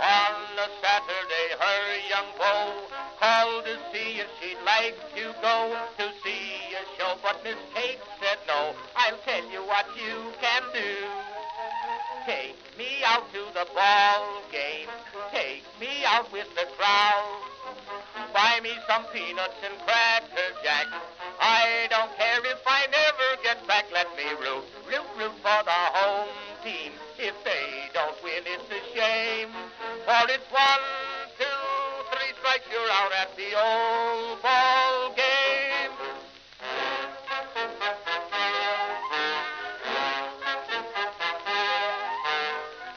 On a Saturday, her young beau called to see if she'd like to go to see a show, but Miss Kate said no. I'll tell you what you can do. Take me out to the ball game. Take me out with the crowd. Buy me some peanuts and cracker jack. I don't care if I never get back. Let me root for the home team. If they don't win, it's a shame. For it's 1, 2, 3 strikes, you're out at the old ball game.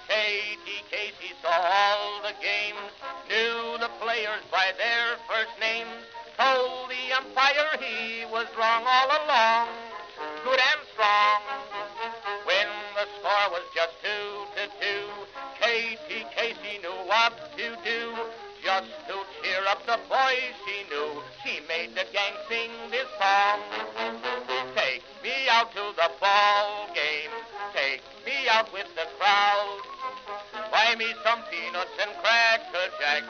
Katie Casey saw all the games, knew the players by their first names, told the umpire he was wrong all along, good and strong. When the score was just 2-2, Katie Casey knew what to do. Just to cheer up the boys she knew, she made the gang sing this song. Take me out to the ball game, take me out with the crowd. Buy me some peanuts and cracker jack.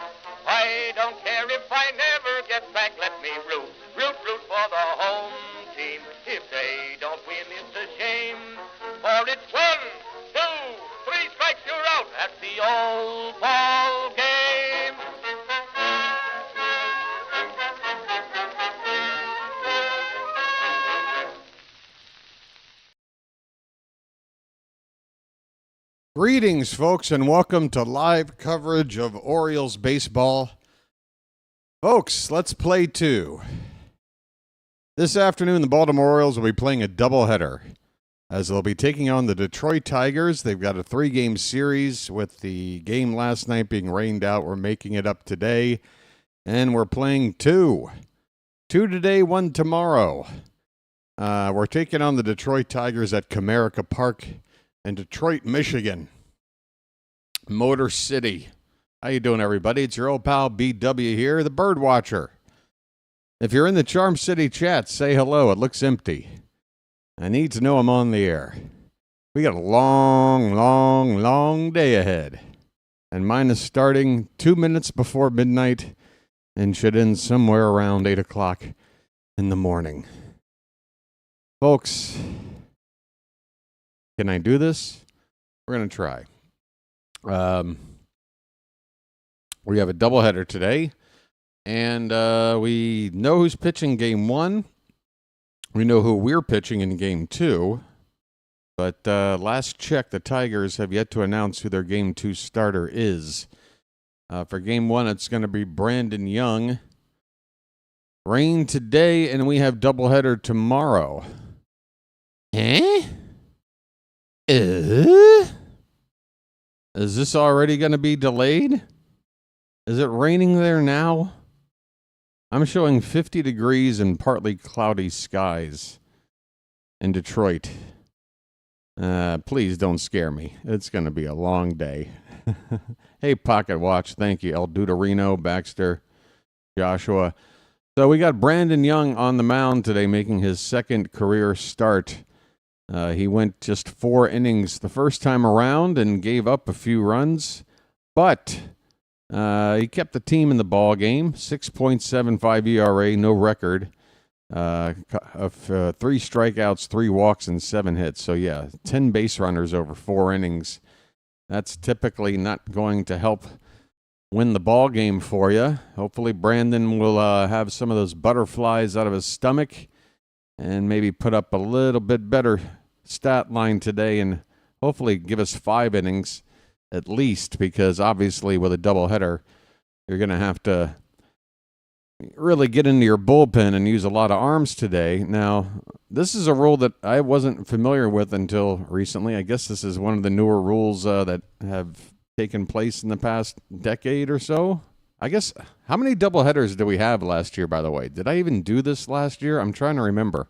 I don't care if I never get back. Let me root for the home team. If they don't win, it's a shame. For it's 1, 2, 3 strikes, you're out at the old ball game. Greetings, folks, and welcome to live coverage of Orioles baseball. Folks, let's play 2. This afternoon, the Baltimore Orioles will be playing a doubleheader, as they'll be taking on the Detroit Tigers. They've got a 3-game series, with the game last night being rained out. We're making it up today, and we're playing 2. 2 today, 1 tomorrow. We're taking on the Detroit Tigers at Comerica Park in Detroit, Michigan. Motor City. How you doing, everybody? It's your old pal BW here, the BirdWatcher. If you're in the Charm City chat, say hello. It looks empty. I need to know I'm on the air. We got a long day ahead. And mine is starting 2 minutes before midnight and should end somewhere around 8 o'clock in the morning. Folks, can I do this? We're going to try. We have a doubleheader today, and we know who's pitching Game 1. We know who we're pitching in Game 2. But last check, the Tigers have yet to announce who their Game 2 starter is. For Game 1, it's going to be Brandon Young. Rain today, and we have doubleheader tomorrow. Is this already going to be delayed? Is it raining there now? I'm showing 50 degrees and partly cloudy skies in Detroit. Please don't scare me. It's going to be a long day. Hey, Pocket Watch. Thank you. El Duderino, Baxter, Joshua. So we got Brandon Young on the mound today, making his second career start. He went just 4 innings the first time around and gave up a few runs, but he kept the team in the ball game. 6.75 ERA, no record. Of 3 strikeouts, 3 walks, and 7 hits. So yeah, 10 base runners over 4 innings. That's typically not going to help win the ball game for you. Hopefully Brandon will have some of those butterflies out of his stomach and maybe put up a little bit better stat line today and hopefully give us 5 innings at least, because obviously with a doubleheader, you're going to have to really get into your bullpen and use a lot of arms today. Now, this is a rule that I wasn't familiar with until recently. I guess this is one of the newer rules that have taken place in the past decade or so. I guess, how many doubleheaders did we have last year, by the way? Did I even do this last year? I'm trying to remember.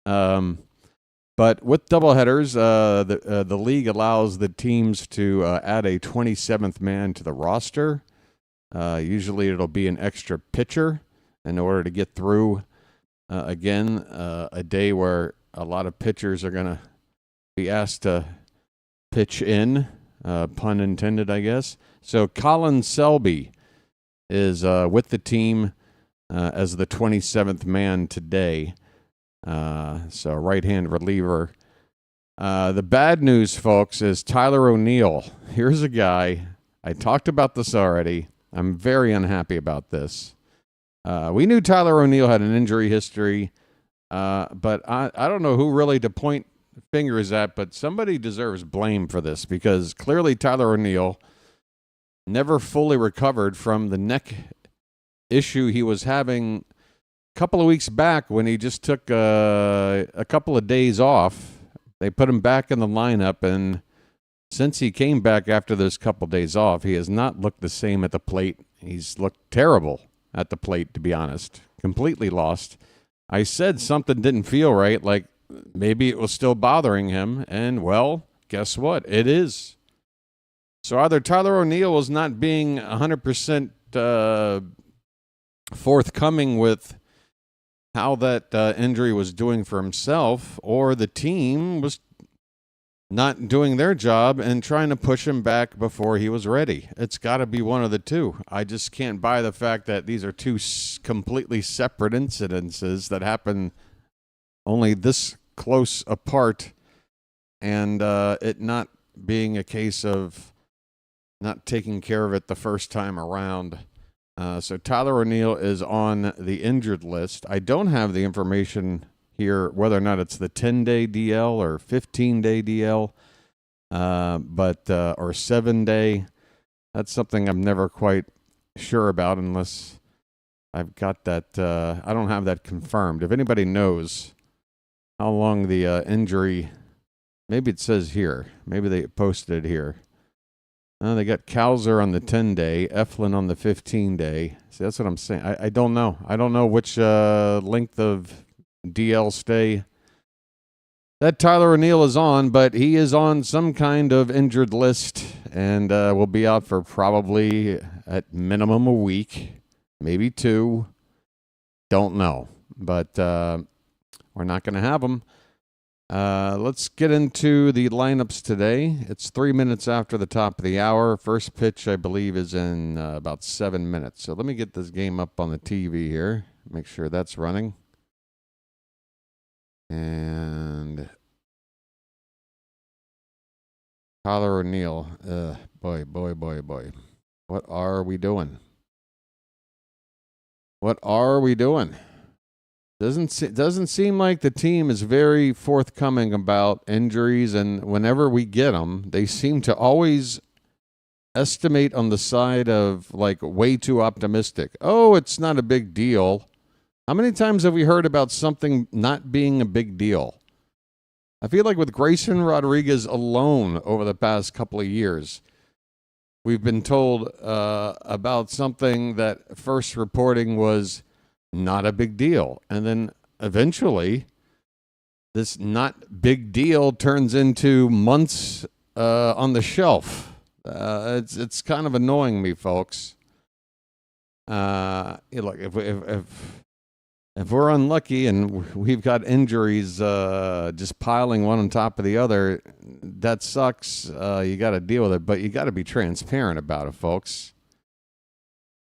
But with doubleheaders, the league allows the teams to add a 27th man to the roster. Usually it'll be an extra pitcher in order to get through, again, a day where a lot of pitchers are going to be asked to pitch in. pun intended, I guess. So Colin Selby is with the team as the 27th man today. So right-hand reliever. The bad news, folks, is Tyler O'Neill. Here's a guy. I talked about this already. I'm very unhappy about this. We knew Tyler O'Neill had an injury history, but I don't know who really to point fingers at, but somebody deserves blame for this because clearly Tyler O'Neill never fully recovered from the neck issue he was having a couple of weeks back when he just took a couple of days off. They put him back in the lineup, and since he came back after those couple of days off, he has not looked the same at the plate. He's looked terrible at the plate, to be honest. Completely lost. I said something didn't feel right, like maybe it was still bothering him, and, well, guess what? It is. So either Tyler O'Neill was not being 100% forthcoming with how that injury was doing for himself, or the team was not doing their job and trying to push him back before he was ready. It's got to be one of the two. I just can't buy the fact that these are two completely separate incidences that happen only this close apart, and it not being a case of not taking care of it the first time around. So Tyler O'Neill is on the injured list. I don't have the information here whether or not it's the 10-day DL or 15-day DL, or 7-day. That's something I'm never quite sure about unless I've got that. I don't have that confirmed. If anybody knows how long the injury, maybe it says here. Maybe they posted it here. They got Cowser on the 10-day, Eflin on the 15-day. See, that's what I'm saying. I don't know. I don't know which length of DL stay that Tyler O'Neill is on, but he is on some kind of injured list and will be out for probably at minimum a week, maybe 2. Don't know, but we're not going to have him. Let's get into the lineups today. It's 3 minutes after the top of the hour. First pitch, I believe, is in about 7 minutes. So let me get this game up on the TV here. Make sure that's running. And Tyler O'Neill. Boy. What are we doing? Doesn't seem like the team is very forthcoming about injuries, and whenever we get them, they seem to always estimate on the side of like way too optimistic. Oh, it's not a big deal. How many times have we heard about something not being a big deal? I feel like with Grayson Rodriguez alone over the past couple of years, we've been told about something that first reporting was not a big deal. And then eventually, this not big deal turns into months on the shelf. It's kind of annoying me, folks. Look, if we're unlucky and we've got injuries just piling one on top of the other, that sucks. You got to deal with it, but you got to be transparent about it, folks.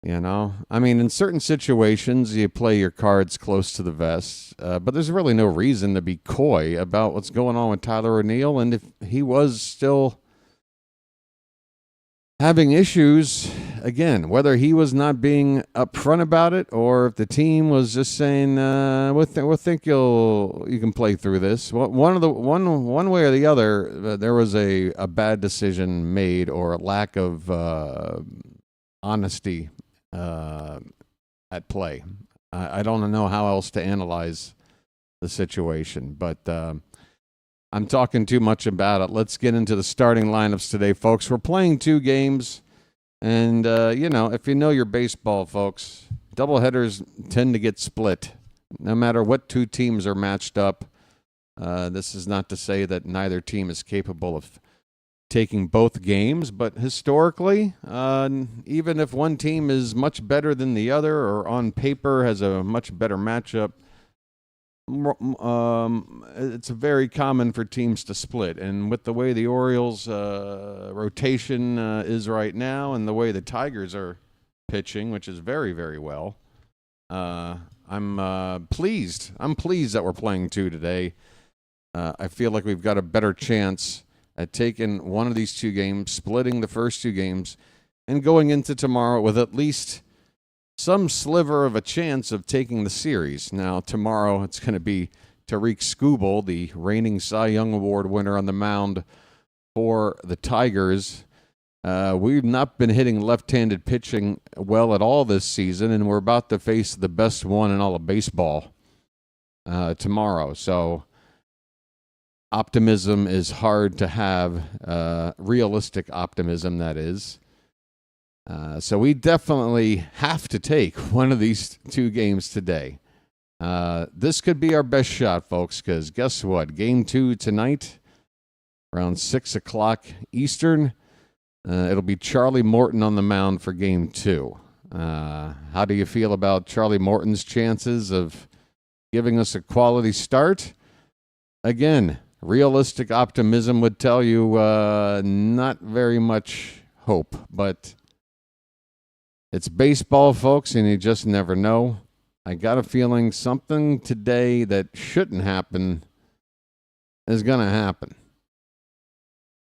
You know, I mean, in certain situations, you play your cards close to the vest, but there's really no reason to be coy about what's going on with Tyler O'Neill. And if he was still having issues, again, whether he was not being upfront about it or if the team was just saying, we'll think you can play through this. One way or the other, there was a bad decision made or a lack of honesty at play. I don't know how else to analyze the situation, but I'm talking too much about it. Let's get into the starting lineups today, folks. We're playing 2 games, and if you know your baseball, folks, doubleheaders tend to get split, no matter what 2 teams are matched up. This is not to say that neither team is capable of taking both games, but historically, even if one team is much better than the other or on paper has a much better matchup, it's very common for teams to split. And with the way the Orioles rotation is right now and the way the Tigers are pitching, which is very, very well, I'm pleased. I'm pleased that we're playing two today. I feel like we've got a better chance at taking one of these two games, splitting the first two games, and going into tomorrow with at least some sliver of a chance of taking the series. Now, tomorrow it's going to be Tariq Skubal, the reigning Cy Young Award winner, on the mound for the Tigers. We've not been hitting left-handed pitching well at all this season, and we're about to face the best one in all of baseball tomorrow. So optimism is hard to have, realistic optimism, that is. So we definitely have to take one of these two games today. This could be our best shot, folks, because guess what? Game 2 tonight, around 6 o'clock Eastern. It'll be Charlie Morton on the mound for Game 2. How do you feel about Charlie Morton's chances of giving us a quality start? Again, realistic optimism would tell you not very much hope, but it's baseball, folks, and you just never know. I got a feeling something today that shouldn't happen is going to happen.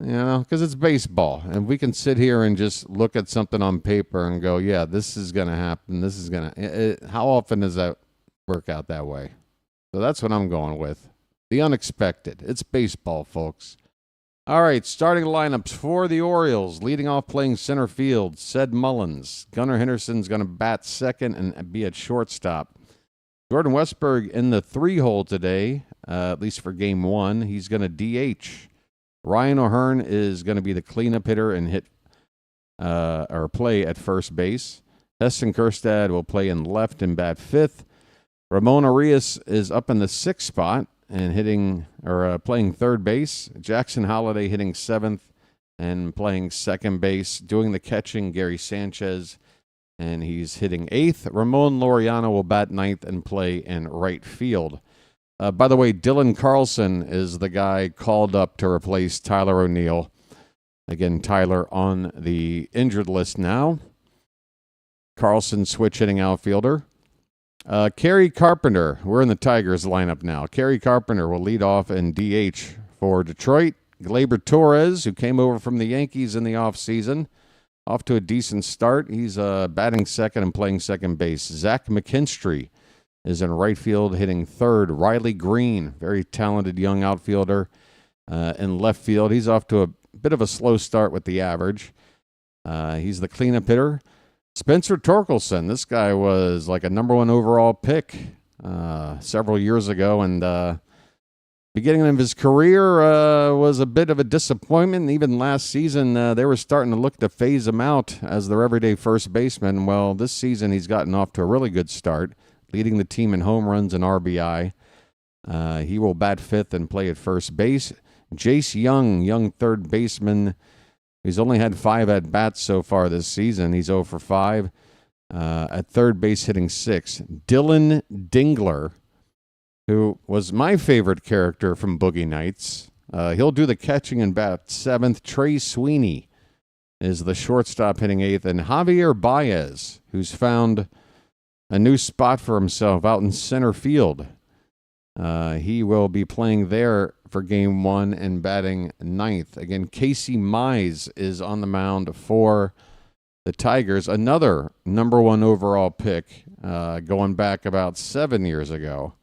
You know, because it's baseball. And we can sit here and just look at something on paper and go, yeah, this is going to happen. This is going to... How often does that work out that way? So that's what I'm going with. The unexpected. It's baseball, folks. All right, starting lineups for the Orioles. Leading off playing center field, Ced Mullins. Gunnar Henderson's going to bat second and be at shortstop. Jordan Westburg in the 3-hole today, at least for Game 1. He's going to DH. Ryan O'Hearn is going to be the cleanup hitter and hit or play at first base. Heston Kjerstad will play in left and bat fifth. Ramon Arias is up in the 6th spot and hitting or playing third base. Jackson Holliday hitting 7th and playing second base. Doing the catching, Gary Sanchez, and he's hitting 8th. Ramon Laureano will bat 9th and play in right field. By the way, Dylan Carlson is the guy called up to replace Tyler O'Neill. Again, Tyler on the injured list now. Carlson switch hitting outfielder. Kerry Carpenter, we're in the Tigers lineup now. Kerry Carpenter will lead off in DH for Detroit. Gleyber Torres, who came over from the Yankees in the offseason, off to a decent start. He's batting second and playing second base. Zach McKinstry is in right field hitting third. Riley Green, very talented young outfielder, in left field. He's off to a bit of a slow start with the average. He's the cleanup hitter. Spencer Torkelson, this guy was like a number 1 overall pick several years ago, and beginning of his career was a bit of a disappointment. Even last season, they were starting to look to phase him out as their everyday first baseman. Well, this season he's gotten off to a really good start, leading the team in home runs and RBI. He will bat fifth and play at first base. Jace Young, young third baseman. He's only had 5 at-bats so far this season. He's 0 for 5. At third base, hitting 6. Dylan Dingler, who was my favorite character from Boogie Nights. He'll do the catching and bat 7th. Trey Sweeney is the shortstop hitting 8th. And Javier Baez, who's found a new spot for himself out in center field. He will be playing there for Game 1 and batting 9th. Again, Casey Mize is on the mound for the Tigers. Another number 1 overall pick going back about 7 years ago.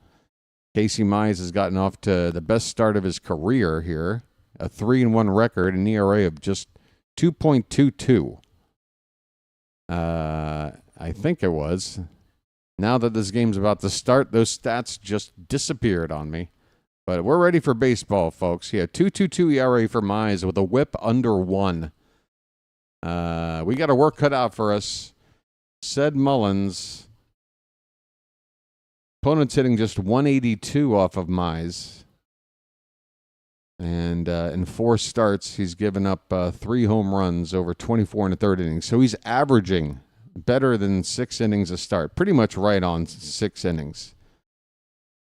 Casey Mize has gotten off to the best start of his career here. A 3-1 record, an ERA of just 2.22. I think it was. Now that this game's about to start, those stats just disappeared on me. But we're ready for baseball, folks. Yeah, 2.22 ERA for Mize with a whip under 1. We got a work cut out for us. Ced Mullins. Opponent's hitting just 182 off of Mize. And in 4 starts, he's given up 3 home runs over 24 in the 3rd inning. So he's averaging better than 6 innings a start. Pretty much right on 6 innings.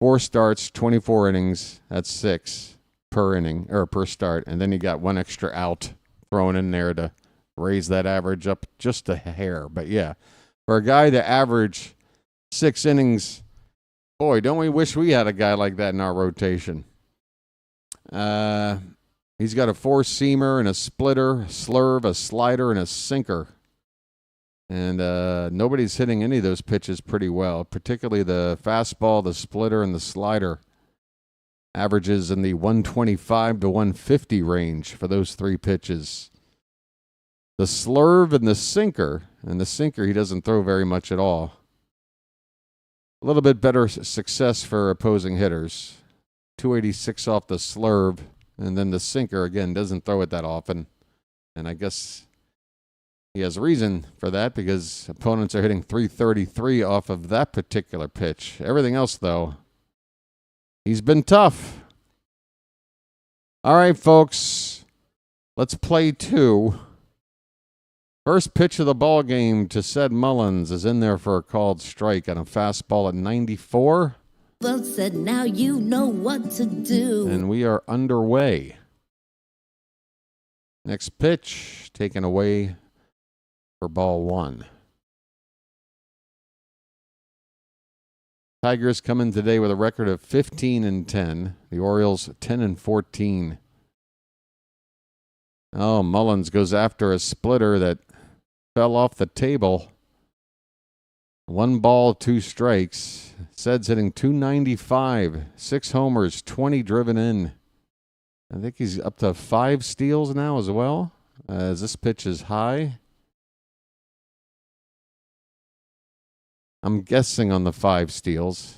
4 starts, 24 innings. That's 6 per inning or per start. And then you got 1 extra out thrown in there to raise that average up just a hair. But yeah, for a guy to average 6 innings, boy, don't we wish we had a guy like that in our rotation. He's got a 4-seamer and a splitter, a slurve, a slider, and a sinker. And nobody's hitting any of those pitches pretty well, particularly the fastball, the splitter, and the slider. Averages in the 125 to 150 range for those 3 pitches. The slurve and the sinker he doesn't throw very much at all. A little bit better success for opposing hitters. 286 off the slurve. And then the sinker, again, doesn't throw it that often. And I guess he has reason for that because opponents are hitting 333 off of that particular pitch. Everything else, though, he's been tough. All right, folks, let's play 2. First pitch of the ball game to Sed Mullins is in there for a called strike on a fastball at 94. Well said, now you know what to do. And we are underway. Next pitch taken away for ball 1. Tigers come in today with a record of 15-10. The Orioles 10-14. Oh, Mullins goes after a splitter that fell off the table. 1 ball, 2 strikes. Sed's hitting 295, 6 homers, 20 driven in. I think he's up to 5 steals now as well, as this pitch is high. I'm guessing on the 5 steals.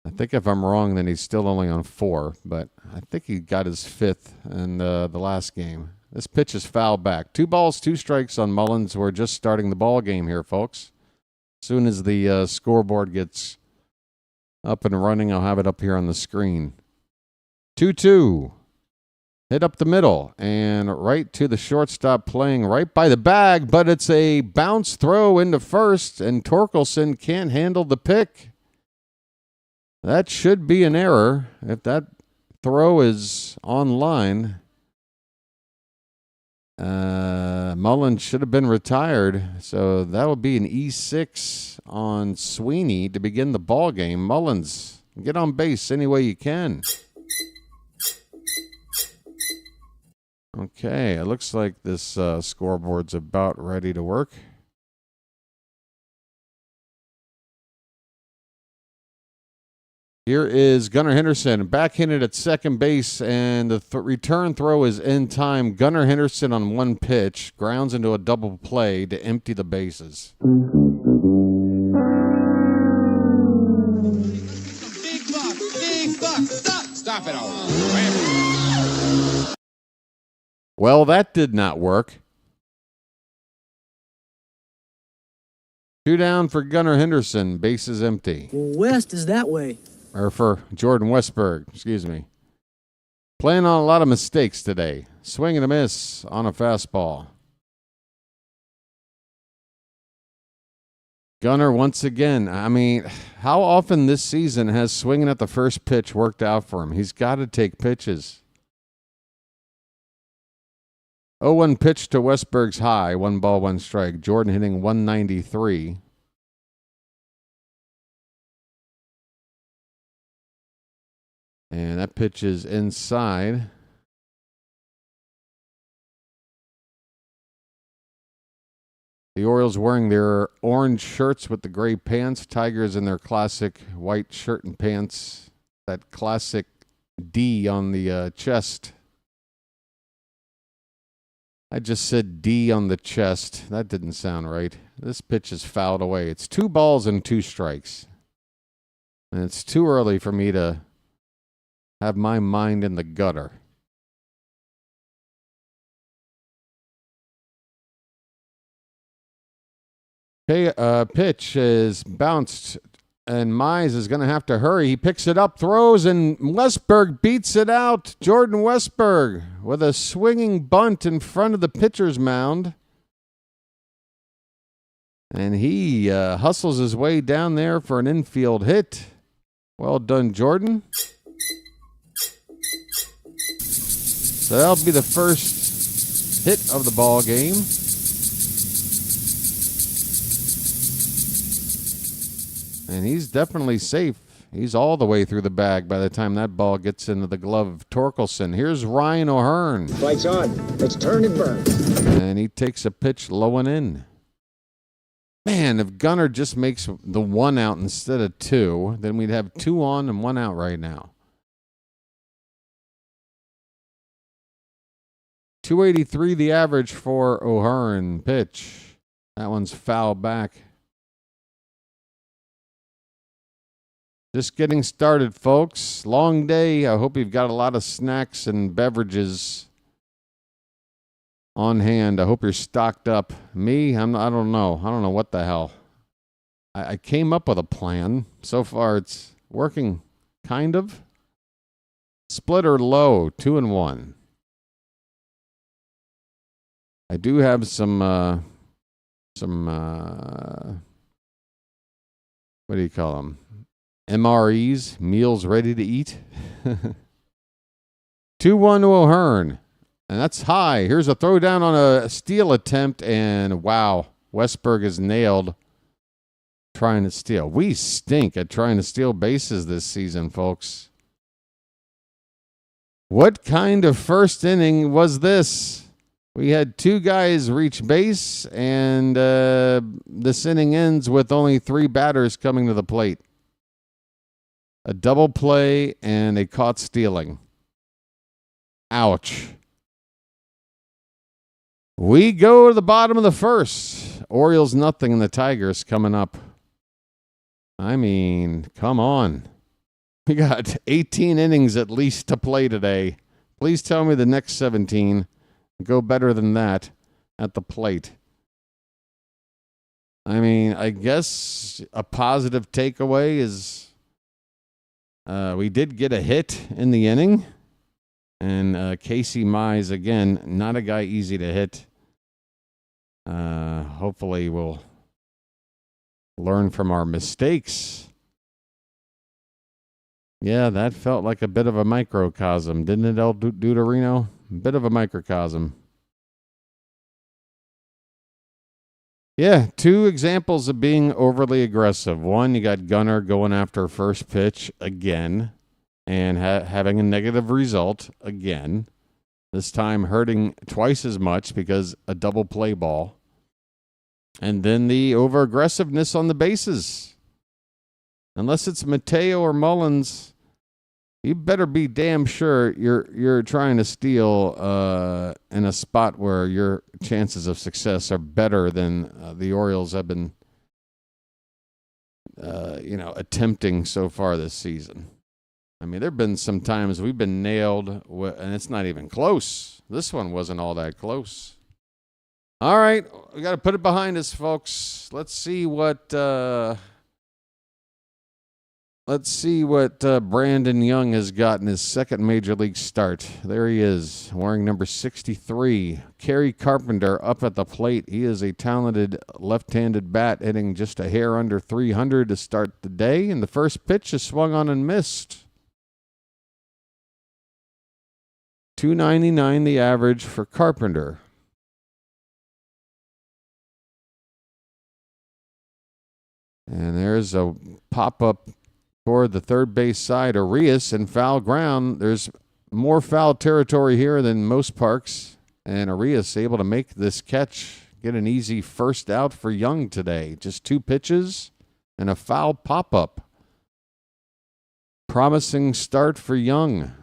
I think if I'm wrong, then he's still only on 4, but I think he got his 5th in the last game. This pitch is fouled back. 2 balls, 2 strikes on Mullins. We're just starting the ball game here, folks. As soon as the scoreboard gets up and running, I'll have it up here on the screen. 2-2. Hit up the middle and right to the shortstop, playing right by the bag, but it's a bounce throw into first, and Torkelson can't handle the pick. That should be an error if that throw is online. Mullins should have been retired, so that will be an E6 on Sweeney to begin the ball game. Mullins, get on base any way you can. Okay, it looks like this scoreboard's about ready to work. Here is Gunnar Henderson, backhanded at second base, and the return throw is in time. Gunnar Henderson on 1 pitch, grounds into a double play to empty the bases. Big buck, stop it all. Well, that did not work. 2 down for Gunnar Henderson, bases empty. West is that way. Or for Jordan Westberg, excuse me. Playing on a lot of mistakes today. Swing and a miss on a fastball. Gunnar once again. I mean, how often this season has swinging at the first pitch worked out for him? He's got to take pitches. 0-1 pitch to Westberg's high. 1 ball, 1 strike. Jordan hitting 193. And that pitch is inside. The Orioles wearing their orange shirts with the gray pants. Tigers in their classic white shirt and pants. That classic D on the chest. I just said D on the chest. That didn't sound right. This pitch is fouled away. It's 2 balls and 2 strikes. And it's too early for me to have my mind in the gutter. Okay, pitch is bounced, and Mize is going to have to hurry. He picks it up, throws, and Westberg beats it out. Jordan Westberg with a swinging bunt in front of the pitcher's mound. And he hustles his way down there for an infield hit. Well done, Jordan. So that'll be the first hit of the ball game. And he's definitely safe. He's all the way through the bag by the time that ball gets into the glove of Torkelson. Here's Ryan O'Hearn. Fight's on. Let's turn and burn. And he takes a pitch low and in. Man, if Gunnar just makes the 1 out instead of 2, then we'd have 2 on and 1 out right now. 283 the average for O'Hearn. Pitch. That one's foul back. Just getting started, folks. Long day. I hope you've got a lot of snacks and beverages on hand. I hope you're stocked up. Me, I don't know. I don't know what the hell. I came up with a plan. So far, it's working, kind of. Splitter low, 2 and 1. I do have some what do you call them? MREs, meals ready to eat. 2-1 to O'Hearn. And that's high. Here's a throw down on a steal attempt, and wow, Westberg is nailed trying to steal. We stink at trying to steal bases this season, folks. What kind of first inning was this? We had 2 guys reach base, and this inning ends with only 3 batters coming to the plate. A double play and a caught stealing. Ouch. We go to the bottom of the first. Orioles nothing and the Tigers coming up. I mean, come on. We got 18 innings at least to play today. Please tell me the next 17 go better than that at the plate. I mean, I guess a positive takeaway is we did get a hit in the inning. And Casey Mize, again, not a guy easy to hit. Hopefully we'll learn from our mistakes. Yeah, that felt like a bit of a microcosm, didn't it, El Duderino? A bit of a microcosm. Yeah, 2 examples of being overly aggressive. One, you got Gunnar going after first pitch again and having a negative result again. This time hurting twice as much because a double play ball. And then the over-aggressiveness on the bases. Unless it's Mateo or Mullins, you better be damn sure you're trying to steal in a spot where your chances of success are better than the Orioles have been, attempting so far this season. I mean, there have been some times we've been nailed, and it's not even close. This one wasn't all that close. All right, we got to put it behind us, folks. Let's see what Brandon Young has got in his second major league start. There he is, wearing number 63. Kerry Carpenter up at the plate. He is a talented left-handed bat, hitting just a hair under 300 to start the day. And the first pitch is swung on and missed. 299 the average for Carpenter. And there's a pop-up toward the third base side. Arias in foul ground. There's more foul territory here than most parks. And Arias able to make this catch. Get an easy first out for Young today. Just 2 pitches and a foul pop-up. Promising start for Young.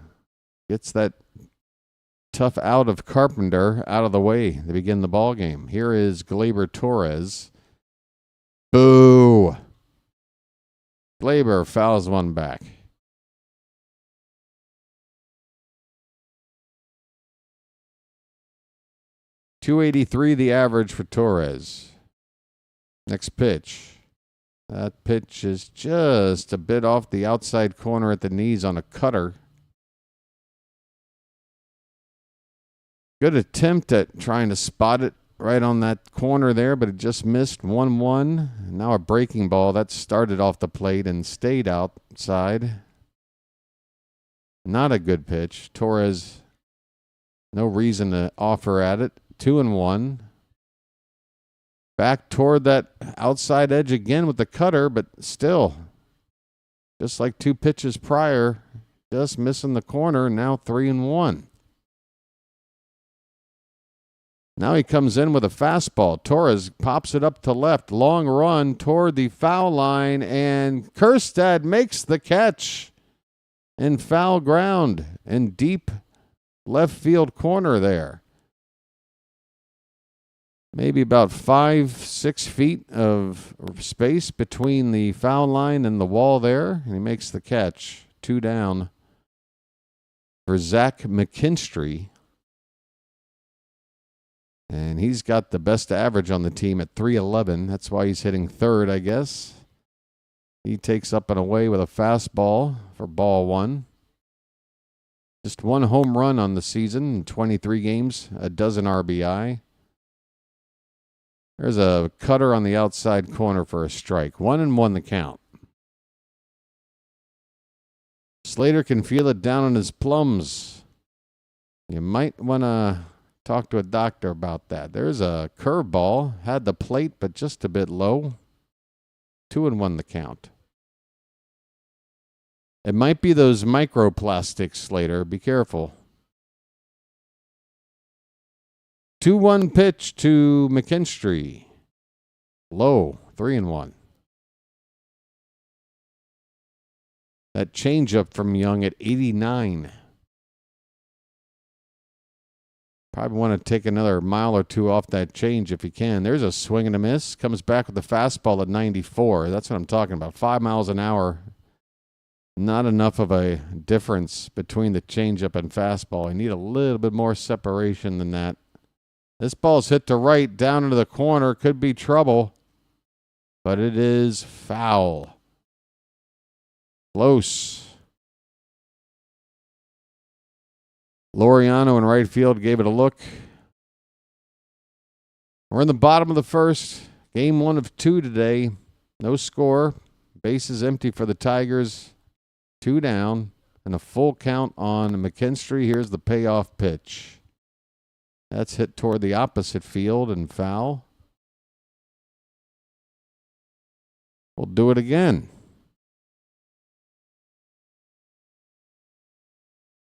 Gets that tough out of Carpenter out of the way to begin the ball game. Here is Gleyber Torres. Boo! Gleyber fouls one back. .283 the average for Torres. Next pitch. That pitch is just a bit off the outside corner at the knees on a cutter. Good attempt at trying to spot it right on that corner there, but it just missed 1-1. Now a breaking ball that started off the plate and stayed outside. Not a good pitch. Torres, no reason to offer at it. 2-1. Back toward that outside edge again with the cutter, but still, just like 2 pitches prior, just missing the corner. Now 3-1. Now he comes in with a fastball. Torres pops it up to left. Long run toward the foul line, and Kjerstad makes the catch in foul ground in deep left field corner there. Maybe about 5-6 feet of space between the foul line and the wall there, and he makes the catch. 2 down for Zach McKinstry. And he's got the best average on the team at .311. That's why he's hitting third, I guess. He takes up and away with a fastball for ball 1. Just 1 home run on the season in 23 games, a dozen RBI. There's a cutter on the outside corner for a strike. 1-1 the count. Slater can feel it down on his plums. You might want to talk to a doctor about that. There's a curveball. Had the plate, but just a bit low. 2-1 the count. It might be those microplastics, Slater. Be careful. 2-1 pitch to McKinstry. Low. 3-1. That changeup from Young at 89. Probably want to take another mile or 2 off that change if he can. There's a swing and a miss. Comes back with the fastball at 94. That's what I'm talking about. 5 miles an hour. Not enough of a difference between the changeup and fastball. You need a little bit more separation than that. This ball's hit to right, down into the corner. Could be trouble, but it is foul. Close. Laureano in right field gave it a look. We're in the bottom of the first. Game 1 of 2 today. No score. Bases empty for the Tigers. 2 down. And a full count on McKinstry. Here's the payoff pitch. That's hit toward the opposite field and foul. We'll do it again.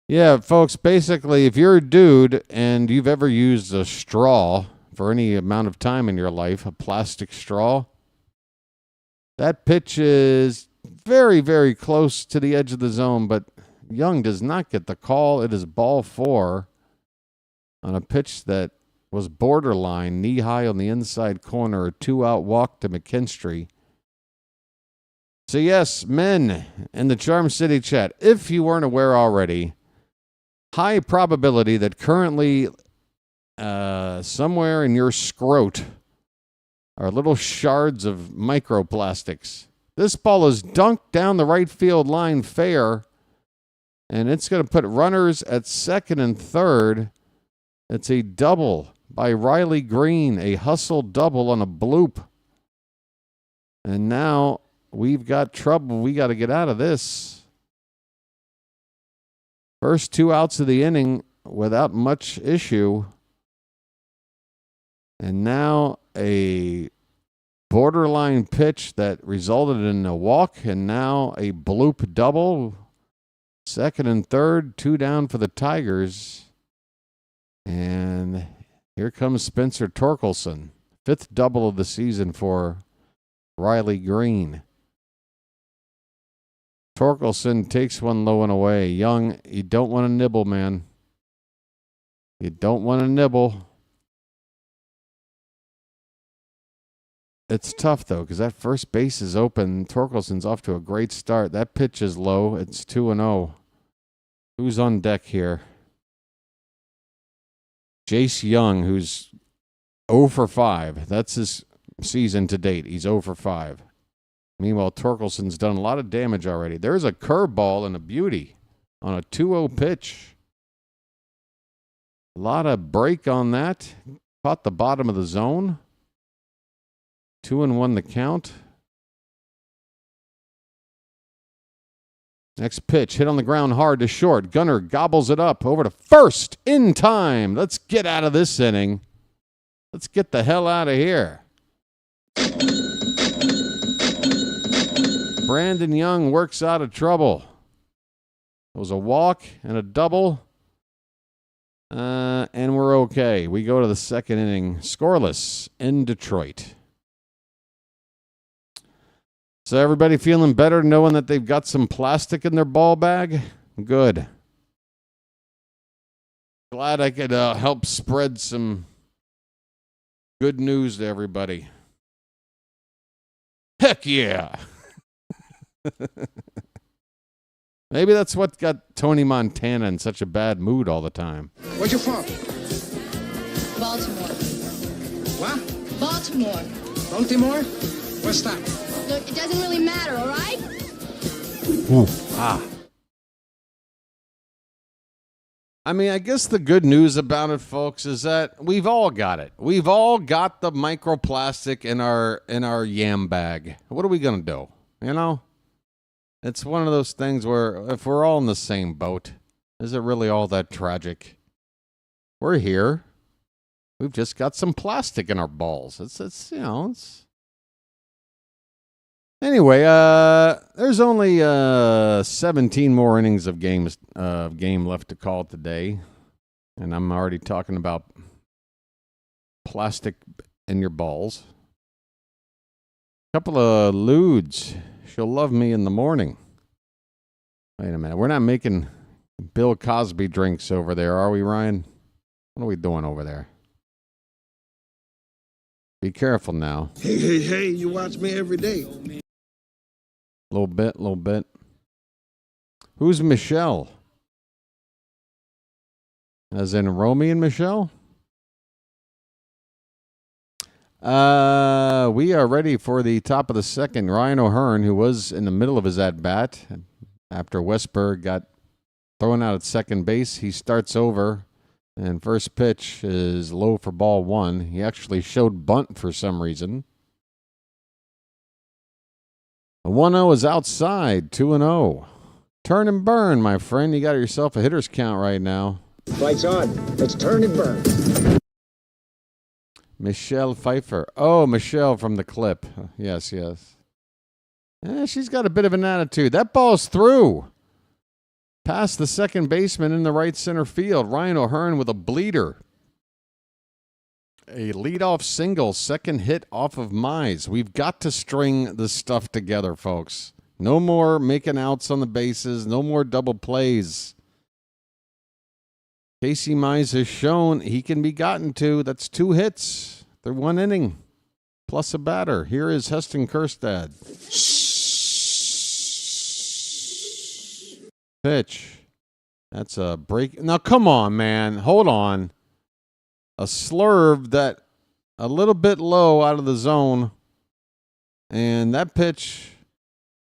Yeah, folks, basically, if you're a dude and you've ever used a straw for any amount of time in your life, a plastic straw, that pitch is very, very close to the edge of the zone, but Young does not get the call. It is ball 4 on a pitch that was borderline, knee-high on the inside corner, a 2-out walk to McKinstry. So, yes, men in the Charm City chat, if you weren't aware already, high probability that currently somewhere in your scrot are little shards of microplastics. This ball is dunked down the right field line fair, and it's going to put runners at second and third. It's a double by Riley Green, a hustle double on a bloop. And now we've got trouble. We got to get out of this. First 2 outs of the inning without much issue. And now a borderline pitch that resulted in a walk, and now a bloop double. Second and third, 2 down for the Tigers. And here comes Spencer Torkelson. 5th double of the season for Riley Green. Torkelson takes one low and away. Young, you don't want to nibble, man. You don't want to nibble. It's tough, though, because that first base is open. Torkelson's off to a great start. That pitch is low. It's 2-0. Who's on deck here? Jace Young, who's 0 for 5. That's his season to date. He's 0 for 5. Meanwhile, Torkelson's done a lot of damage already. There's a curveball and a beauty on a 2-0 pitch. A lot of break on that. Caught the bottom of the zone. 2-1 the count. Next pitch, hit on the ground hard to short. Gunner gobbles it up over to first in time. Let's get out of this inning. Let's get the hell out of here. Brandon Young works out of trouble. It was a walk and a double. And we're okay. We go to the second inning, scoreless in Detroit. So everybody feeling better knowing that they've got some plastic in their ball bag? Good. Glad I could help spread some good news to everybody. Heck yeah. Maybe that's what got Tony Montana in such a bad mood all the time. Where's your from? Baltimore. What? Baltimore. Baltimore? What's that? Look, it doesn't really matter, all right? Ooh, I mean, I guess the good news about it, folks, is that we've all got it. We've all got the microplastic in our yam bag. What are we gonna do? You know? It's one of those things where if we're all in the same boat, is it really all that tragic? We're here. We've just got some plastic in our balls. It's you know, it's anyway, there's only 17 more innings of game left to call today. And I'm already talking about plastic in your balls. A couple of lewds. She'll love me in the morning. Wait a minute. We're not making Bill Cosby drinks over there, are we, Ryan? What are we doing over there? Be careful now. Hey, you watch me every day. Little bit. Who's Michelle? As in Romy and Michelle? We are ready for the top of the second. Ryan O'Hearn, who was in the middle of his at-bat after Westberg got thrown out at second base, he starts over, and first pitch is low for ball one. He actually showed bunt for some reason. The 1-0 is outside, 2-0. Turn and burn, my friend. You got yourself a hitter's count right now. Lights on. Let's turn and burn. Michelle Pfeiffer. Oh, Michelle from the clip. Yes. She's got a bit of an attitude. That ball's through. Past the second baseman in the right center field. Ryan O'Hearn with a bleeder. A leadoff single, second hit off of Mize. We've got to string this stuff together, folks. No more making outs on the bases. No more double plays. Casey Mize has shown he can be gotten to. That's 2 hits. They're 1 inning. Plus a batter. Here is Heston Kjerstad. Pitch. That's a break. Now, come on, man. Hold on. A slurve that a little bit low out of the zone. And that pitch,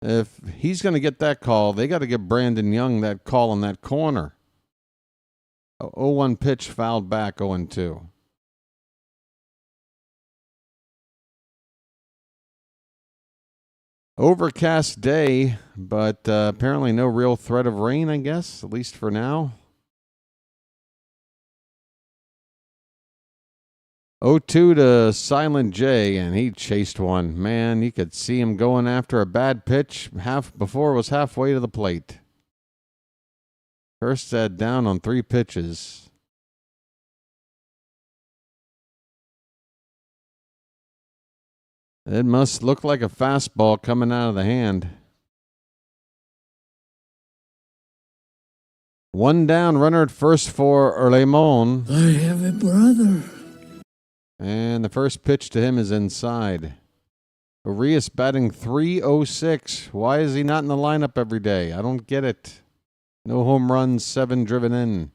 if he's going to get that call, they got to give Brandon Young that call in that corner. 0-1 pitch fouled back, 0-2. Overcast day, but apparently no real threat of rain, I guess, at least for now. 0-2 to Silent J, and he chased one. Man, you could see him going after a bad pitch before it was halfway to the plate. Kjerstad down on 3 pitches. It must look like a fastball coming out of the hand. 1 down, runner at first for Lemon. I have a brother. And the first pitch to him is inside. Urias batting .306. Why is he not in the lineup every day? I don't get it. No home runs, 7 driven in.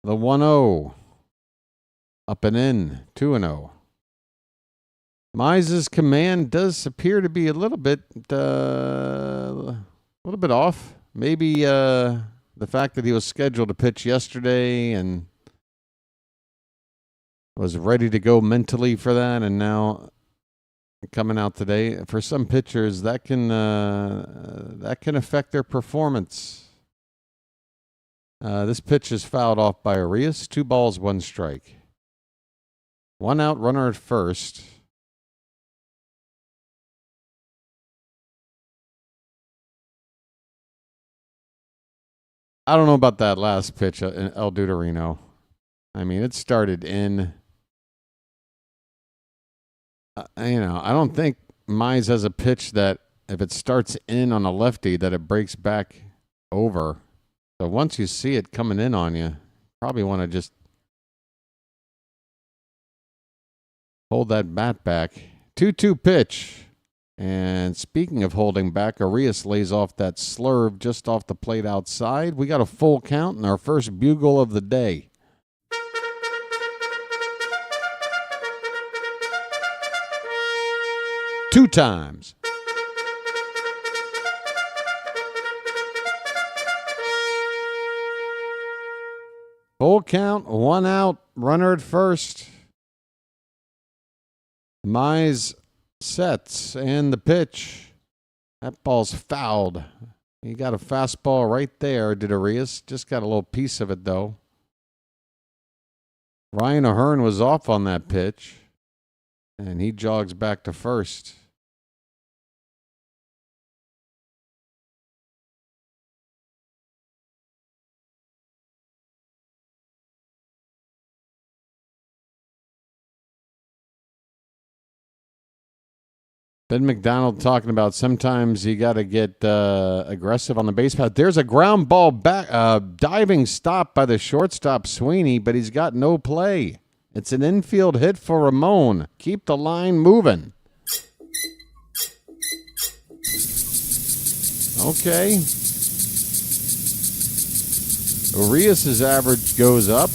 The 1-0. Up and in. 2-0. Mize's command does appear to be a little bit, little bit off. Maybe the fact that he was scheduled to pitch yesterday and was ready to go mentally for that, and now coming out today. For some pitchers, that can affect their performance. This pitch is fouled off by Arias. 2 balls, 1 strike. 1 out, runner at first. I don't know about that last pitch in El Duderino. I mean, it started in. I don't think Mize has a pitch that if it starts in on a lefty that it breaks back over. So once you see it coming in on you, probably want to just hold that bat back. 2-2 pitch. And speaking of holding back, Arias lays off that slurve just off the plate outside. We got a full count and our first bugle of the day. Two times. Full count, 1 out, runner at first. Mize sets and the pitch. That ball's fouled. He got a fastball right there, did Arias. Just got a little piece of it, though. Ryan O'Hearn was off on that pitch, and he jogs back to first. Ben McDonald talking about sometimes you got to get aggressive on the base path. There's a ground ball back, diving stop by the shortstop Sweeney, but he's got no play. It's an infield hit for Ramon. Keep the line moving. Okay. Arias' average goes up.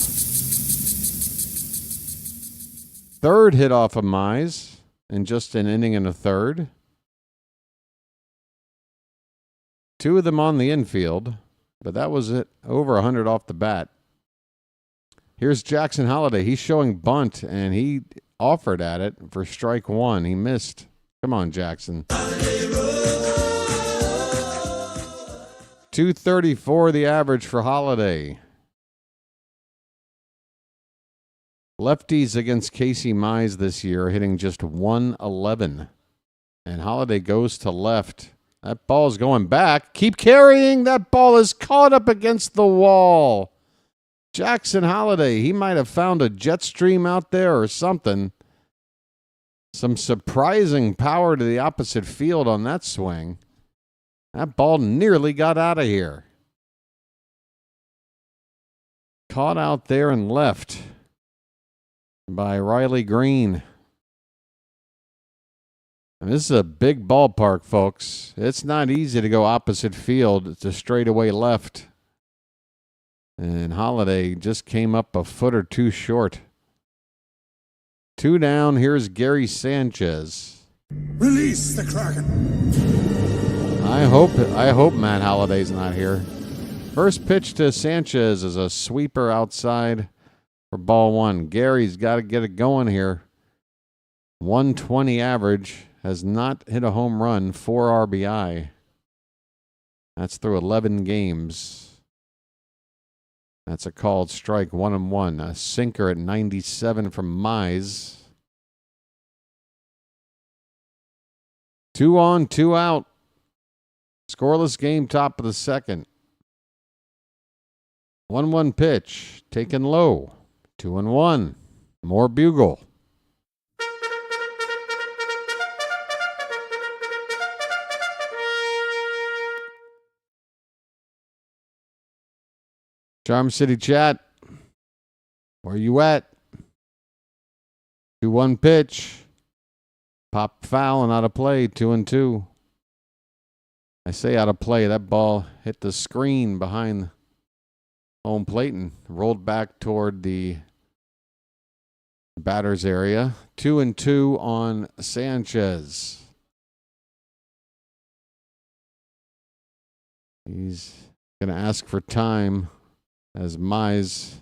Third hit off of Mize. In just an inning and a third. 2 of them on the infield, but that was it. Over 100 off the bat. Here's Jackson Holliday. He's showing bunt, and he offered at it for strike 1. He missed. Come on, Jackson. 234 the average for Holliday. Lefties against Casey Mize this year hitting just 111. And Holliday goes to left. That ball's going back. Keep carrying. That ball is caught up against the wall. Jackson Holliday, he might have found a jet stream out there or something. Some surprising power to the opposite field on that swing. That ball nearly got out of here. Caught out there and left by Riley Green. And this is a big ballpark, folks. It's not easy to go opposite field. It's a straightaway left. And Holliday just came up a foot or 2 short. 2 down. Here's Gary Sanchez. Release the Kraken. I hope Matt Holliday's not here. First pitch to Sanchez is a sweeper outside for ball 1. Gary's got to get it going here. 120 average. Has not hit a home run. 4 RBI. That's through 11 games. That's a called strike. 1-1. A sinker at 97 from Mize. 2 on, 2 out. Scoreless game, top of the second. 1-1 pitch. Taken low. 2-1. More bugle. Charm City chat. Where you at? 2-1 pitch. Pop foul and out of play. 2-2. I say out of play. That ball hit the screen behind home plate and rolled back toward the batter's area. 2-2 on Sanchez. He's going to ask for time as Mize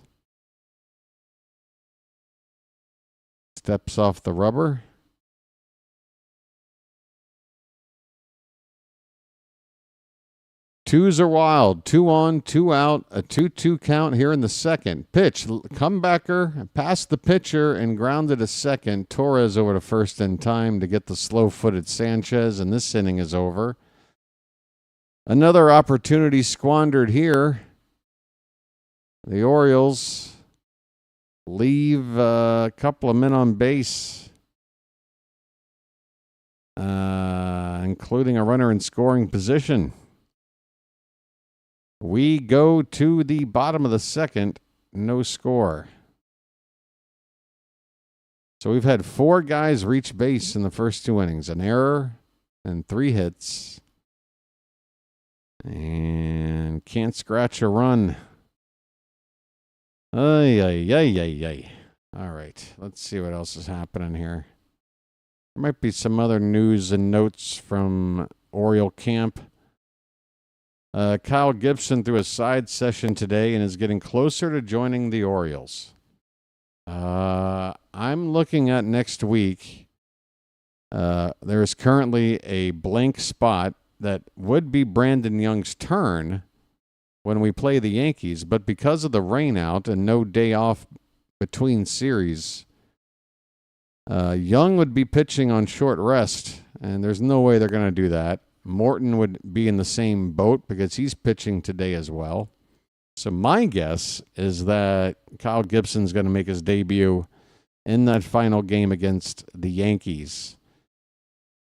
steps off the rubber. Twos are wild. 2 on, 2 out. A 2-2 count here in the second. Pitch. Comebacker. Past the pitcher and grounded to second. Torres over to first in time to get the slow-footed Sanchez, and this inning is over. Another opportunity squandered here. The Orioles leave a couple of men on base, including a runner in scoring position. We go to the bottom of the second, no score. So we've had 4 guys reach base in the first 2 innings, an error and 3 hits. And can't scratch a run. Ay, ay, ay, ay, ay. All right, let's see what else is happening here. There might be some other news and notes from Oriole camp. Kyle Gibson threw a side session today and is getting closer to joining the Orioles. I'm looking at next week. There is currently a blank spot that would be Brandon Young's turn when we play the Yankees, but because of the rain out and no day off between series, Young would be pitching on short rest, and there's no way they're going to do that. Morton would be in the same boat because he's pitching today as well. So my guess is that Kyle Gibson's going to make his debut in that final game against the Yankees.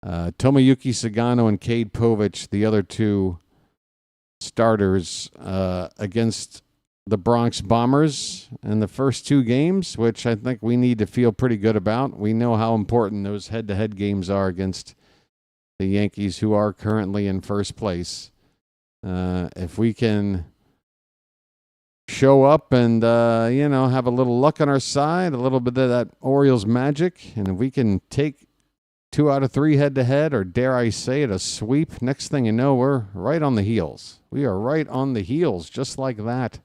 Tomoyuki Sagano and Cade Povich, the other 2 starters against the Bronx Bombers in the first 2 games, which I think we need to feel pretty good about. We know how important those head-to-head games are against the Yankees, who are currently in first place. If we can show up and, have a little luck on our side, a little bit of that Orioles magic, and if we can take 2 out of 3 head-to-head, or dare I say it, a sweep, next thing you know, we're right on the heels. We are right on the heels, just like that.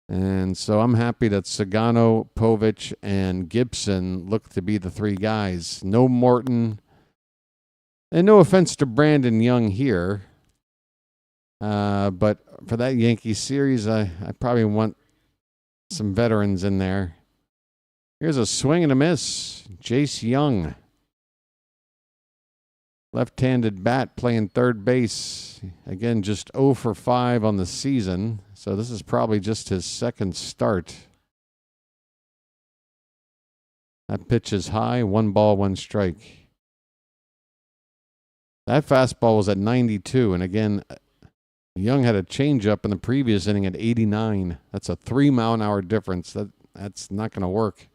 And so I'm happy that Sagano, Povich, and Gibson look to be the 3 guys. No Morton. And no offense to Brandon Young here, but for that Yankees series, I probably want some veterans in there. Here's a swing and a miss. Jace Young. Left-handed bat playing third base. Again, just 0 for 5 on the season, so this is probably just his second start. That pitch is high, 1 ball, 1 strike. That fastball was at 92, and again, Young had a changeup in the previous inning at 89. That's a 3-mile-an-hour difference. That's not going to work.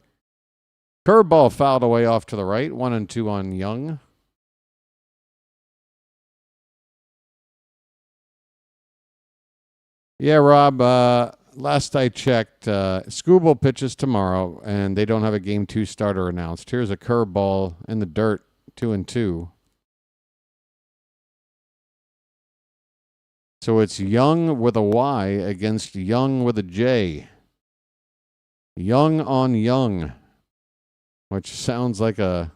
Curveball fouled away off to the right. 1-2 on Young. Yeah, Rob, last I checked, Scooble pitches tomorrow, and they don't have a Game 2 starter announced. Here's a curveball in the dirt, 2-2. So it's Young with a Y against Young with a J. Young on Young, which sounds like a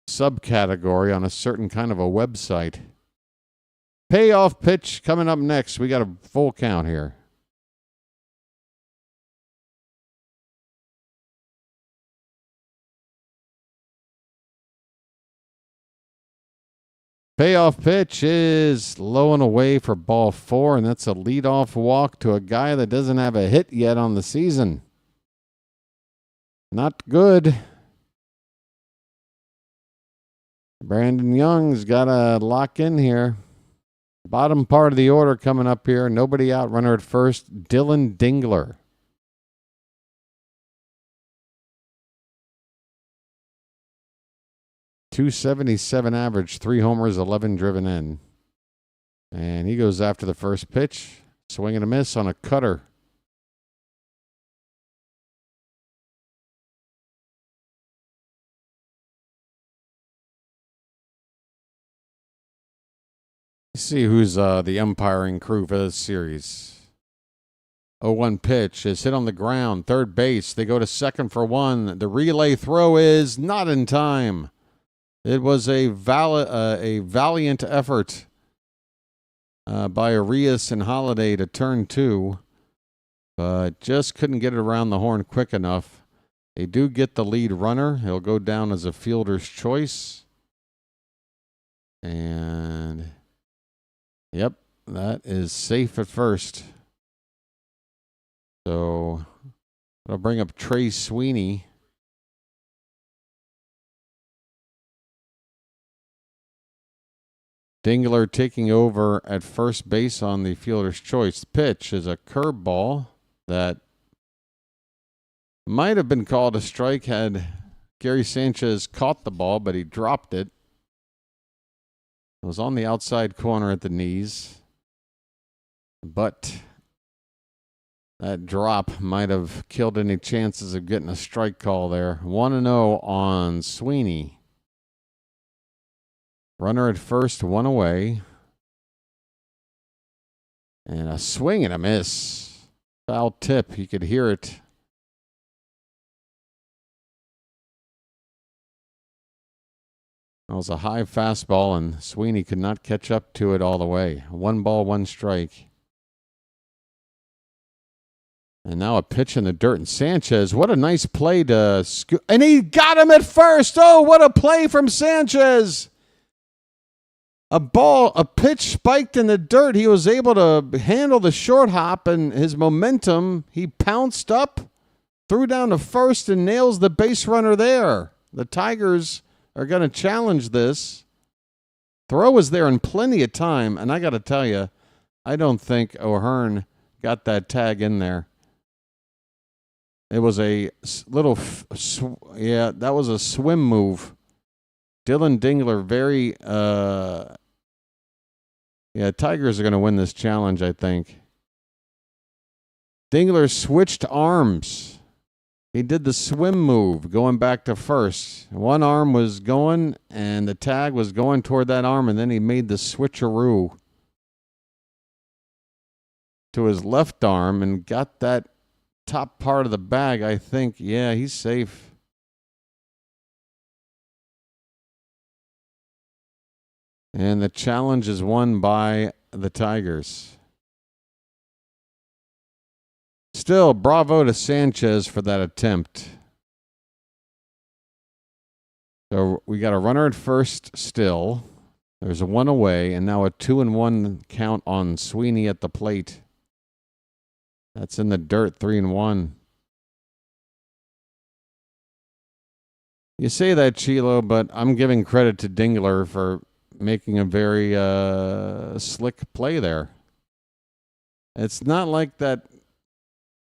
subcategory on a certain kind of a website. Payoff pitch coming up next. We got a full count here. Payoff pitch is low and away for ball 4, and that's a leadoff walk to a guy that doesn't have a hit yet on the season. Not good. Brandon Young's got to lock in here. Bottom part of the order coming up here. Nobody out. Runner at first. Dylan Dingler. .277 average, 3 homers, 11 driven in. And he goes after the first pitch. Swing and a miss on a cutter. See who's the umpiring crew for this series. 0-1 pitch is hit on the ground. Third base. They go to second for one. The relay throw is not in time. It was a valiant effort by Arias and Holiday to turn two, but just couldn't get it around the horn quick enough. They do get the lead runner. He'll go down as a fielder's choice. And, yep, that is safe at first. So I'll bring up Trey Sweeney. Dingler taking over at first base on the fielder's choice. The pitch is a curveball that might have been called a strike had Gary Sanchez caught the ball, but he dropped it. It was on the outside corner at the knees, but that drop might have killed any chances of getting a strike call there. 1-0 on Sweeney. Runner at first, one away. And a swing and a miss. Foul tip. You could hear it. That was a high fastball, and Sweeney could not catch up to it all the way. 1 ball, 1 strike. And now a pitch in the dirt. And Sanchez, what a nice play to scoop. And he got him at first. Oh, what a play from Sanchez. A pitch spiked in the dirt. He was able to handle the short hop and his momentum. He pounced up, threw down to first, and nails the base runner there. The Tigers are going to challenge this. Throw was there in plenty of time, and I got to tell you, I don't think O'Hearn got that tag in there. It was a little, that was a swim move. Dylan Dingler, Tigers are going to win this challenge, I think. Dingler switched arms. He did the swim move, going back to first. One arm was going, and the tag was going toward that arm, and then he made the switcheroo to his left arm and got that top part of the bag, I think. Yeah, he's safe. And the challenge is won by the Tigers. Still, bravo to Sanchez for that attempt. So we got a runner at first still. There's a 1 away, and now a 2-1 count on Sweeney at the plate. That's in the dirt, 3-1. You say that, Chilo, but I'm giving credit to Dingler for making a very slick play there. It's not like that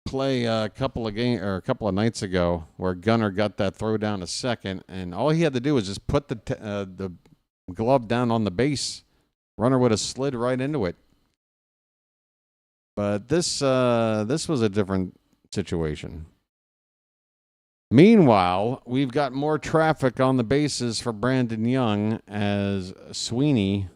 play a couple of nights ago where Gunnar got that throw down to second, and all he had to do was just put the glove down on the base. Runner would have slid right into it. But this was a different situation. Meanwhile, we've got more traffic on the bases for Brandon Young as Sweeney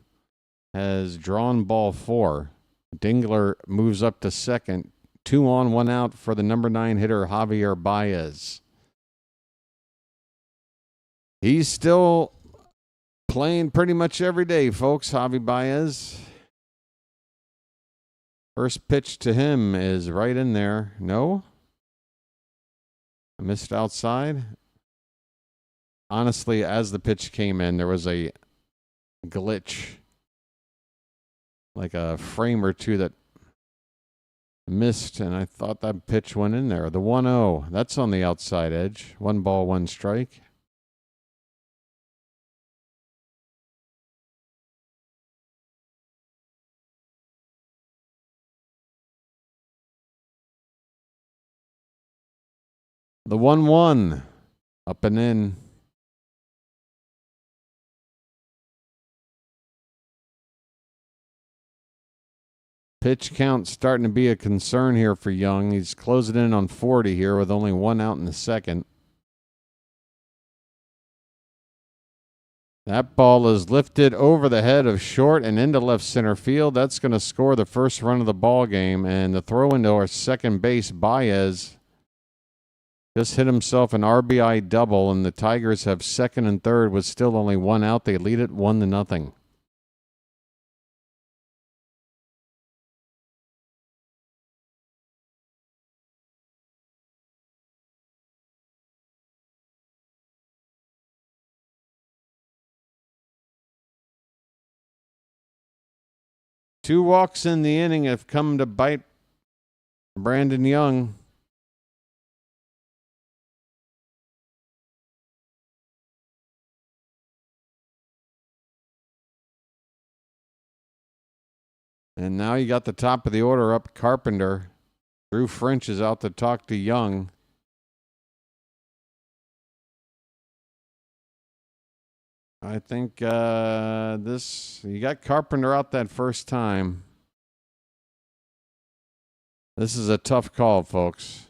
has drawn ball 4. Dingler moves up to second. 2 on, 1 out for the number 9 hitter, Javier Baez. He's still playing pretty much every day, folks, Javi Baez. First pitch to him is right in there. No? I missed outside. Honestly, as the pitch came in, there was a glitch. Like a frame or two that missed, and I thought that pitch went in there. The 1-0, that's on the outside edge. 1 ball, 1 strike. The 1-1, up and in. Pitch count starting to be a concern here for Young. He's closing in on 40 here with only 1 out in the second. That ball is lifted over the head of short and into left center field. That's going to score the first run of the ball game. And the throw into our second base, Baez, just hit himself an RBI double, and the Tigers have second and third with still only one out. They lead it 1-0. Two walks in the inning have come to bite Brandon Young. And now you got the top of the order up, Carpenter. Drew French is out to talk to Young. I think you got Carpenter out that first time. This is a tough call, folks.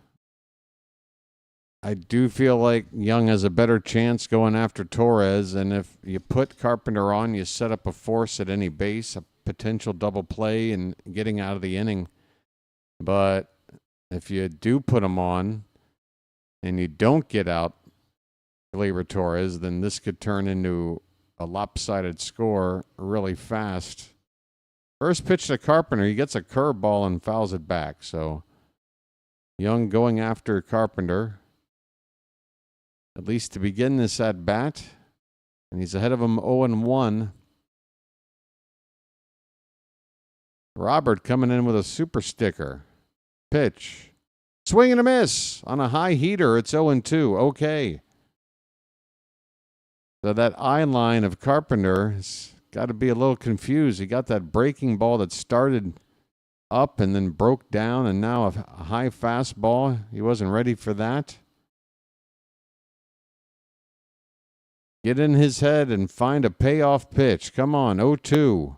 I do feel like Young has a better chance going after Torres, and if you put Carpenter on, you set up a force at any base, a potential double play and getting out of the inning. But if you do put him on and you don't get out Gleyber Torres, then this could turn into a lopsided score really fast. First pitch to Carpenter, he gets a curveball and fouls it back. So Young going after Carpenter, at least to begin this at bat. And he's ahead of him 0-1. Robert coming in with a super sticker. Pitch. Swing and a miss on a high heater. It's 0-2. Okay. So that eye line of Carpenter has got to be a little confused. He got that breaking ball that started up and then broke down, and now a high fastball. He wasn't ready for that. Get in his head and find a payoff pitch. Come on, 0-2.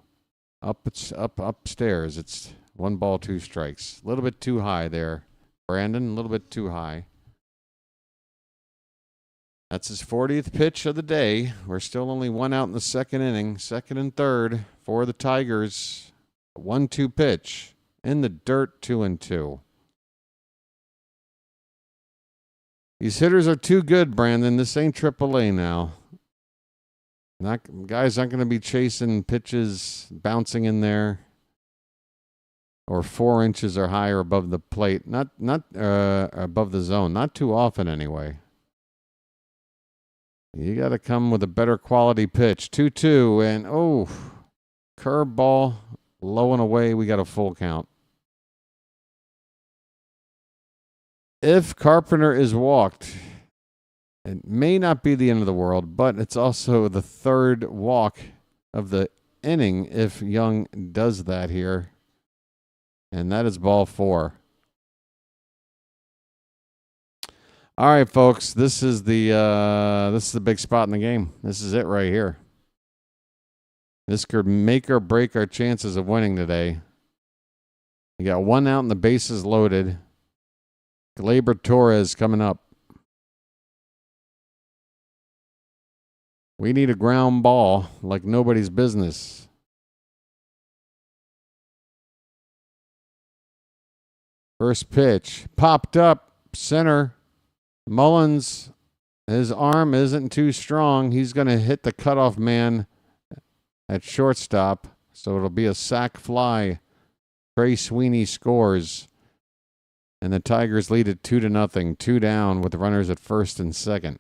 Upstairs. It's 1 ball, 2 strikes. A little bit too high there, Brandon. A little bit too high. That's his 40th pitch of the day. We're still only 1 out in the second inning. Second and third for the Tigers. 1-2 pitch. In the dirt, 2-2. These hitters are too good, Brandon. This ain't AAA now. Guys aren't going to be chasing pitches, bouncing in there, or 4 inches or higher above the plate. Not above the zone. Not too often, anyway. You got to come with a better quality pitch. 2-2, and curveball, low and away. We got a full count. If Carpenter is walked, it may not be the end of the world, but it's also the third walk of the inning if Young does that here. And that is ball 4. All right, folks, this is the big spot in the game. This is it right here. This could make or break our chances of winning today. You got 1 out and the bases loaded. Gleyber Torres coming up. We need a ground ball like nobody's business. First pitch popped up center. Mullins, his arm isn't too strong. He's going to hit the cutoff man at shortstop, so it'll be a sac fly. Trey Sweeney scores, and the Tigers lead it 2-0, 2 down with runners at first and second.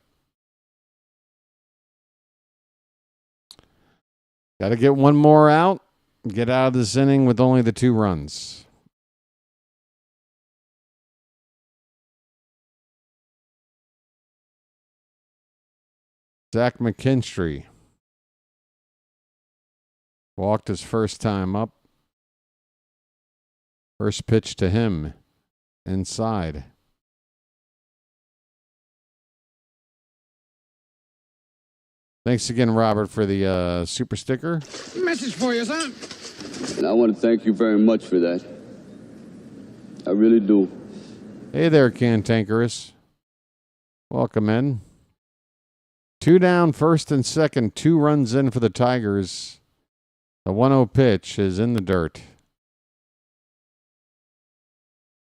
Got to get 1 more out, get out of this inning with only the 2 runs. Zach McKinstry walked his first time up. First pitch to him inside. Thanks again, Robert, for the super sticker. Message for you, son. And I want to thank you very much for that. I really do. Hey there, Cantankerous. Welcome in. 2 down, first and second, 2 runs in for the Tigers. The 1-0 pitch is in the dirt.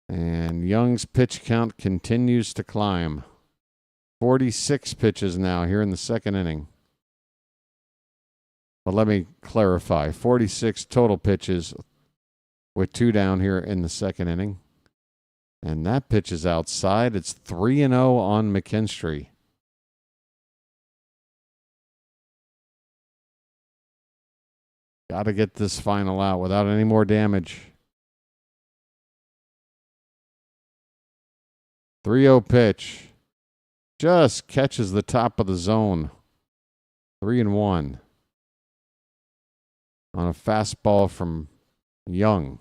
And Young's pitch count continues to climb. 46 pitches now here in the second inning. But let me clarify. 46 total pitches with 2 down here in the second inning. And that pitch is outside. It's 3-0 on McKinstry. Got to get this final out without any more damage. 3-0 pitch. Just catches the top of the zone. 3-1. On a fastball from Young.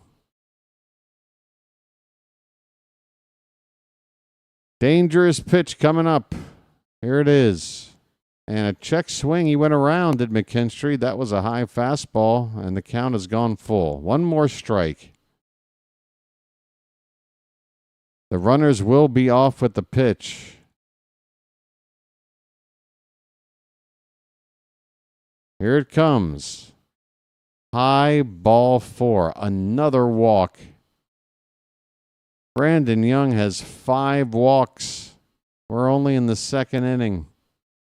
Dangerous pitch coming up. Here it is. And a check swing. He went around, did McKinstry. That was a high fastball, and the count has gone full. One more strike. The runners will be off with the pitch. Here it comes. High ball 4. Another walk. Brandon Young has 5 walks. We're only in the second inning.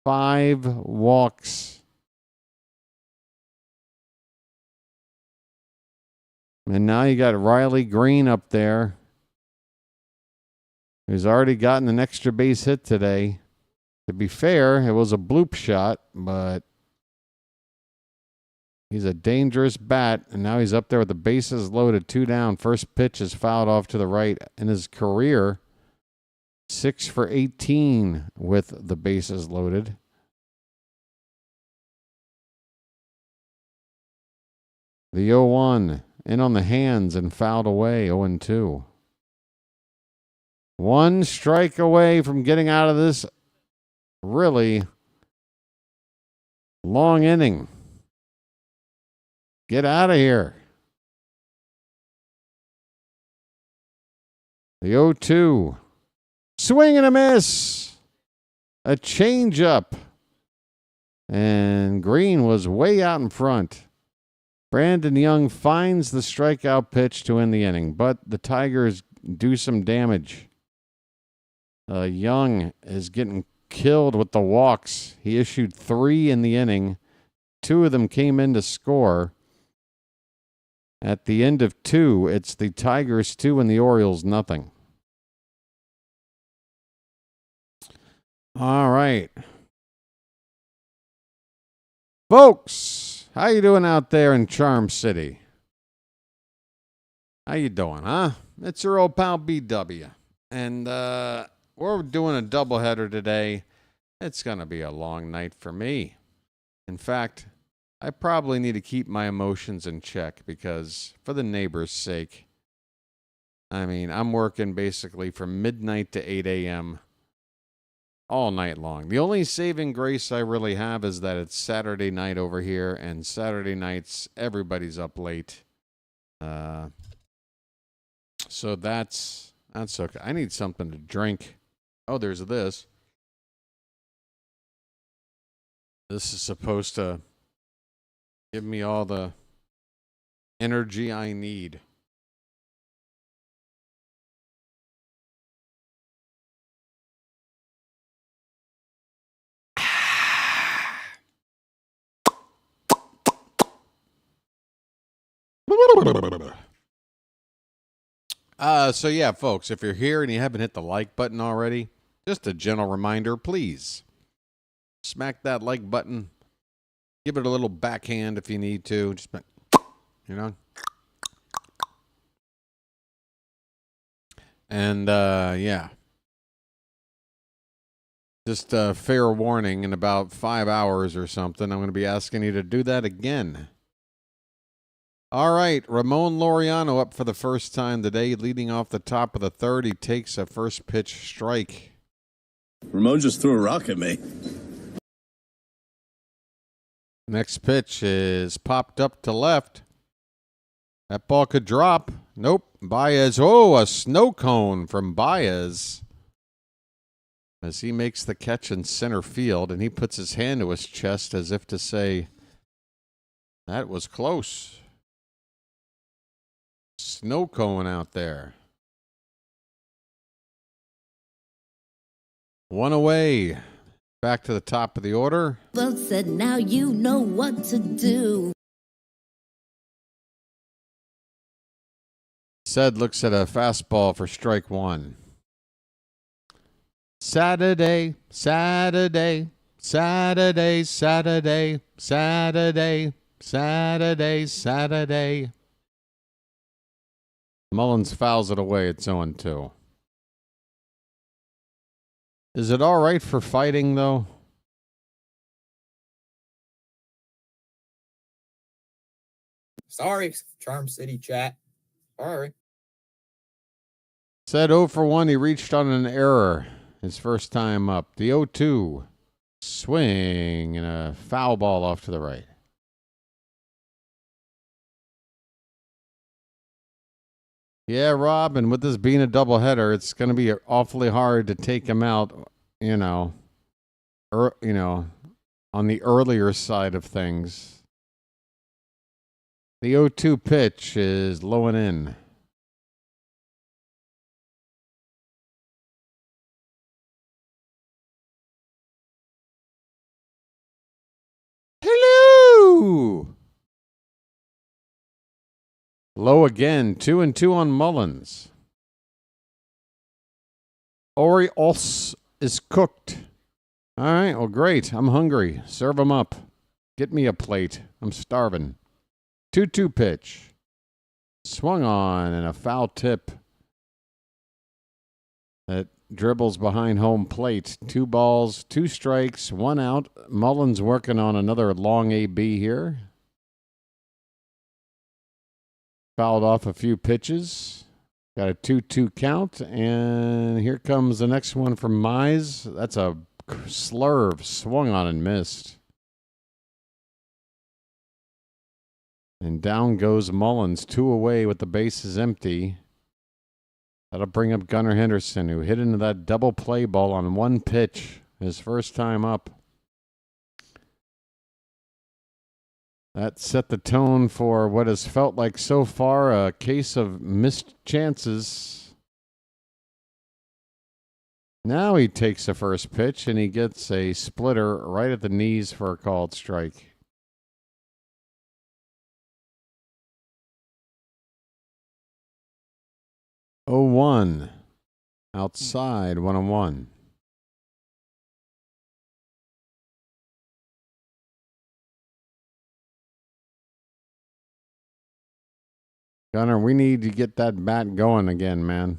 5 walks. And now you got Riley Green up there, who's already gotten an extra base hit today. To be fair, it was a bloop shot, but he's a dangerous bat, and now he's up there with the bases loaded, 2 down. First pitch is fouled off to the right. In his career, 6 for 18 with the bases loaded. The 0-1 in on the hands and fouled away, 0-2. 1 strike away from getting out of this really long inning. Get out of here. The 0-2. Swing and a miss. A changeup. And Green was way out in front. Brandon Young finds the strikeout pitch to end the inning, but the Tigers do some damage. Young is getting killed with the walks. He issued 3 in the inning. 2 of them came in to score. At the end of 2, it's the Tigers 2 and the Orioles nothing. All right. Folks, how you doing out there in Charm City? How you doing, huh? It's your old pal BW. And we're doing a doubleheader today. It's going to be a long night for me. In fact, I probably need to keep my emotions in check because, for the neighbor's sake, I mean, I'm working basically from midnight to 8 a.m. all night long. The only saving grace I really have is that it's Saturday night over here, and Saturday nights, everybody's up late. So that's okay. I need something to drink. Oh, there's this. This is supposed to give me all the energy I need. So yeah, folks, if you're here and you haven't hit the like button already, just a gentle reminder, please smack that like button. Give it a little backhand if you need to. Just, you know. And, yeah. Just a fair warning, in about 5 hours or something, I'm going to be asking you to do that again. All right, Ramon Laureano up for the first time today, leading off the top of the third. He takes a first pitch strike. Ramon just threw a rock at me. Next pitch is popped up to left. That ball could drop. Nope. Baez. Oh, a snow cone from Baez. as he makes the catch in center field, and he puts his hand to his chest as if to say, that was close. Snow cone out there. One away. Back to the top of the order. Well said, now you know what to do. Said looks at a fastball for strike one. Saturday, Saturday, Saturday, Saturday, Saturday, Saturday, Saturday. Mullins fouls it away. It's 0-2. Is it all right for fighting, though? Sorry, Charm City chat. Sorry. Said 0 for 1. He reached on an error. His first time up. The 0-2. Swing and a foul ball off to the right. Yeah, Rob, and with this being a doubleheader, it's going to be awfully hard to take him out, on the earlier side of things. The 0-2 pitch is low and in. Hello! Low again, 2-2 on Mullins. Orioles is cooked. All right, well, great. I'm hungry. Serve them up. Get me a plate. I'm starving. 2-2 pitch. Swung on and a foul tip that dribbles behind home plate. 2 balls, 2 strikes, 1 out. Mullins working on another long AB here. Fouled off a few pitches. Got a 2-2 count. And here comes the next one from Mize. That's a slurve. Swung on and missed. And down goes Mullins. 2 away with the bases empty. That'll bring up Gunnar Henderson, who hit into that double play ball on 1 pitch. His first time up. That set the tone for what has felt like so far a case of missed chances. Now he takes the first pitch and he gets a splitter right at the knees for a called strike. Oh, 1 outside, 1-1. Gunnar, we need to get that bat going again, man.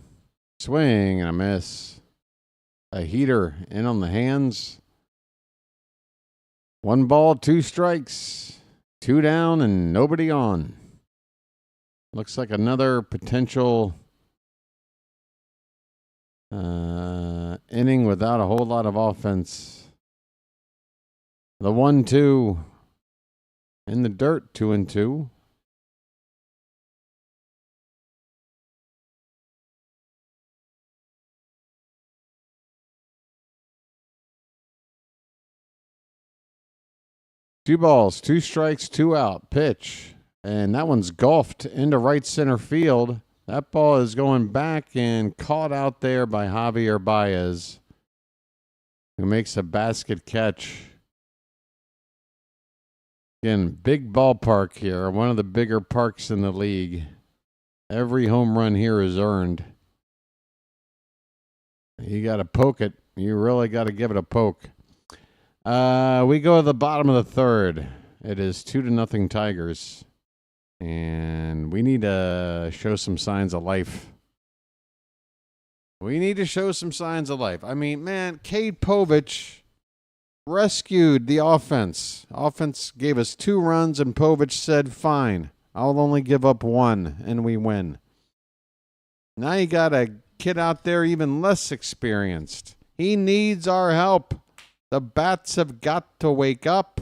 Swing and a miss. A heater in on the hands. 1 ball, 2 strikes. 2 down and nobody on. Looks like another potential inning without a whole lot of offense. The 1-2 in the dirt, 2-2. Two balls, 2 strikes, 2 out. Pitch. And that one's golfed into right center field. That ball is going back and caught out there by Javier Baez, who makes a basket catch. Again, big ballpark here, one of the bigger parks in the league. Every home run here is earned. You got to poke it. You really got to give it a poke. We go to the bottom of the third. It is 2-0 Tigers. And we need to show some signs of life. We need to show some signs of life. I mean, man, Cade Povich rescued the offense. Offense gave us 2 runs, and Povich said, fine, I'll only give up 1, and we win. Now you got a kid out there even less experienced. He needs our help. The bats have got to wake up.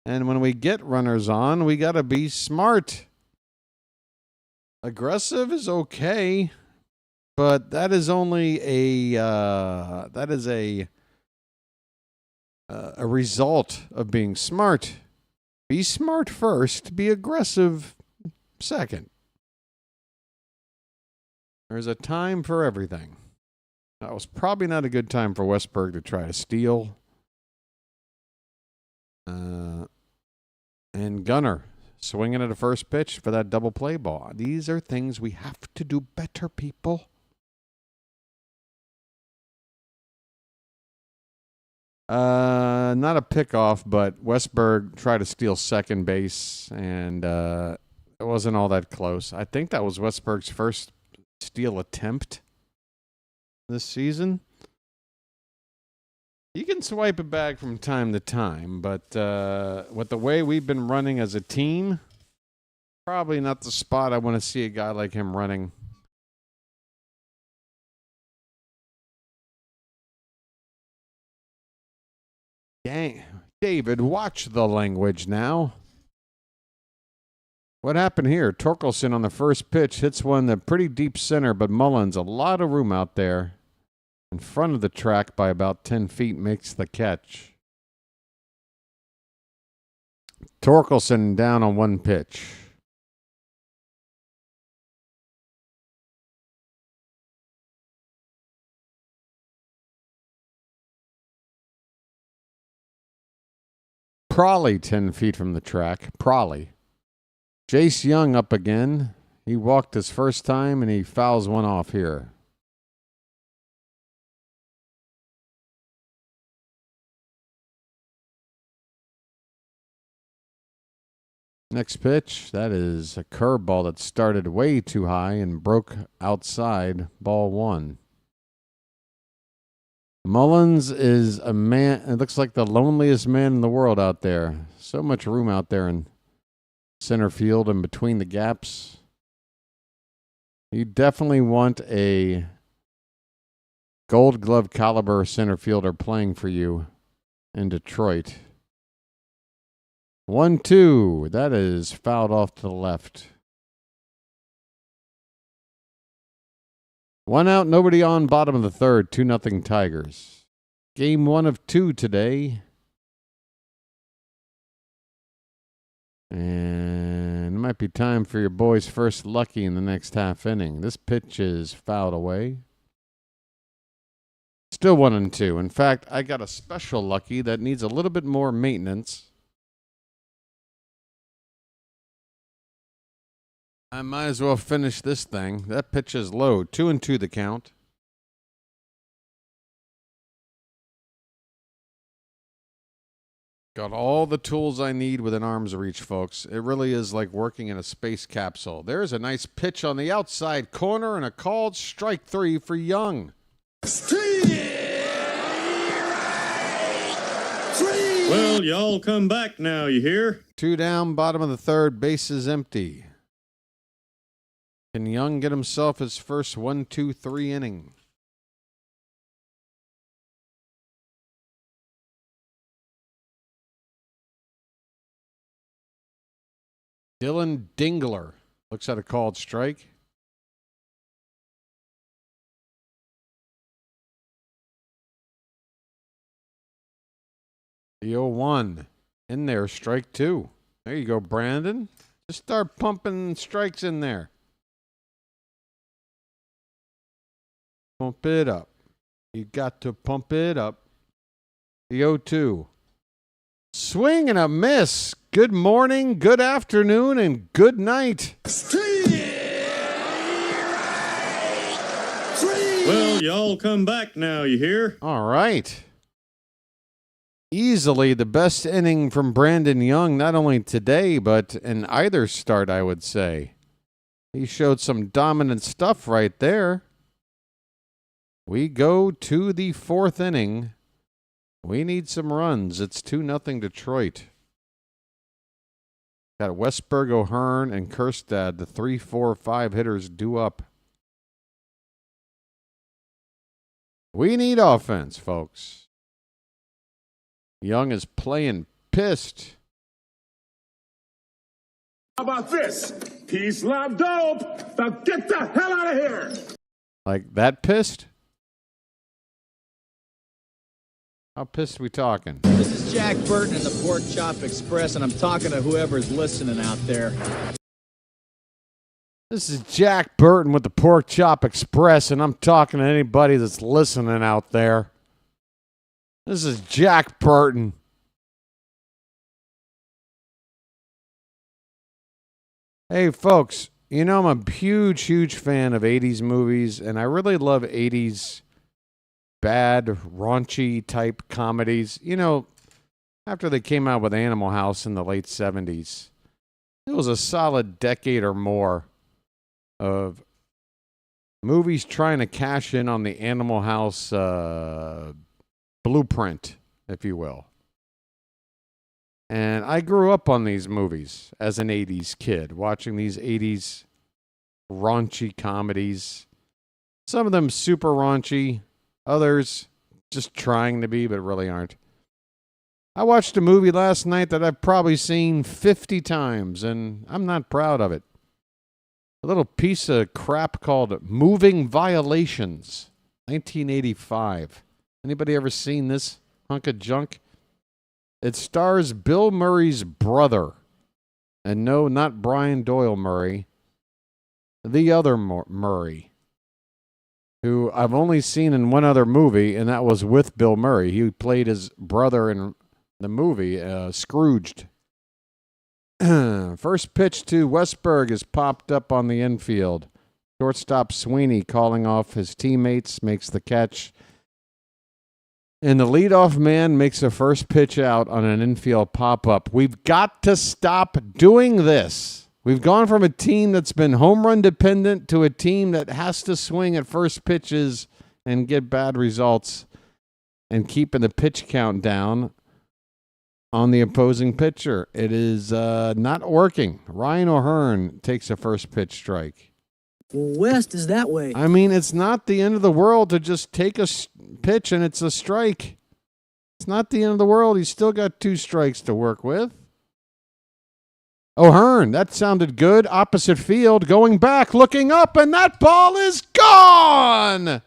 And when we get runners on, we got to be smart. Aggressive is okay. But that is only a result of being smart. Be smart first, be aggressive second. There's a time for everything. That was probably not a good time for Westberg to try to steal. And Gunner swinging at a first pitch for that double play ball. These are things we have to do better, people. Not a pickoff, but Westberg tried to steal second base, and it wasn't all that close. I think that was Westberg's first steal attempt this season. You can swipe it back from time to time, but with the way we've been running as a team, probably not the spot I want to see a guy like him running. Dang. David, watch the language now. What happened here? Torkelson on the first pitch hits one that pretty deep center, but Mullins, a lot of room out there. In front of the track by about 10 feet, makes the catch. Torkelson down on one pitch. Prawley 10 feet from the track. Prawley. Jace Young up again. He walked his first time and he fouls one off here. Next pitch, that is a curveball that started way too high and broke outside, ball one. Mullins is a man, it looks like the loneliest man in the world out there. So much room out there in center field and between the gaps. You definitely want a Gold Glove caliber center fielder playing for you in Detroit. 1-2. That is fouled off to the left. One out, nobody on, bottom of the third. 2-0 Tigers. Game 1 of 2 today. And it might be time for your boys' first lucky in the next half inning. This pitch is fouled away. Still 1-2. In fact, I got a special lucky that needs a little bit more maintenance. I might as well finish this thing. That pitch is low. 2-2 the count. Got all the tools I need within arm's reach, folks. It really is like working in a space capsule. There's a nice pitch on the outside corner and a called strike 3 for Young. Well, y'all come back now, you hear? 2 down, bottom of the third, bases empty. Can Young get himself his first 1-2-3 inning? Dylan Dingler looks at a called strike. The 0-1 in there, strike 2. There you go, Brandon. Just start pumping strikes in there. Pump it up. You got to pump it up. The 0-2. Swing and a miss. Good morning, good afternoon, and good night. Well, y'all come back now, you hear? All right. Easily the best inning from Brandon Young, not only today, but in either start, I would say. He showed some dominant stuff right there. We go to the 4th inning. We need some runs. It's 2-0 Detroit. Got Westberg, O'Hearn, and Kerstad, the 3, 4, 5 hitters due up. We need offense, folks. Young is playing pissed. How about this? Peace, love, dope. Now get the hell out of here. Like that pissed? How pissed we talking? This is Jack Burton in the Pork Chop Express, and I'm talking to whoever's listening out there. This is Jack Burton with the Pork Chop Express, and I'm talking to anybody that's listening out there. This is Jack Burton. Hey, folks, you know I'm a huge, huge fan of 80s movies, and I really love 80s bad, raunchy type comedies. You know, after they came out with Animal House in the late 70s, it was a solid decade or more of movies trying to cash in on the Animal House blueprint, if you will. And I grew up on these movies as an 80s kid, watching these 80s raunchy comedies. Some of them super raunchy, others just trying to be, but really aren't. I watched a movie last night that I've probably seen 50 times, and I'm not proud of it. A little piece of crap called Moving Violations, 1985. Anybody ever seen this hunk of junk? It stars Bill Murray's brother. And no, not Brian Doyle Murray. The other Murray, who I've only seen in one other movie, and that was with Bill Murray. He played his brother in the movie, Scrooged. First pitch to Westberg is popped up on the infield. Shortstop Sweeney calling off his teammates, makes the catch. And the leadoff man makes a first pitch out on an infield pop-up. We've got to stop doing this. We've gone from a team that's been home run dependent to a team that has to swing at first pitches and get bad results and keeping the pitch count down on the opposing pitcher. It is not working. Ryan O'Hearn takes a first pitch strike. Well, West is that way. I mean, it's not the end of the world to just take a pitch and it's a strike. It's not the end of the world. He's still got 2 strikes to work with. O'Hearn, that sounded good. Opposite field, going back, looking up, and that ball is gone!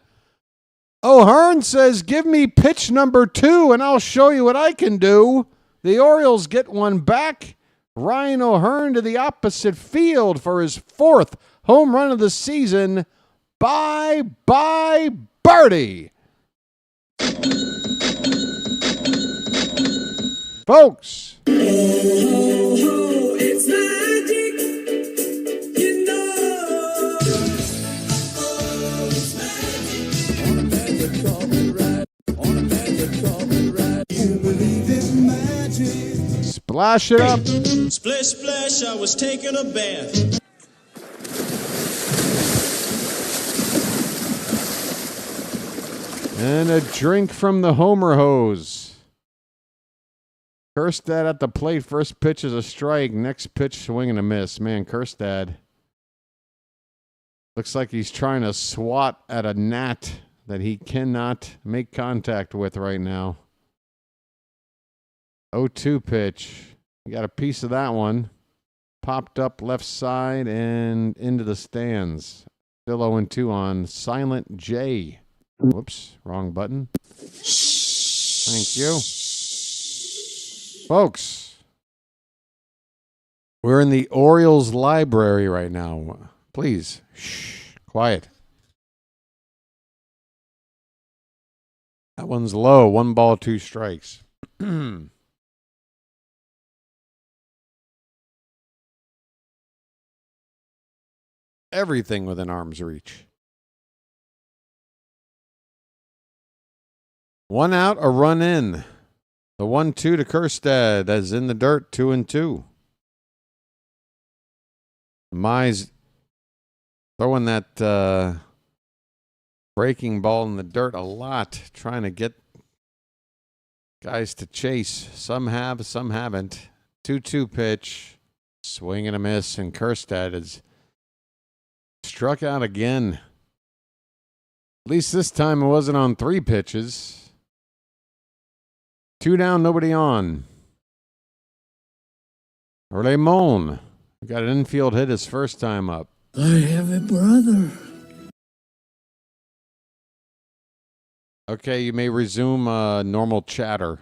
O'Hearn says, give me pitch number 2 and I'll show you what I can do. The Orioles get one back. Ryan O'Hearn to the opposite field for his 4th home run of the season. Bye-bye, birdie. Folks. It's magic, you know. It's magic. On a magic carpet ride. On a magic carpet ride. You believe in magic. Splash it up. Splish, splash, I was taking a bath. And a drink from the Homer hose. Kerstad at the plate. First pitch is a strike. Next pitch, swing and a miss. Man, Kerstad looks like he's trying to swat at a gnat that he cannot make contact with right now. 0-2 pitch. You got a piece of that one. Popped up left side and into the stands. Still 0-2 on Silent J. Whoops, wrong button. Thank you. Folks, we're in the Orioles library right now. Please, shh, quiet. That one's low. 1 ball, 2 strikes. Everything within arm's reach. 1 out, a run in. The 1-2 to Kerstad. That's in the dirt, 2-2. Mize throwing that breaking ball in the dirt a lot, trying to get guys to chase. Some have, some haven't. 2-2 pitch. Swing and a miss, and Kerstad is struck out again. At least this time it wasn't on 3 pitches. 2 down, nobody on. Ramon got an infield hit his first time up. I have a brother. Okay, you may resume normal chatter.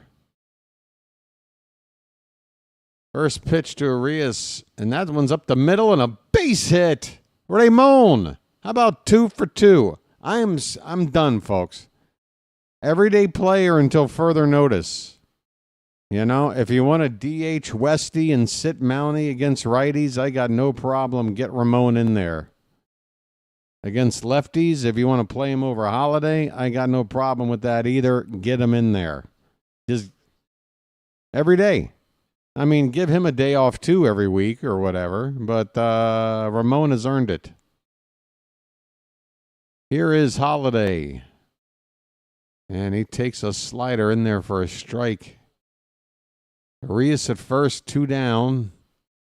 First pitch to Arias, and that one's up the middle and a base hit. Ramon, how about 2 for 2? I'm done, folks. Everyday player until further notice. You know, if you want to DH Westy and sit Mountie against righties, I got no problem. Get Ramon in there. Against lefties, if you want to play him over Holiday, I got no problem with that either. Get him in there. Just every day. I mean, give him a day off too every week or whatever, but Ramon has earned it. Here is Holiday. And he takes a slider in there for a strike. Arias at first, 2 down.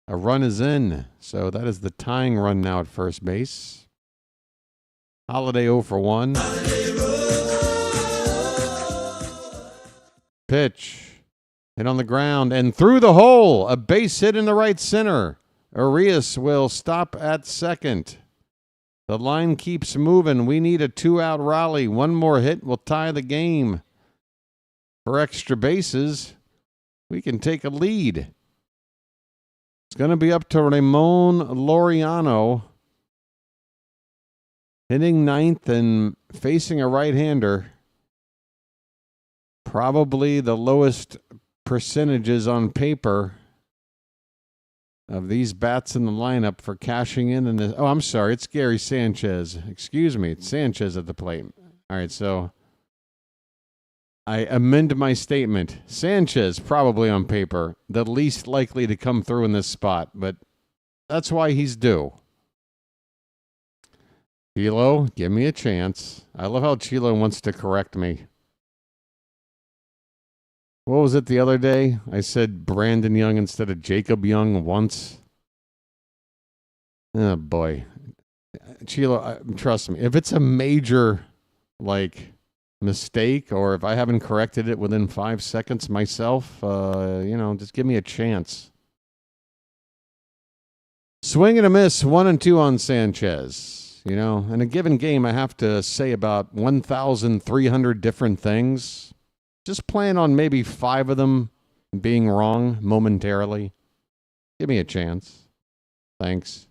A run is in. So that is the tying run now at first base. Holiday 0 for 1. Pitch. Hit on the ground and through the hole. A base hit in the right center. Arias will stop at second. The line keeps moving. We need a 2-out rally. One more hit will tie the game. For extra bases, we can take a lead. It's going to be up to Ramon Laureano. Hitting 9th and facing a right-hander. Probably the lowest percentages on paper of these bats in the lineup for cashing in this. Oh, I'm sorry. It's Gary Sanchez. Excuse me. It's Sanchez at the plate. All right, so I amend my statement. Sanchez, probably on paper, the least likely to come through in this spot, but that's why he's due. Chilo, give me a chance. I love how Chilo wants to correct me. What was it the other day? I said Brandon Young instead of Jacob Young once. Oh, boy. Chilo, trust me. If it's a major, mistake, or if I haven't corrected it within 5 seconds myself, just give me a chance. Swing and a miss, 1 and 2 on Sanchez. You know, in a given game, I have to say about 1,300 different things. Just plan on maybe 5 of them being wrong momentarily. Give me a chance. Thanks.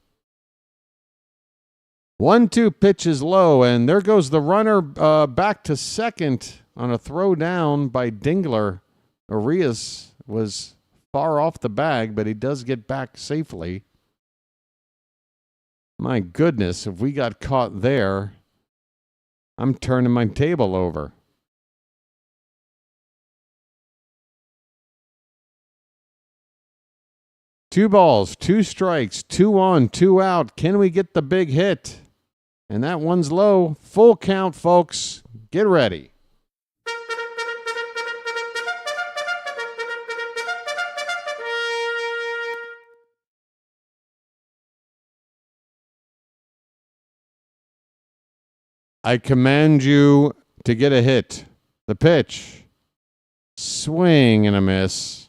1-2 pitch is low, and there goes the runner back to second on a throw down by Dingler. Arias was far off the bag, but he does get back safely. My goodness, if we got caught there, I'm turning my table over. Two balls, 2 strikes, 2 on, 2 out. Can we get the big hit? And that one's low. Full count, folks. Get ready. I command you to get a hit. The pitch. Swing and a miss.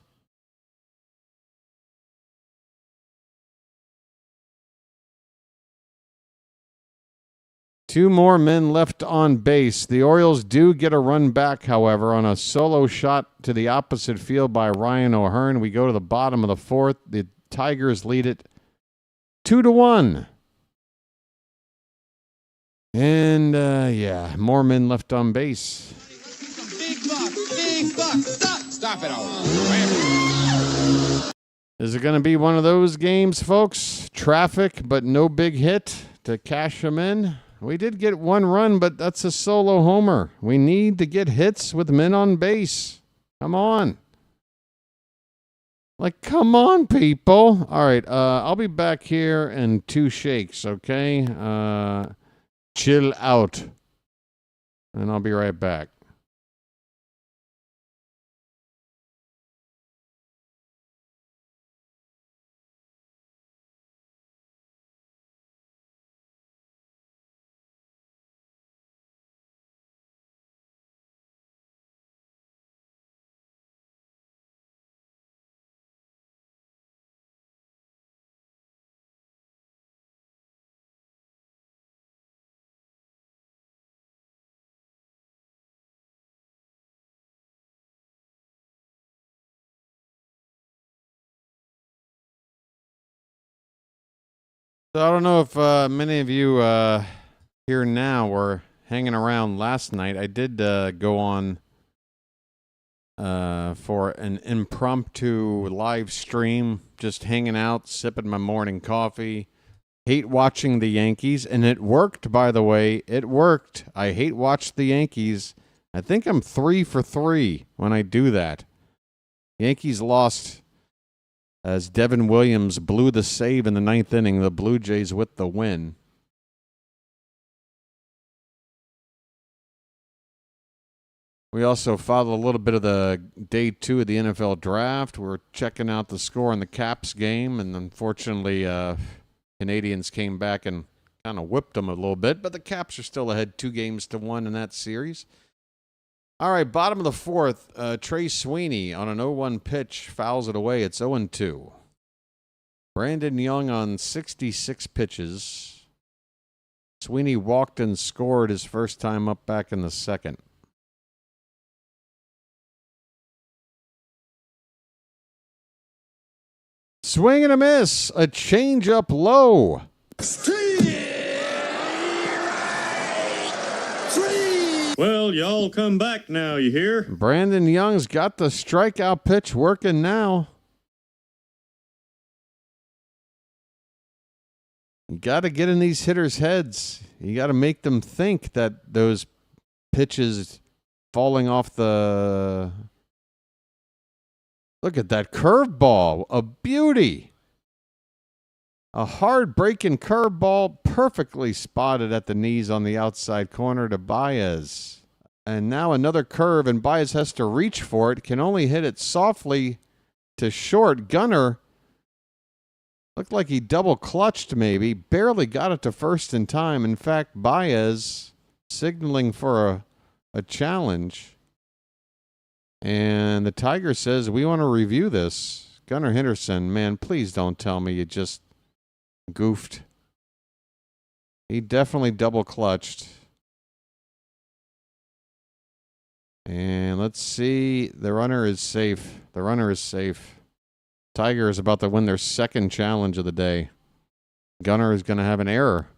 Two more men left on base. The Orioles do get a run back, however, on a solo shot to the opposite field by Ryan O'Hearn. We go to the bottom of the 4th. The Tigers lead it 2-1. And, more men left on base. Big buck, stop it all. Is it going to be one of those games, folks? Traffic, but no big hit to cash them in? We did get 1 run, but that's a solo homer. We need to get hits with men on base. Come on. Come on, people. All right, I'll be back here in 2 shakes, okay? Chill out. And I'll be right back. So I don't know if many of you here now were hanging around last night. I did go on for an impromptu live stream, just hanging out, sipping my morning coffee. Hate watching the Yankees, and it worked, by the way. It worked. I hate watch the Yankees. I think I'm 3 for 3 when I do that. Yankees lost as Devin Williams blew the save in the 9th inning. The Blue Jays with the win. We also followed a little bit of the day 2 of the NFL draft. We're checking out the score in the Caps game, and unfortunately, Canadians came back and kind of whipped them a little bit, but the Caps are still ahead 2-1 in that series. All right, bottom of the 4th, Trey Sweeney on an 0-1 pitch fouls it away. It's 0-2. Brandon Young on 66 pitches. Sweeney walked and scored his first time up back in the 2nd. Swing and a miss. A changeup low. Well, y'all come back now, you hear? Brandon Young's got the strikeout pitch working now. You got to get in these hitters' heads. You got to make them think that those pitches falling off the... Look at that curveball. A beauty. A hard-breaking curveball perfectly spotted at the knees on the outside corner to Baez. And now another curve, and Baez has to reach for it. Can only hit it softly to short. Gunnar looked like he double-clutched maybe. Barely got it to first in time. In fact, Baez signaling for a challenge. And the Tiger says, we want to review this. Gunnar Henderson, man, please don't tell me you just goofed. He definitely double clutched. And let's see. The runner is safe. The runner is safe. Tiger is about to win their 2nd challenge of the day. Gunnar is going to have an error.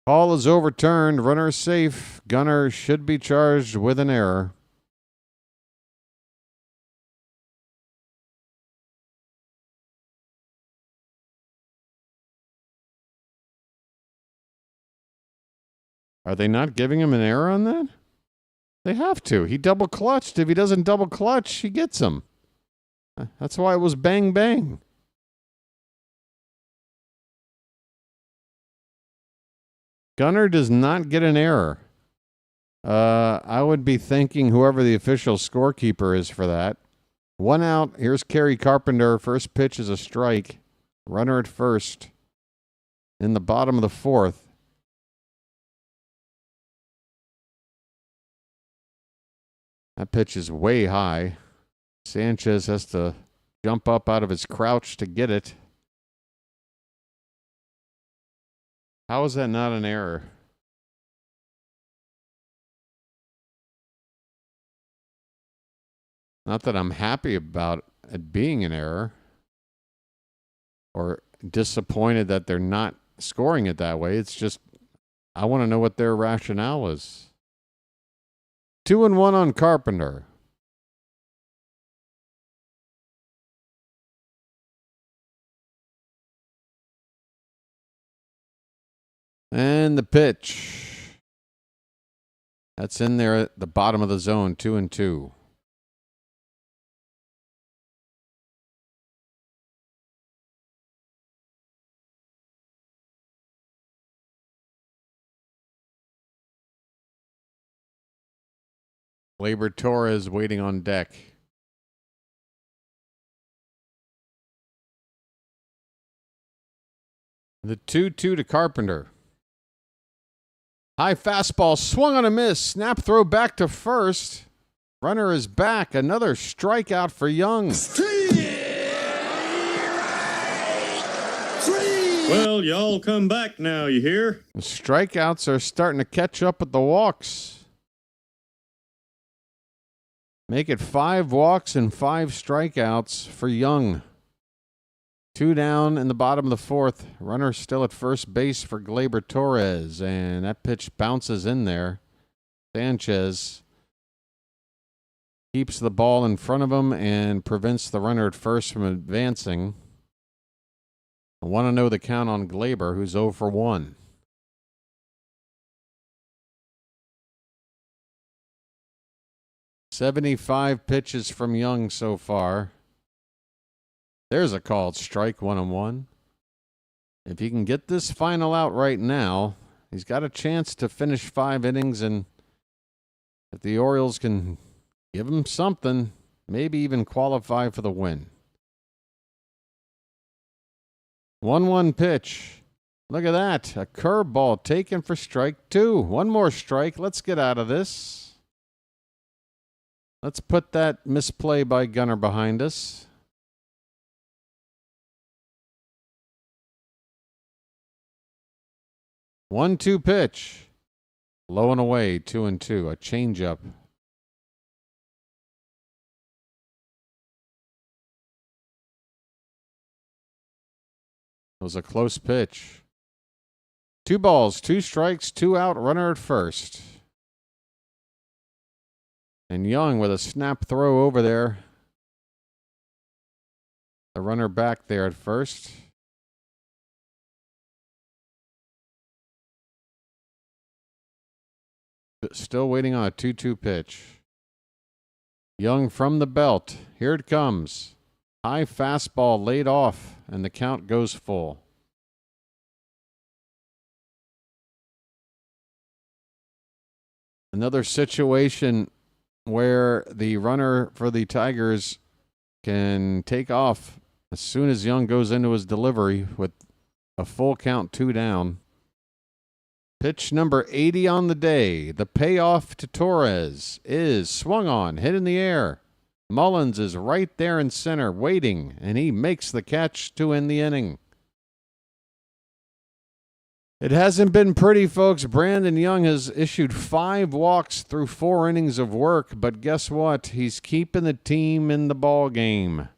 Call is overturned. Runner safe. Gunnar should be charged with an error. Are they not giving him an error on that? They have to. He double clutched. If he doesn't double clutch, he gets him. That's why it was bang bang. Gunnar does not get an error. I would be thanking whoever the official scorekeeper is for that. 1 out. Here's Kerry Carpenter. First pitch is a strike. Runner at first. In the bottom of the 4th. That pitch is way high. Sanchez has to jump up out of his crouch to get it. How is that not an error? Not that I'm happy about it being an error or disappointed that they're not scoring it that way. It's just I want to know what their rationale is. 2-1 on Carpenter. And the pitch. That's in there at the bottom of the zone, 2-2. Gleyber Torres waiting on deck. The 2-2 to Carpenter. High fastball, swung on a miss. Snap throw back to first. Runner is back. Another strikeout for Young. 3. Well, y'all come back now, you hear? The strikeouts are starting to catch up with the walks. Make it 5 walks and 5 strikeouts for Young. 2 down in the bottom of the 4th. Runner still at first base for Gleyber Torres, and that pitch bounces in there. Sanchez keeps the ball in front of him and prevents the runner at first from advancing. I want to know the count on Gleyber, who's 0 for 1. "75 pitches from Young so far. There's a called strike, 1-1. If he can get this final out right now, he's got a chance to finish 5 innings, and if the Orioles can give him something, maybe even qualify for the win. 1-1 pitch. Look at that. A curveball taken for strike 2. One more strike. Let's get out of this. Let's put that misplay by Gunnar behind us. 1-2 pitch. Low and away, 2-2. A changeup. It was a close pitch. 2 balls, 2 strikes, 2 out, runner at first. And Young with a snap throw over there. The runner back there at first. Still waiting on a 2-2 pitch. Young from the belt. Here it comes. High fastball laid off, and the count goes full. Another situation where the runner for the Tigers can take off as soon as Young goes into his delivery with a full count, 2 down. Pitch number 80 on the day. The payoff to Torres is swung on, hit in the air. Mullins is right there in center waiting, and he makes the catch to end the inning. It hasn't been pretty, folks. Brandon Young has issued 5 walks through 4 innings of work, but guess what? He's keeping the team in the ball game.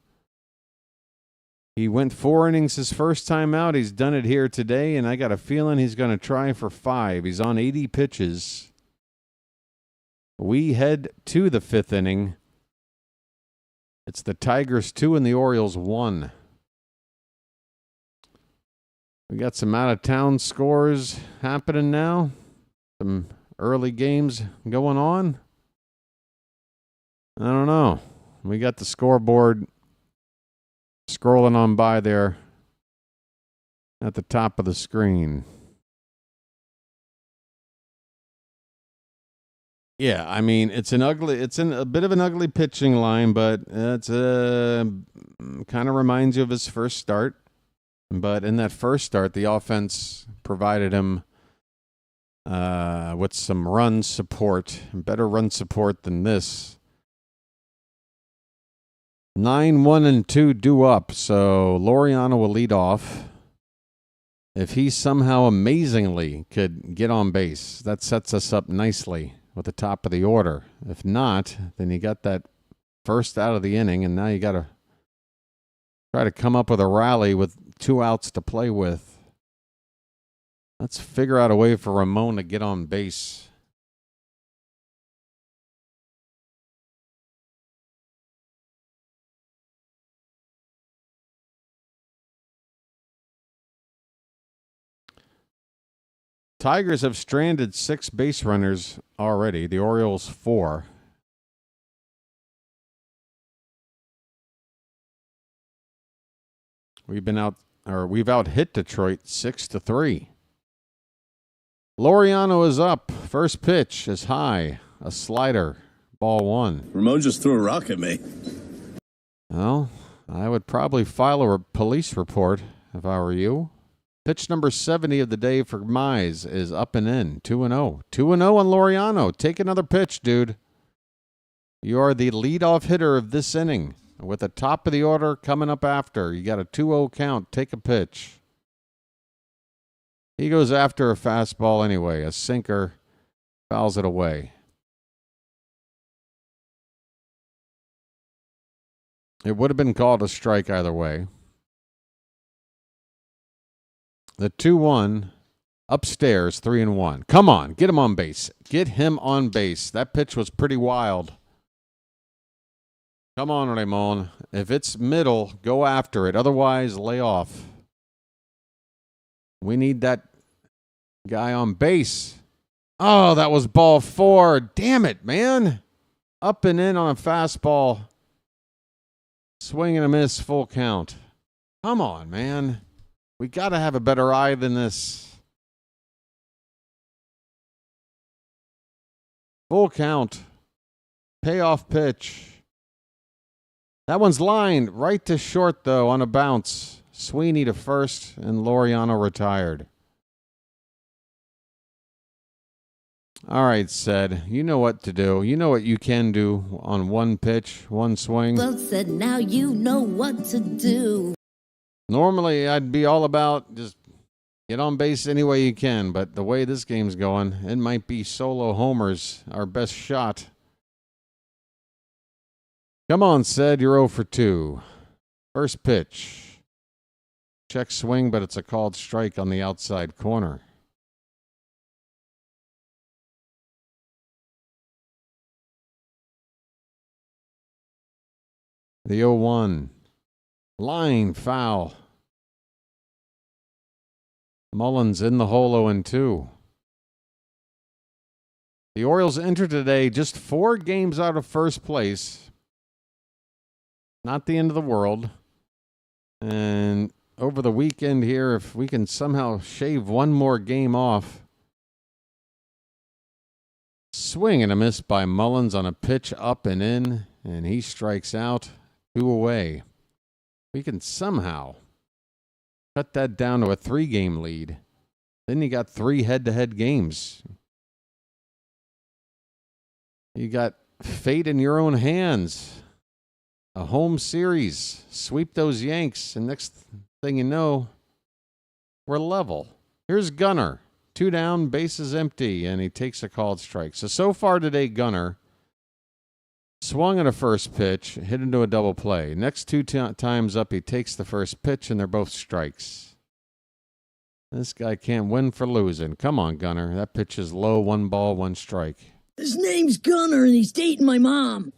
He went 4 innings his first time out. He's done it here today, and I got a feeling he's going to try for 5. He's on 80 pitches. We head to the 5th inning. It's the Tigers 2 and the Orioles 1. We got some out-of-town scores happening now. Some early games going on. I don't know. We got the scoreboard scrolling on by there at the top of the screen. Yeah, I mean, it's in a bit of an ugly pitching line, but it's kind of reminds you of his first start. But in that first start, the offense provided him with some run support, better run support than this. 9-1-2 due up, so Laureano will lead off. If he somehow amazingly could get on base, that sets us up nicely with the top of the order. If not, then you got that first out of the inning, and now you got to try to come up with a rally with 2 outs to play with. Let's figure out a way for Ramon to get on base. Tigers have stranded 6 base runners already. The Orioles 4. We've out hit Detroit 6-3. Laureano is up. First pitch is high. A slider. Ball 1. Ramon just threw a rock at me. Well, I would probably file a police report if I were you. Pitch number 70 of the day for Mize is up and in. 2-0. 2-0 on Laureano. Take another pitch, dude. You are the leadoff hitter of this inning. With the top of the order coming up after. You got a 2-0 count. Take a pitch. He goes after a fastball anyway. A sinker, fouls it away. It would have been called a strike either way. The 2-1 upstairs, 3-1. Come on, get him on base. Get him on base. That pitch was pretty wild. Come on, Ramon. If it's middle, go after it. Otherwise, lay off. We need that guy on base. Oh, that was ball 4. Damn it, man. Up and in on a fastball. Swing and a miss, full count. Come on, man. We got to have a better eye than this. Full count. Payoff pitch. That one's lined right to short, though, on a bounce. Sweeney to first, and Laureano retired. All right, Said. You know what to do. You know what you can do on one pitch, one swing. Well said, now you know what to do. Normally, I'd be all about just get on base any way you can, but the way this game's going, it might be solo homers, our best shot. Come on, Said. You're 0 for 2. First pitch. Check swing, but it's a called strike on the outside corner. The 0-1. Line foul. Mullins in the hole 0-2. The Orioles enter today just 4 games out of first place. Not the end of the world. And over the weekend here, if we can somehow shave one more game off. Swing and a miss by Mullins on a pitch up and in, and he strikes out. 2 away. We can somehow cut that down to a 3-game lead. Then you got 3 head-to-head games. You got fate in your own hands. A home series. Sweep those Yanks, and next thing you know, we're level. Here's Gunnar. 2 down, bases empty, and he takes a called strike. So far today, Gunnar swung at a first pitch, hit into a double play. Next 2 times up, he takes the first pitch, and they're both strikes. This guy can't win for losing. Come on, Gunnar. That pitch is low. 1 ball, 1 strike. His name's Gunnar, and he's dating my mom.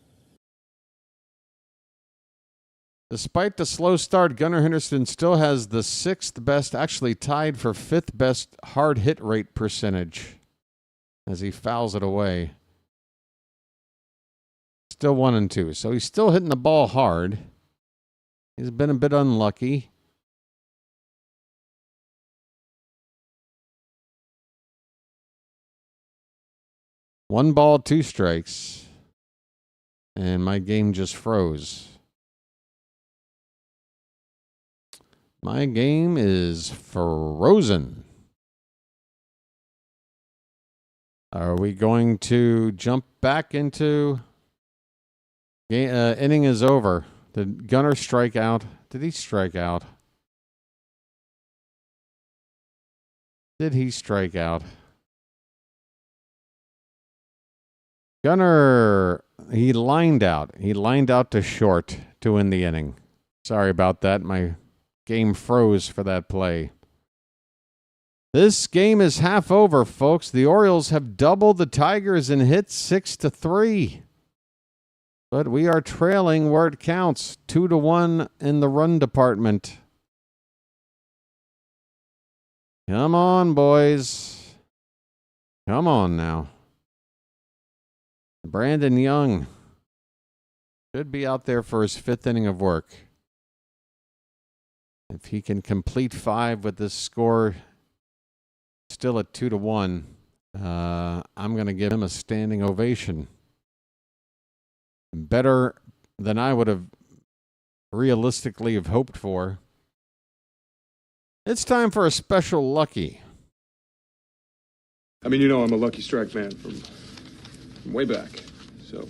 Despite the slow start, Gunnar Henderson still has the 6th best, actually tied for 5th best hard hit rate percentage as he fouls it away. Still 1-2, so he's still hitting the ball hard. He's been a bit unlucky. One ball, 2 strikes, and my game just froze. My game is frozen. Are we going to jump back into... inning is over. Did Gunnar strike out? Did he strike out? Did he strike out? Gunnar, he lined out. He lined out to short to win the inning. Sorry about that. My game froze for that play. This game is half over, folks. The Orioles have doubled the Tigers in hits 6-3. But we are trailing where it counts. 2-1 in the run department. Come on, boys. Come on now. Brandon Young should be out there for his 5th inning of work. If he can complete 5 with this score still at 2-1, I'm going to give him a standing ovation. Better than I would have realistically have hoped for. It's time for a special lucky. I mean, you know I'm a Lucky Strike man from way back, so.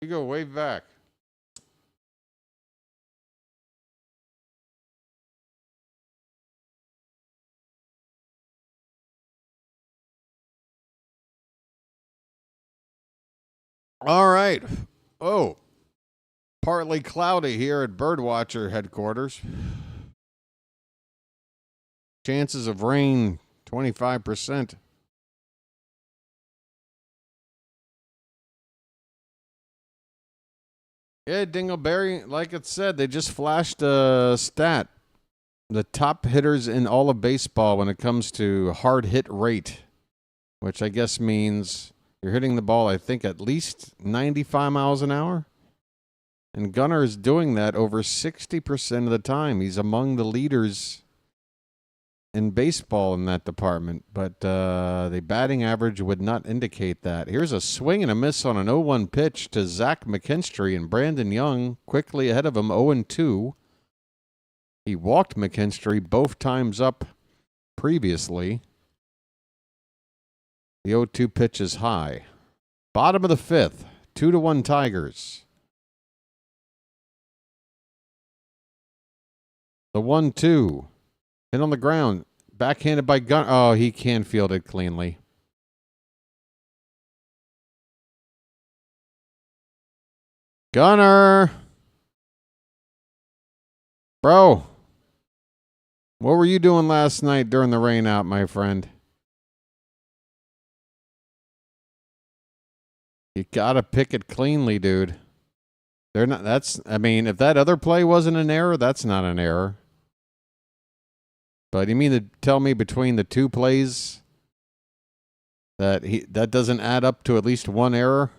You go way back. All right. Oh, partly cloudy here at BirdWatcher headquarters. Chances of rain, 25%. Yeah, Dingleberry, like it said, they just flashed a stat. The top hitters in all of baseball when it comes to hard hit rate, which I guess means you're hitting the ball, I think, at least 95 miles an hour. And Gunnar is doing that over 60% of the time. He's among the leaders in baseball in that department, but the batting average would not indicate that. Here's a swing and a miss on an 0-1 pitch to Zach McKinstry, and Brandon Young quickly ahead of him, 0-2. He walked McKinstry both times up previously. The 0-2 pitch is high. Bottom of the fifth, 2-1 Tigers. The 1-2. Hit on the ground. Backhanded by Gunnar. Oh, he can field it cleanly. Gunnar. Bro. What were you doing last night during the rain out, my friend? You gotta pick it cleanly, dude. They're not, I mean, if that other play wasn't an error, that's not an error. But you mean to tell me between the two plays that that doesn't add up to at least one error?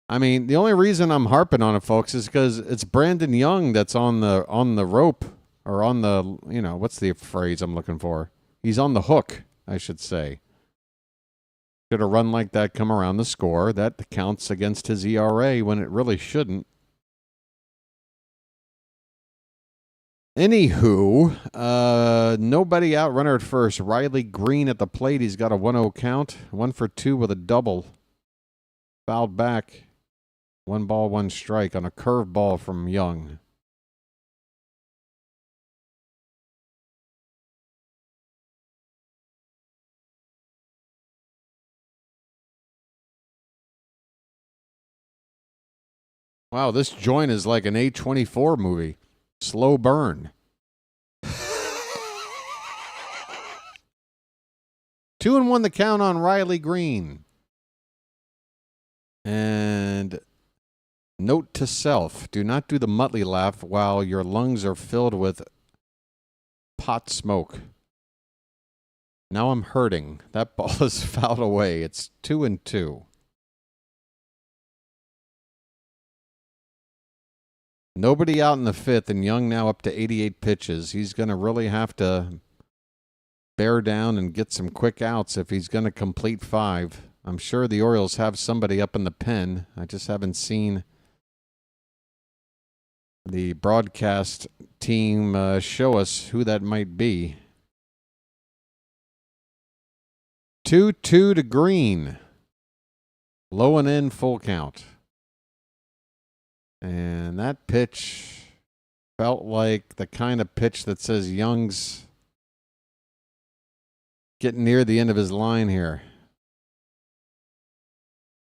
I mean, the only reason I'm harping on it, folks, is because it's Brandon Young that's on the rope, or on the, what's the phrase I'm looking for? He's on the hook, I should say. Should a run like that come around the score, that counts against his ERA when it really shouldn't. Anywho, nobody out, runner at first. Riley Green at the plate. He's got a 1-0 count. 1 for 2 with a double. Fouled back. 1 ball, 1 strike on a curve ball from Young. Wow, this joint is like an A24 movie. Slow burn. 2-1 the count on Riley Green. And note to self, do not do the Muttley laugh while your lungs are filled with pot smoke. Now I'm hurting. That ball is fouled away. It's 2-2. Nobody out in the fifth, and Young now up to 88 pitches. He's going to really have to bear down and get some quick outs if he's going to complete 5. I'm sure the Orioles have somebody up in the pen. I just haven't seen the broadcast team show us who that might be. 2-2 to Green. Low and in, full count. And that pitch felt like the kind of pitch that says Young's getting near the end of his line here.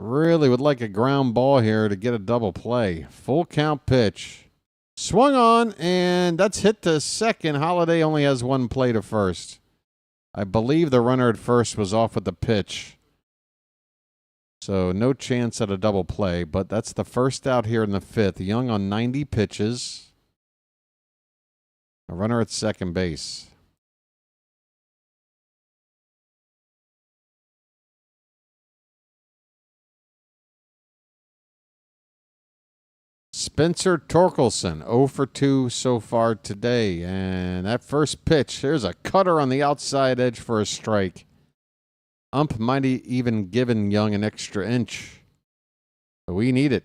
Really would like a ground ball here to get a double play. Full count pitch. Swung on, and that's hit to second. Holiday only has 1 play to first. I believe the runner at first was off with the pitch. So no chance at a double play, but that's the first out here in the fifth. Young on 90 pitches. A runner at second base. Spencer Torkelson, 0 for 2 so far today. And that first pitch, there's a cutter on the outside edge for a strike. Ump might even given Young an extra inch. But we need it.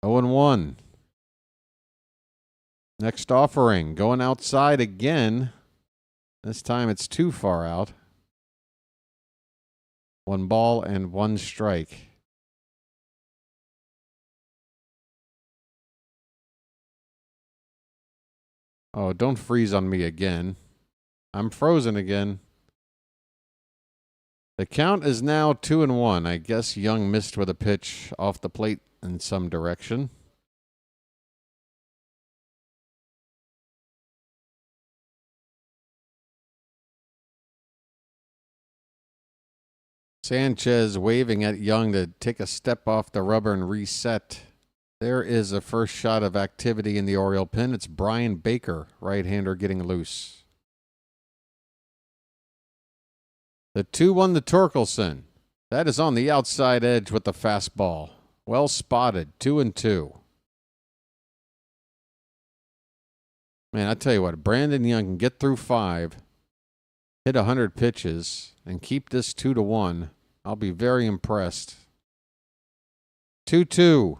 0-1. Next offering. Going outside again. This time it's too far out. 1 ball and 1 strike. Oh, don't freeze on me again. I'm frozen again. The count is now 2-1. I guess Young missed with a pitch off the plate in some direction. Sanchez waving at Young to take a step off the rubber and reset. There is a first shot of activity in the Oriole pen. It's Brian Baker, right-hander, getting loose. The 2-1 to Torkelson. That is on the outside edge with the fastball. Well spotted, 2-2. Man, I tell you what, Brandon Young can get through 5, hit 100 pitches, and keep this 2-1. I'll be very impressed. 2-2.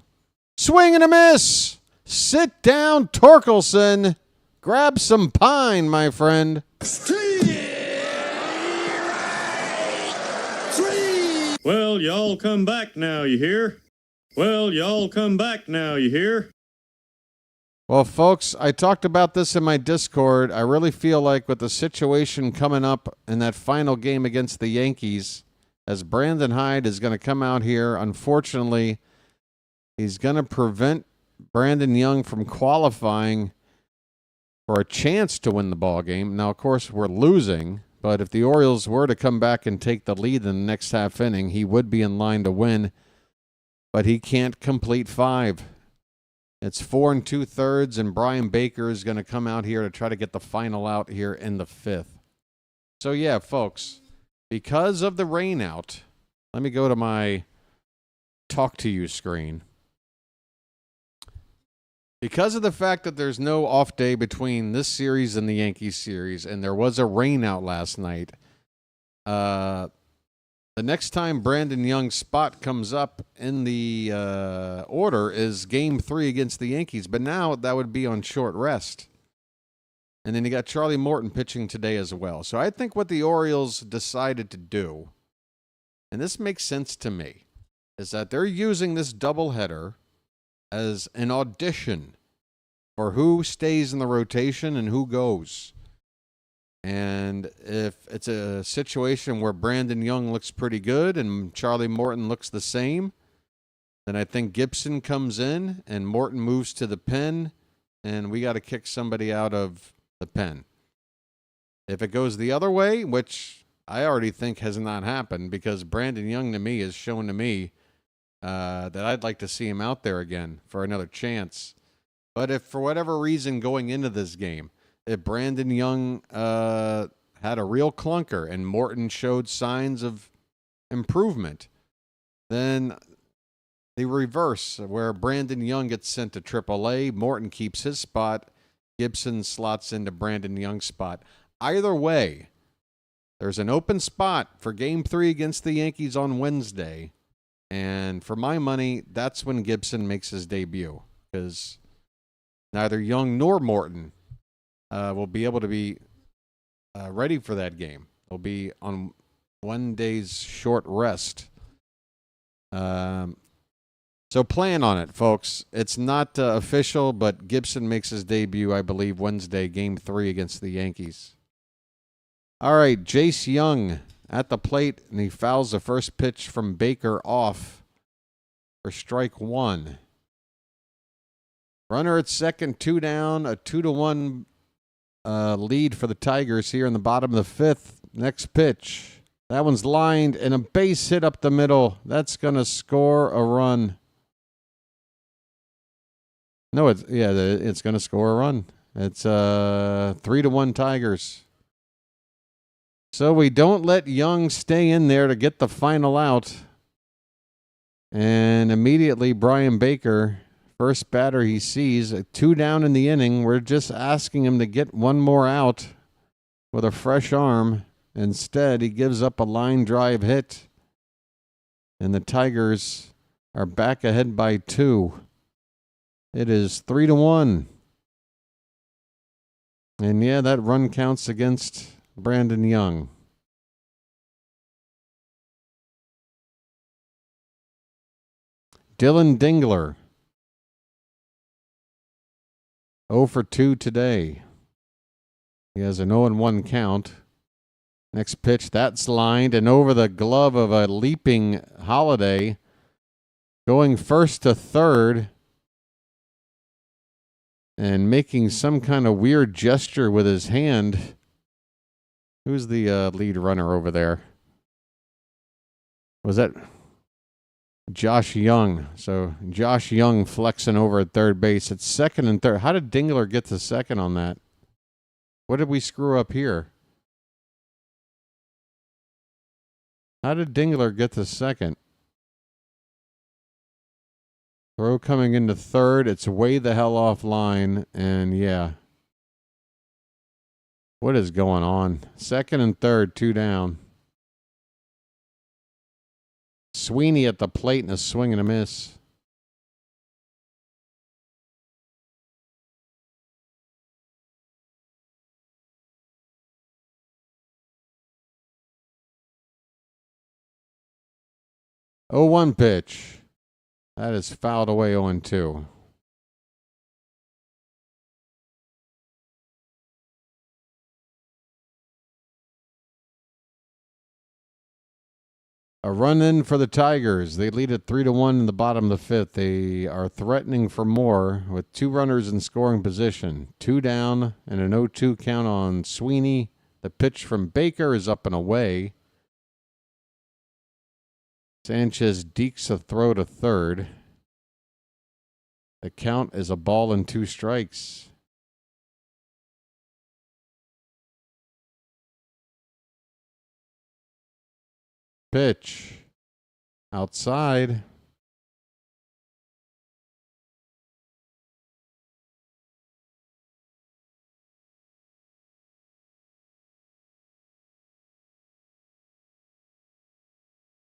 Swing and a miss. Sit down, Torkelson. Grab some pine, my friend. Well, y'all come back now, you hear? Well, y'all come back now, you hear? Well, folks, I talked about this in my Discord. I really feel like with the situation coming up in that final game against the Yankees, as Brandon Hyde is going to come out here, unfortunately, he's going to prevent Brandon Young from qualifying for a chance to win the ball game. Now, of course, we're losing, but if the Orioles were to come back and take the lead in the next half inning, he would be in line to win, but he can't complete 5. It's 4 2/3, and Brian Baker is going to come out here to try to get the final out here in the 5th. So, yeah, folks, because of the rain out, let me go to my talk to you screen. Because of the fact that there's no off day between this series and the Yankees series, and there was a rain out last night, the next time Brandon Young's spot comes up in the order is Game 3 against the Yankees. But now that would be on short rest. And then you got Charlie Morton pitching today as well. So I think what the Orioles decided to do, and this makes sense to me, is that they're using this doubleheader as an audition for who stays in the rotation and who goes. And if it's a situation where Brandon Young looks pretty good and Charlie Morton looks the same, then I think Gibson comes in and Morton moves to the pen, and we got to kick somebody out of the pen. If it goes the other way, which I already think has not happened, because Brandon Young to me has shown to me that I'd like to see him out there again for another chance. But if for whatever reason going into this game, if Brandon Young had a real clunker and Morton showed signs of improvement, then the reverse, where Brandon Young gets sent to AAA, Morton keeps his spot, Gibson slots into Brandon Young's spot. Either way, there's an open spot for Game 3 against the Yankees on Wednesday, and for my money, that's when Gibson makes his debut, because neither Young nor Morton will be able to be ready for that game. They'll be on 1 day's short rest. So plan on it, folks. It's not official, but Gibson makes his debut, I believe, Wednesday, Game 3 against the Yankees. All right, Jace Young at the plate, and he fouls the first pitch from Baker off for strike 1. Runner at second, 2 down, a 2-1 lead for the Tigers here in the bottom of the 5th. Next pitch. That one's lined, and a base hit up the middle. That's going to score a run. No, it's going to score a run. It's 3-1 Tigers. So we don't let Young stay in there to get the final out. And immediately Brian Baker, first batter he sees, 2 down in the inning. We're just asking him to get one more out with a fresh arm. Instead, he gives up a line drive hit. And the Tigers are back ahead by 2. It is 3-1. And yeah, that run counts against Brandon Young. Dylan Dingler, 0 for 2 today. He has an 0-1 count. Next pitch, that's lined and over the glove of a leaping Holiday. Going first to third. And making some kind of weird gesture with his hand. Who's the lead runner over there? Was that Josh Young? So Josh Young flexing over at third base. It's second and third. How did Dingler get to second on that? What did we screw up here? How did Dingler get to second? Throw coming into third. It's way the hell offline. And yeah. What is going on? Second and third, 2 down. Sweeney at the plate and a swing and a miss. Oh, 1 pitch. That is fouled away 0-2. A run in for the Tigers. They lead at 3-1 in the bottom of the 5th. They are threatening for more with 2 runners in scoring position. 2 down and an 0-2 count on Sweeney. The pitch from Baker is up and away. Sanchez dekes a throw to third. The count is a ball and 2 strikes. Pitch. Outside.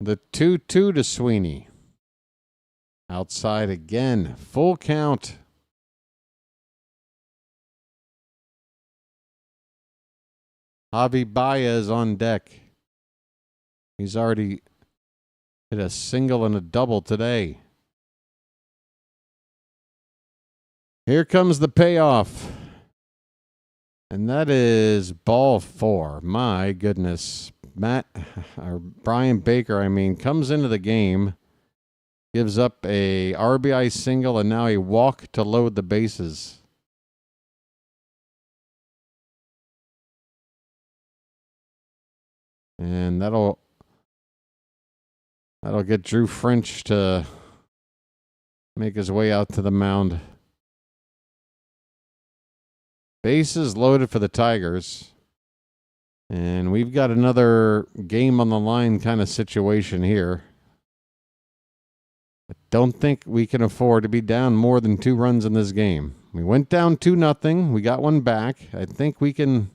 The 2-2 to Sweeney. Outside again. Full count. Javi Baez on deck. He's already hit a single and a double today. Here comes the payoff. And that is ball 4. My goodness. Brian Baker, comes into the game, gives up a RBI single and now a walk to load the bases. And that'll get Drew French to make his way out to the mound. Bases loaded for the Tigers. And we've got another game on the line kind of situation here. I don't think we can afford to be down more than 2 runs in this game. We went down 2-0. We got one back. I think we can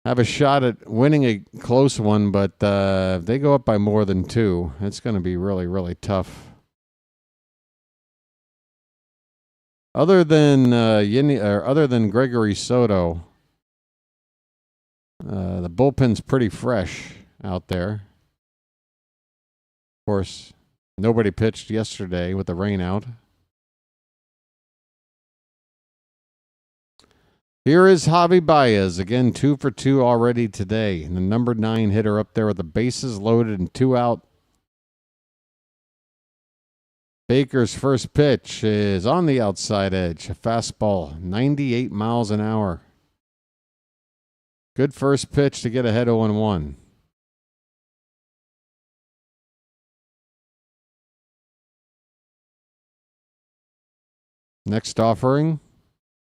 have a shot at winning a close one, but if they go up by more than 2, it's going to be really, really tough. Other than Gregory Soto, the bullpen's pretty fresh out there. Of course, nobody pitched yesterday with the rain out. Here is Javi Baez, again 2 for 2 already today. And the number 9 hitter up there with the bases loaded and 2 out. Baker's first pitch is on the outside edge. A fastball, 98 miles an hour. Good first pitch to get ahead 0-1. Next offering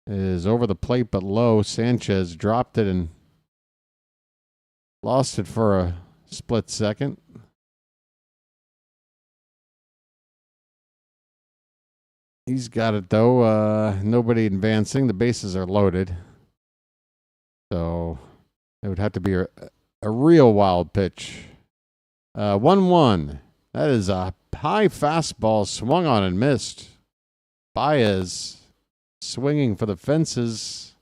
is over the plate but low. Sanchez dropped it and lost it for a split second. He's got it though. Nobody advancing. The bases are loaded. So it would have to be a real wild pitch. 1-1. That is a high fastball swung on and missed. Baez swinging for the fences.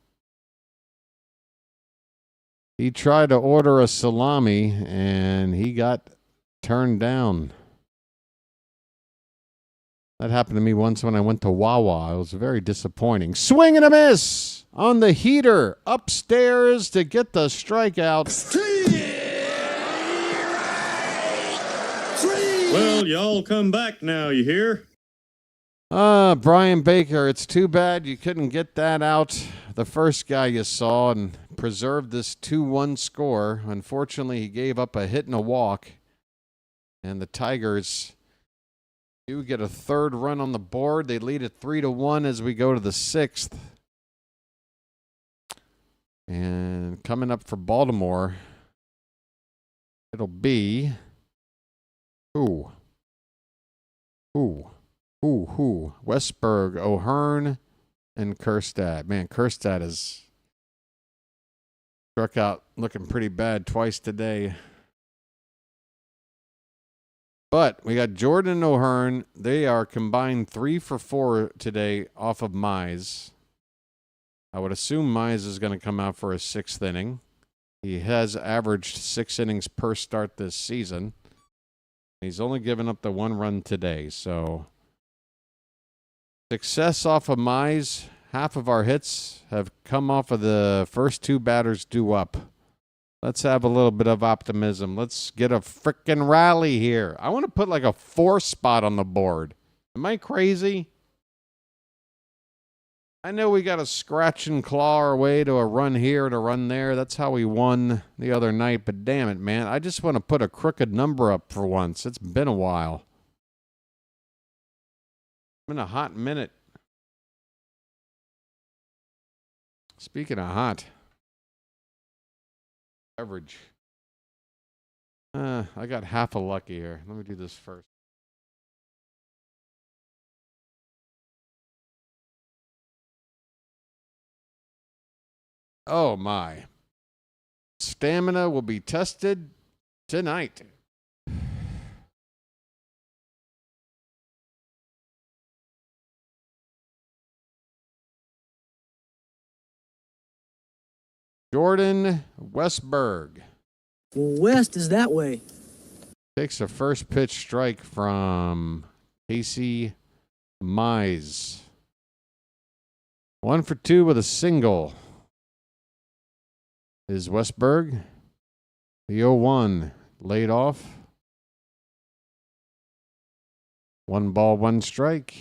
He tried to order a salami and he got turned down. That happened to me once when I went to Wawa. It was very disappointing. Swing and a miss on the heater upstairs to get the strikeout. Well, y'all come back now, you hear? Brian Baker, it's too bad you couldn't get that out. The first guy you saw and preserved this 2-1 score. Unfortunately, he gave up a hit and a walk. And the Tigers do get a third run on the board. They lead it 3-1 as we go to the 6th. And coming up for Baltimore, it'll be who? Westberg, O'Hearn, and Kerstad. Man, Kerstad has struck out looking pretty bad twice today. But we got Jordan and O'Hearn. They are combined 3 for 4 today off of Mize. I would assume Mize is going to come out for a 6th inning. He has averaged 6 innings per start this season. He's only given up the 1 run today. So success off of Mize. Half of our hits have come off of the first 2 batters due up. Let's have a little bit of optimism. Let's get a frickin' rally here. I want to put like a 4 spot on the board. Am I crazy? I know we got to scratch and claw our way to a run here and a run there. That's how we won the other night. But damn it, man. I just want to put a crooked number up for once. It's been a while. I'm in a hot minute. Speaking of hot. Beverage. I got half a lucky here. Let me do this first. Oh my. Stamina will be tested tonight. Jordan Westberg. West is that way. Takes a first pitch strike from Casey Mize. 1 for 2 with a single. Is Westberg. The 0-1 laid off. 1 ball, 1 strike.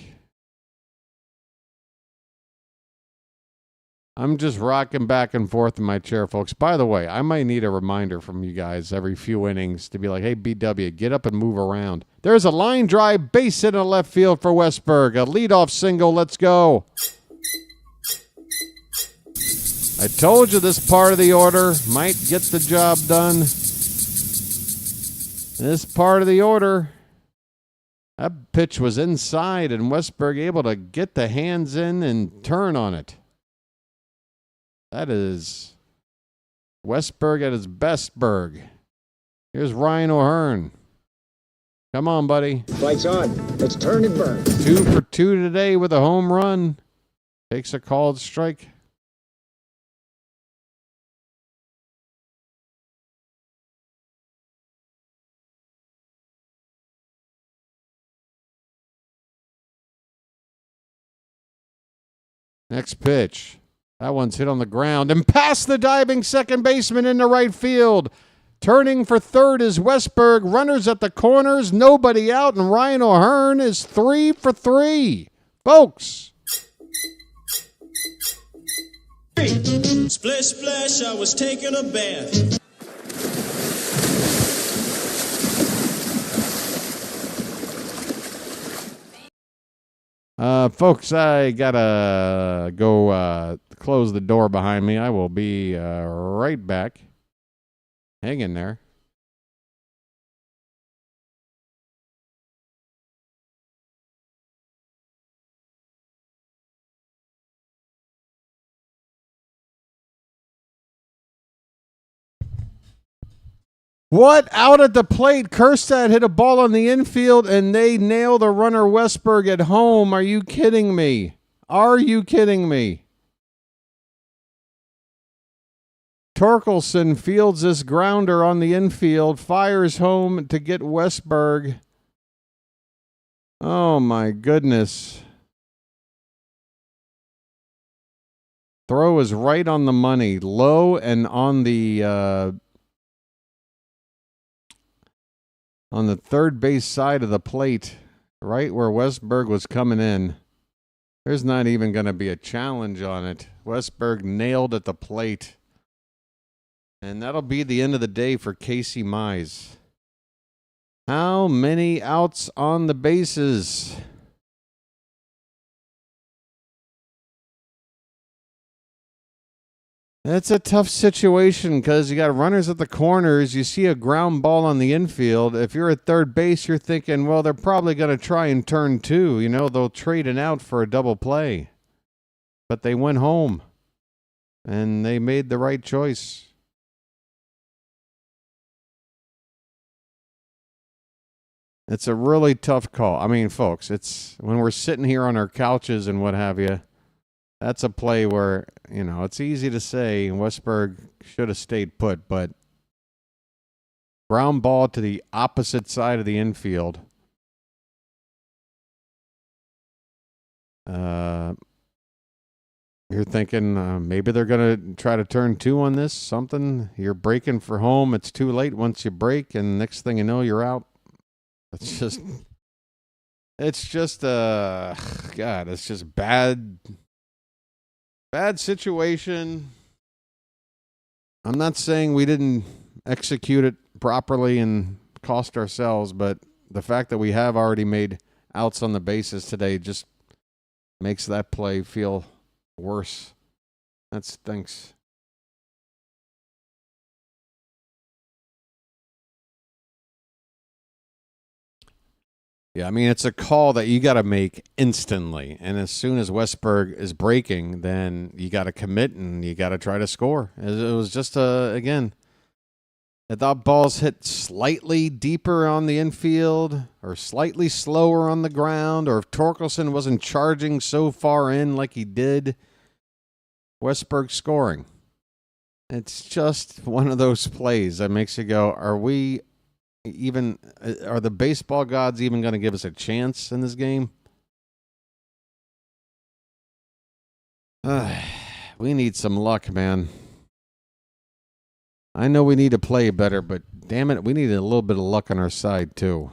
I'm just rocking back and forth in my chair, folks. By the way, I might need a reminder from you guys every few innings to be like, hey, BW, get up and move around. There's a line drive, base hit in left field for Westberg. A leadoff single. Let's go. I told you this part of the order might get the job done. This part of the order. That pitch was inside, and Westberg able to get the hands in and turn on it. That is Westberg at his best berg. Here's Ryan O'Hearn. Come on, buddy. Fight's on. Let's turn and burn. 2 for 2 today with a home run. Takes a called strike. Next pitch. That one's hit on the ground and past the diving second baseman into right field. Turning for third is Westberg. Runners at the corners. Nobody out. And Ryan O'Hearn is 3 for 3. Folks. Splish, splash, I was taking a bath. Folks, I gotta go close the door behind me. I will be right back. Hang in there. What? Out at the plate. Kerstad hit a ball on the infield, and they nail the runner Westberg at home. Are you kidding me? Are you kidding me? Torkelson fields this grounder on the infield, fires home to get Westberg. Oh, my goodness. Throw is right on the money. Low and on the third base side of the plate, right where Westberg was coming in. There's not even going to be a challenge on it. Westberg nailed at the plate. And that'll be the end of the day for Casey Mize. How many outs on the bases? That's a tough situation because you got runners at the corners. You see a ground ball on the infield. If you're at third base, you're thinking, well, they're probably going to try and turn two. You know, they'll trade it out for a double play. But they went home, and they made the right choice. It's a really tough call. I mean, folks, it's when we're sitting here on our couches and what have you, that's a play where, you know, it's easy to say Westberg should have stayed put, but ground ball to the opposite side of the infield. You're thinking maybe they're going to try to turn two on this, something. You're breaking for home. It's too late once you break, and next thing you know, you're out. It's just God, it's just bad situation. I'm not saying we didn't execute it properly and cost ourselves, but the fact that we have already made outs on the bases today just makes that play feel worse. That stinks. Yeah, I mean, it's a call that you got to make instantly. And as soon as Westberg is breaking, then you got to commit and you got to try to score. It was just, again, I thought balls hit slightly deeper on the infield or slightly slower on the ground, or if Torkelson wasn't charging so far in like he did, Westberg scoring. It's just one of those plays that makes you go, are the baseball gods even going to give us a chance in this game? We need some luck, man. I know we need to play better, but damn it, we need a little bit of luck on our side, too.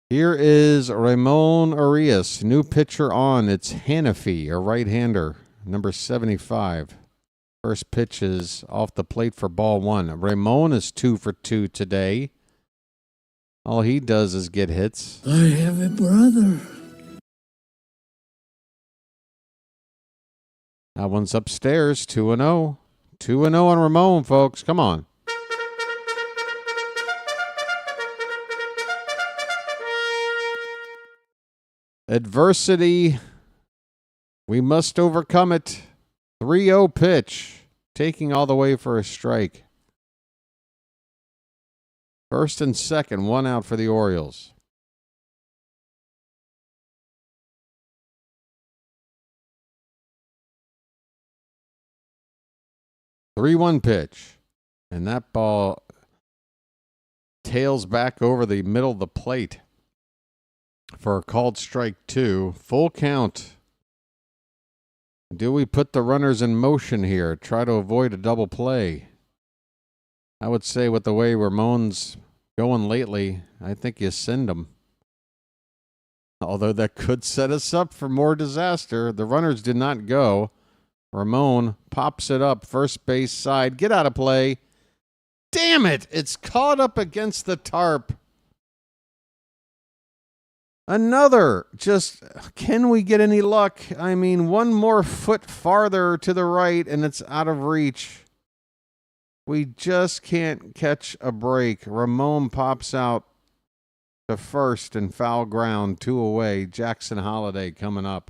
Here is Ramon Arias, new pitcher on. It's Hanafi, a right-hander, number 75. First pitch is off the plate for ball one. Ramon is 2 for 2 today. All he does is get hits. I have a brother. That one's upstairs, 2-0. 2-0 on Ramon, folks. Come on. Adversity, we must overcome it. 3-0 pitch, taking all the way for a strike. First and second, 1 out for the Orioles. The 3-1 pitch, and that ball tails back over the middle of the plate for a called strike 2. Full count. Do we put the runners in motion here? Try to avoid a double play? I would say with the way Ramon's going lately, I think you send him. Although that could set us up for more disaster. The runners did not go. Ramon pops it up, first base side. Get out of play. Damn it! It's caught up against the tarp. Another, just, can we get any luck? I mean, one more foot farther to the right and it's out of reach. We just can't catch a break. Ramon pops out to first and foul ground, 2 away. Jackson Holiday coming up.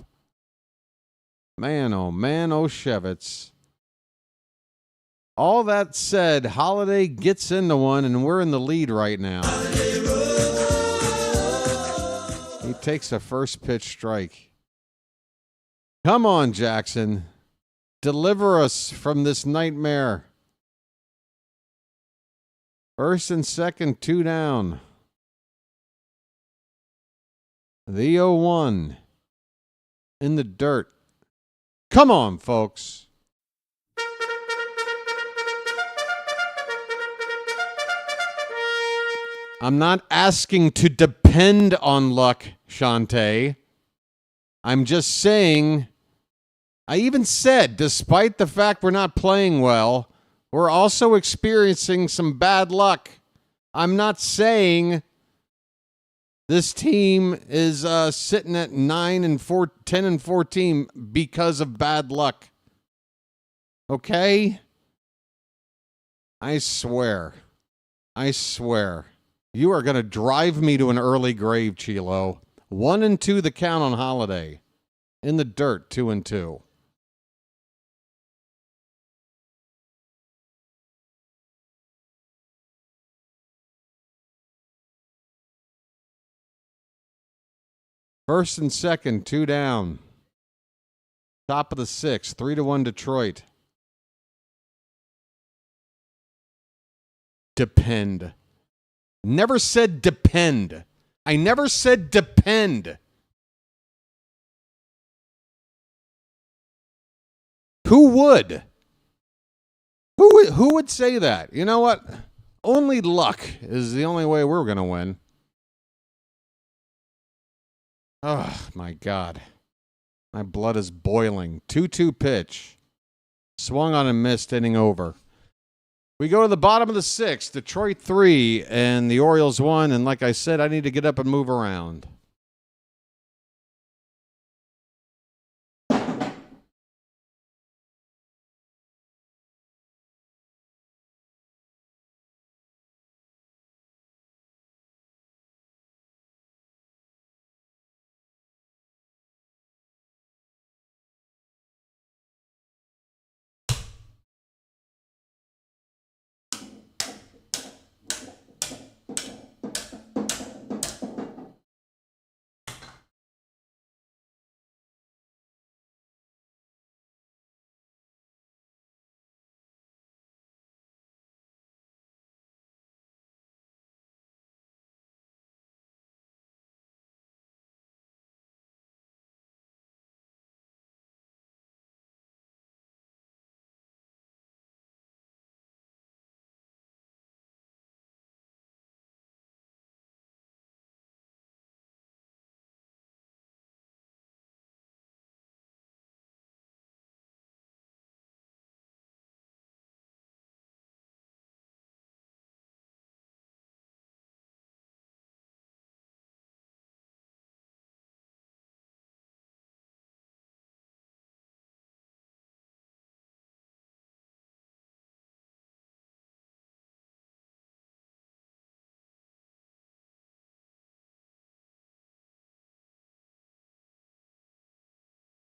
Man, oh Shevitz. All that said, Holiday gets into one and we're in the lead right now. He takes a first pitch strike. Come on, Jackson. Deliver us from this nightmare. First and second, 2 down. The 0-1 in the dirt. Come on, folks. I'm not asking to depend on luck, Shantae. I'm just saying, I even said, despite the fact we're not playing well, we're also experiencing some bad luck. I'm not saying this team is sitting at 10 and 14 because of bad luck. Okay? I swear. You are going to drive me to an early grave, Chilo. 1-2 the count on Holiday. In the dirt, 2-2. First and second, 2 down. Top of the 6th, 3-1 Detroit. Depend. Never said depend. I never said depend. Who would? Who would say that? You know what? Only luck is the only way we're going to win. Oh, my God. My blood is boiling. 2-2 pitch. Swung on and missed, inning over. We go to the bottom of the 6th. Detroit 3 and the Orioles 1. And like I said, I need to get up and move around.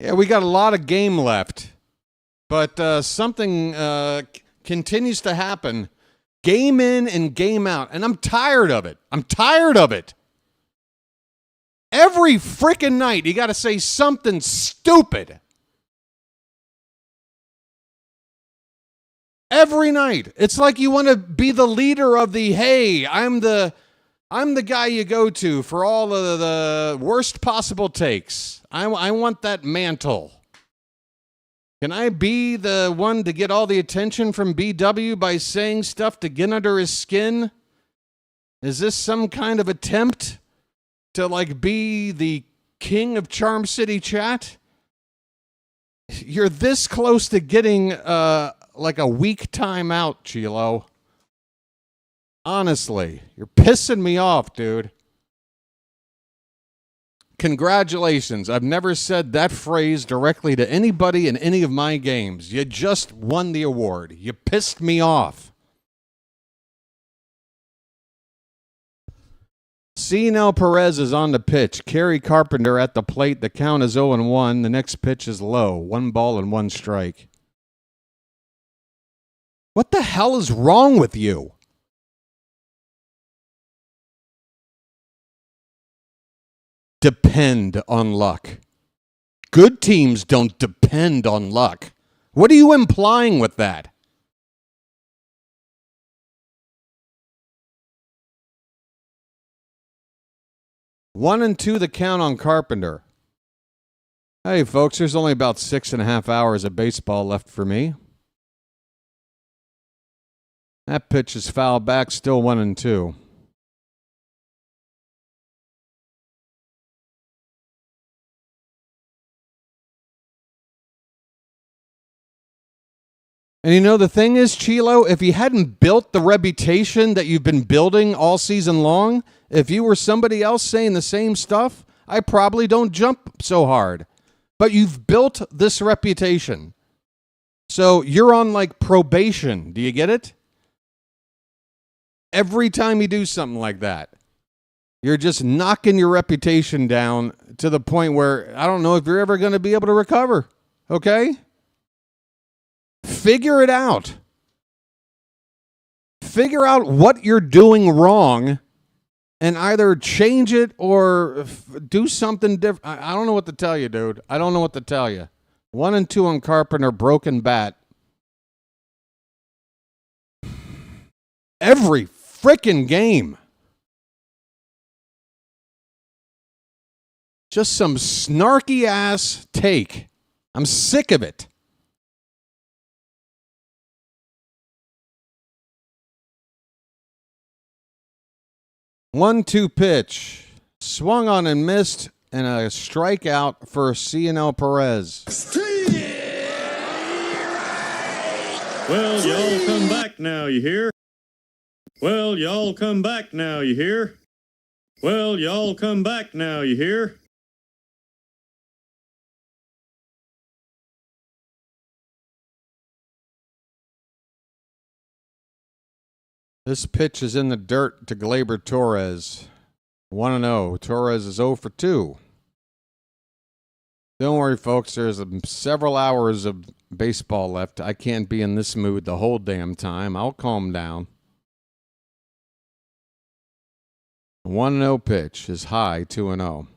Yeah, we got a lot of game left, but something continues to happen. Game in and game out, and I'm tired of it. Every freaking night, you got to say something stupid. Every night. It's like you want to be the leader of the, hey, I'm the guy you go to for all of the worst possible takes. I want that mantle. Can I be the one to get all the attention from BW by saying stuff to get under his skin? Is this some kind of attempt to like be the king of Charm City chat? You're this close to getting like a week time out, Chilo. Honestly, you're pissing me off, dude. Congratulations. I've never said that phrase directly to anybody in any of my games. You just won the award. You pissed me off. Cionel Perez is on the pitch. Kerry Carpenter at the plate. The count is 0-1. The next pitch is low. 1 ball and 1 strike. What the hell is wrong with you? Depend on luck. Good teams don't depend on luck. What are you implying with that? 1-2 the count on Carpenter. Hey, folks, there's only about 6.5 hours of baseball left for me. That pitch is fouled back, still 1-2. And you know, the thing is, Chilo, if you hadn't built the reputation that you've been building all season long, if you were somebody else saying the same stuff, I probably don't jump so hard. But you've built this reputation. So you're on like probation. Do you get it? Every time you do something like that, you're just knocking your reputation down to the point where I don't know if you're ever going to be able to recover. Okay? Figure it out. Figure out what you're doing wrong and either change it or do something different. I don't know what to tell you, dude. I don't know what to tell you. 1-2 on Carpenter, broken bat. Every freaking game. Just some snarky ass take. I'm sick of it. One-two pitch. Swung on and missed, and a strikeout for Cionel Perez. Well, y'all come back now, you hear? Well, y'all come back now, you hear? Well, y'all come back now, you hear? This pitch is in the dirt to Gleyber Torres. 1-0. Torres is 0 for 2. Don't worry, folks. There's several hours of baseball left. I can't be in this mood the whole damn time. I'll calm down. 1-0 pitch is high, 2-0.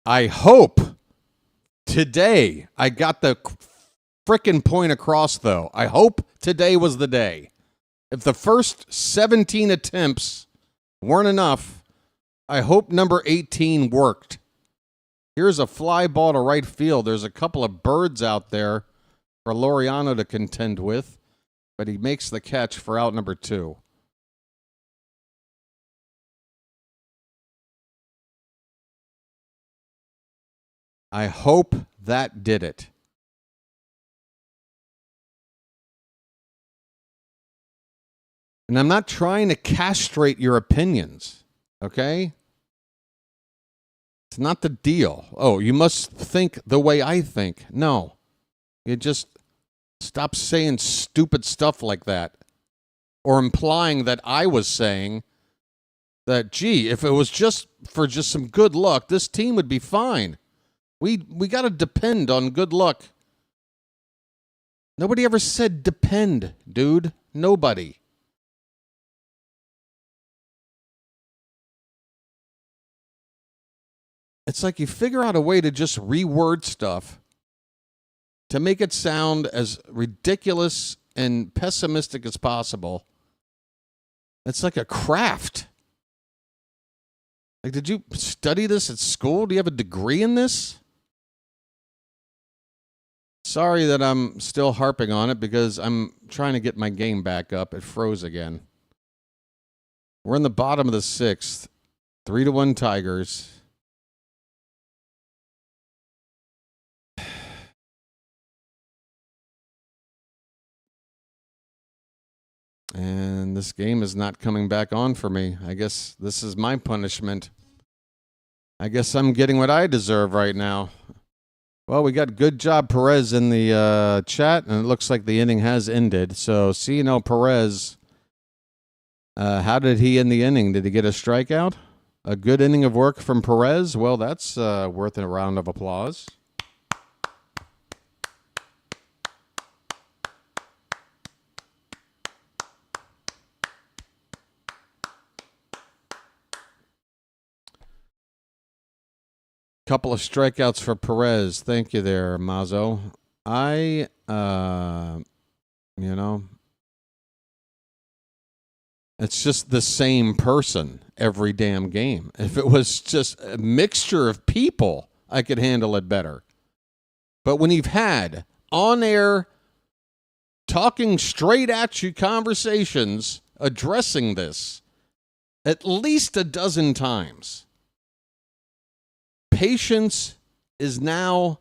I hope today I got the frickin' point across, though. I hope today was the day. If the first 17 attempts weren't enough, I hope number 18 worked. Here's a fly ball to right field. There's a couple of birds out there for Laureano to contend with, but he makes the catch for out number 2. I hope that did it. And I'm not trying to castrate your opinions, okay? It's not the deal. Oh, you must think the way I think. No. You just stop saying stupid stuff like that. Or implying that I was saying that, gee, if it was just for just some good luck, this team would be fine. We got to depend on good luck. Nobody ever said depend, dude. Nobody. It's like you figure out a way to just reword stuff to make it sound as ridiculous and pessimistic as possible. It's like a craft. Like, did you study this at school? Do you have a degree in this? Sorry that I'm still harping on it because I'm trying to get my game back up. It froze again. We're in the bottom of the 6th. 3-1 Tigers. And this game is not coming back on for me. I guess this is my punishment. I guess I'm getting what I deserve right now. Well, we got good job Perez in the chat, and it looks like the inning has ended. So, Cionel Perez, how did he end the inning? Did he get a strikeout? A good inning of work from Perez? Well, that's worth a round of applause. Couple of strikeouts for Perez. Thank you there, Mazo. It's just the same person every damn game. If it was just a mixture of people, I could handle it better. But when you've had on-air, talking straight at you conversations addressing this at least a dozen times, patience is now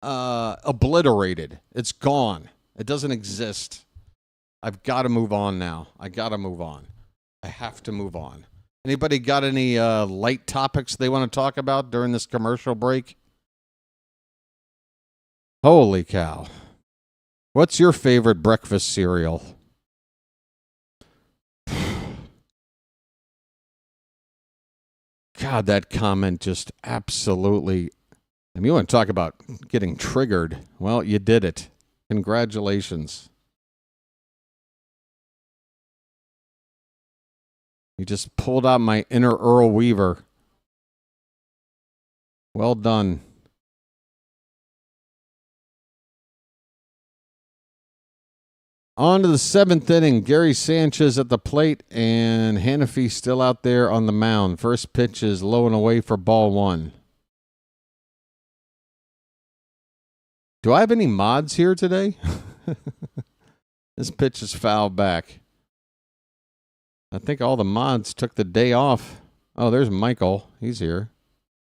obliterated. It's gone. It doesn't exist. I've got to move on now. I got to move on. I have to move on. Anybody got any light topics they want to talk about during this commercial break? Holy cow. What's your favorite breakfast cereal? God, that comment just absolutely... I mean, you want to talk about getting triggered. Well, you did it. Congratulations. You just pulled out my inner Earl Weaver. Well done. On to the seventh inning. Gary Sanchez at the plate, and Hannafy still out there on the mound. First pitch is low and away for ball one. Do I have any mods here today? This pitch is fouled back. I think all the mods took the day off. Oh, there's Michael. He's here.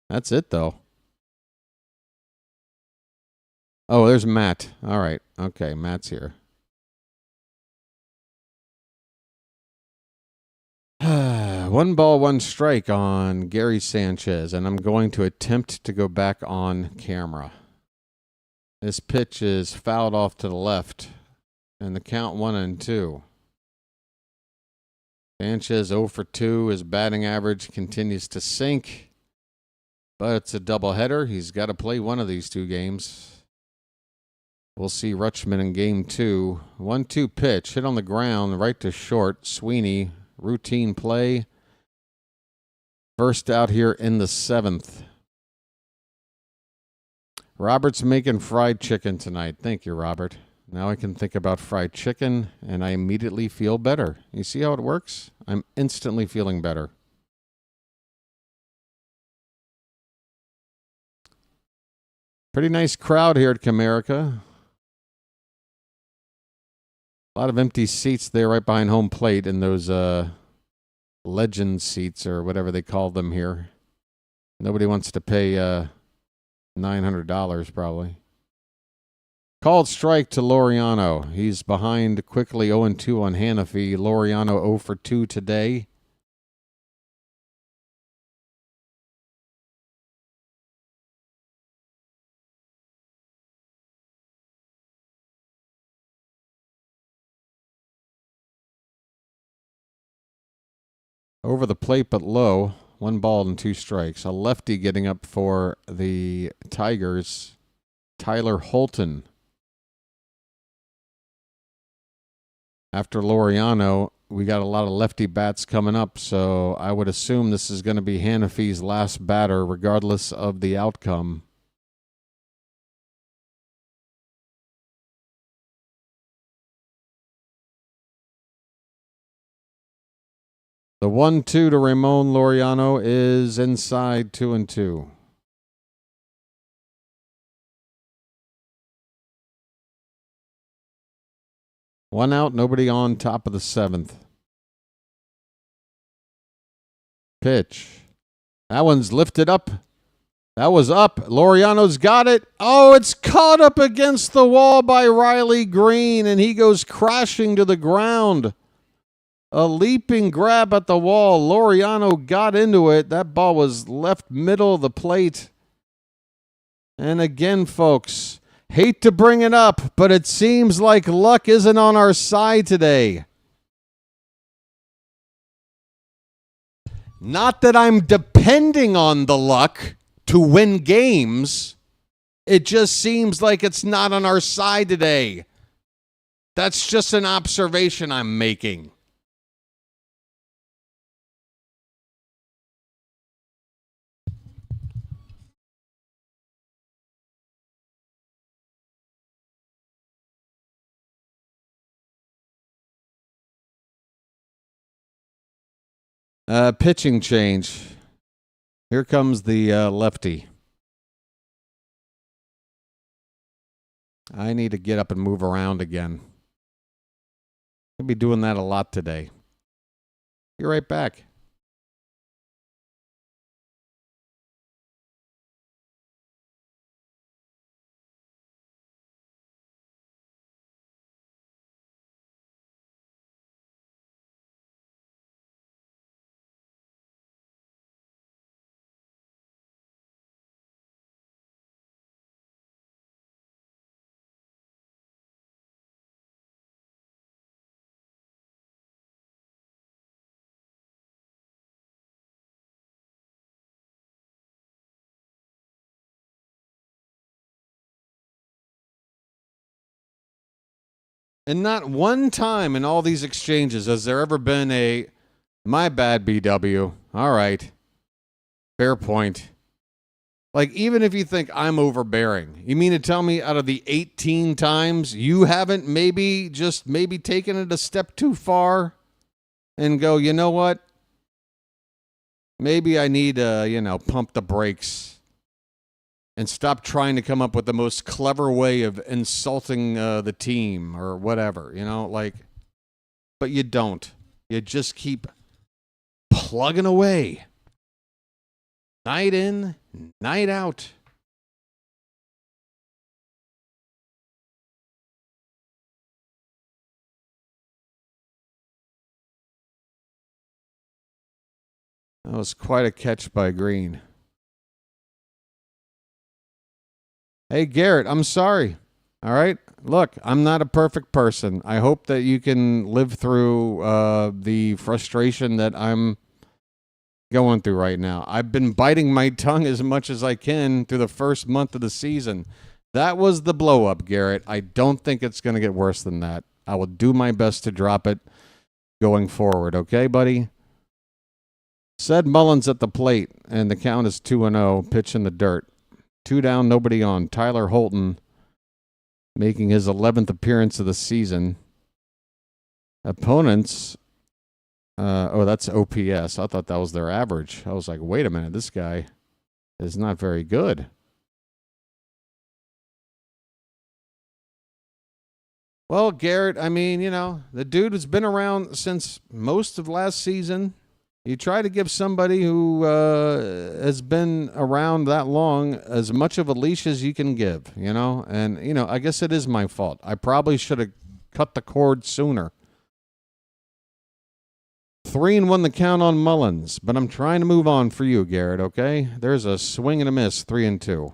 That's it, though. Oh, there's Matt. All right. Okay, Matt's here. One ball, one strike on Gary Sanchez, and I'm going to attempt to go back on camera. This pitch is fouled off to the left, and the count 1-2. Sanchez 0 for 2. His batting average continues to sink, but it's a doubleheader. He's got to play one of these two games. We'll see Rutschman in game 2. 1-2 pitch, hit on the ground, right to short. Sweeney, routine play. First out here in the seventh. Robert's making fried chicken tonight. Thank you, Robert. Now I can think about fried chicken, and I immediately feel better. You see how it works? I'm instantly feeling better. Pretty nice crowd here at Comerica. A lot of empty seats there right behind home plate in those legend seats or whatever they call them here. Nobody wants to pay $900 probably. Called strike to Laureano. He's behind quickly 0-2 on Hannafy. Laureano 0 for 2 today. Over the plate but low. 1 ball and 2 strikes. A lefty getting up for the Tigers. Tyler Holton. After Laureano, we got a lot of lefty bats coming up, so I would assume this is going to be Hannafy's last batter, regardless of the outcome. The 1-2 to Ramon Laureano is inside 2-2. One out, nobody on, top of the seventh. Pitch. That one's lifted up. That was up. Laureano's got it. Oh, it's caught up against the wall by Riley Green, and he goes crashing to the ground. A leaping grab at the wall. Laureano got into it. That ball was left middle of the plate. And again, folks, hate to bring it up, but it seems like luck isn't on our side today. Not that I'm depending on the luck to win games. It just seems like it's not on our side today. That's just an observation I'm making. Pitching change. Here comes the lefty. I need to get up and move around again. I'll be doing that a lot today. Be right back. And not one time in all these exchanges has there ever been a, my bad, BW. All right. Fair point. Like, even if you think I'm overbearing, you mean to tell me out of the 18 times you haven't maybe taken it a step too far and go, you know what? Maybe I need to, pump the brakes and stop trying to come up with the most clever way of insulting the team or whatever, but you don't. You just keep plugging away. Night in, night out. That was quite a catch by Green. Hey, Garrett, I'm sorry. All right? Look, I'm not a perfect person. I hope that you can live through the frustration that I'm going through right now. I've been biting my tongue as much as I can through the first month of the season. That was the blow-up, Garrett. I don't think it's going to get worse than that. I will do my best to drop it going forward. Okay, buddy? Said Mullins at the plate, and the count is 2-0, pitch in the dirt. 2 down, nobody on. Tyler Holton making his 11th appearance of the season. Opponents, that's OPS. I thought that was their average. I was like, wait a minute, this guy is not very good. Well, Garrett, I mean, the dude has been around since most of last season. You try to give somebody who has been around that long as much of a leash as you can give, And, I guess it is my fault. I probably should have cut the cord sooner. 3-1 the count on Mullins, but I'm trying to move on for you, Garrett, okay? There's a swing and a miss, 3-2.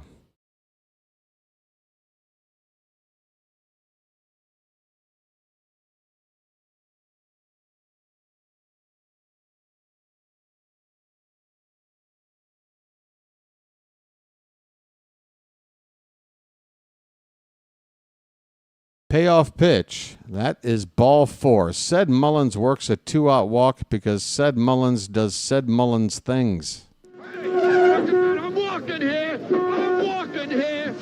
Payoff pitch. That is ball 4. Said Mullins works a 2-out walk because said Mullins does said Mullins things. I'm walking here. I'm walking here.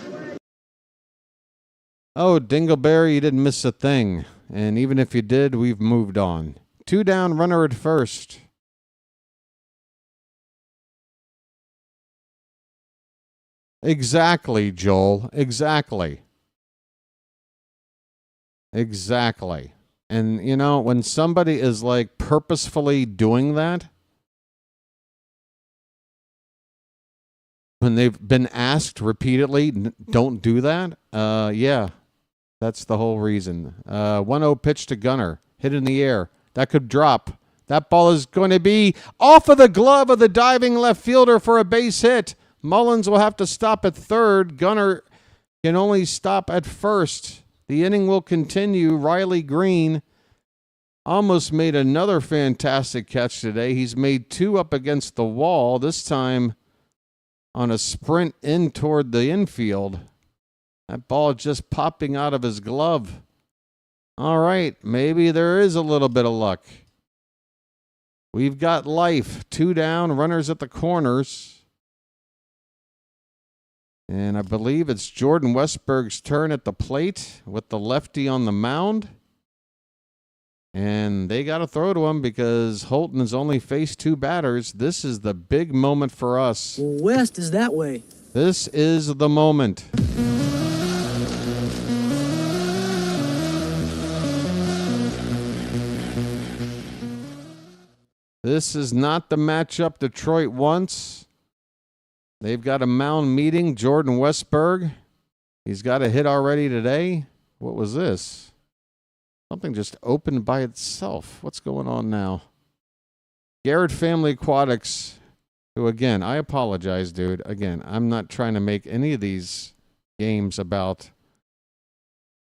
Oh, Dingleberry, you didn't miss a thing. And even if you did, we've moved on. 2 down, runner at first. Exactly, Joel. Exactly. Exactly. And, when somebody is like purposefully doing that, when they've been asked repeatedly, don't do that, yeah, that's the whole reason. 1-0 pitch to Gunnar, hit in the air. That could drop. That ball is going to be off of the glove of the diving left fielder for a base hit. Mullins will have to stop at third. Gunnar can only stop at first. The inning will continue. Riley Green almost made another fantastic catch today. He's made 2 up against the wall, this time on a sprint in toward the infield. That ball just popping out of his glove. All right, maybe there is a little bit of luck. We've got life. 2 down, runners at the corners. And I believe it's Jordan Westberg's turn at the plate with the lefty on the mound. And they got to throw to him because Holton has only faced 2 batters. This is the big moment for us. West is that way. This is the moment. This is not the matchup Detroit wants. They've got a mound meeting. Jordan Westberg. He's got a hit already today. What was this? Something just opened by itself. What's going on now? Garrett Family Aquatics, who again, I apologize, dude. Again, I'm not trying to make any of these games about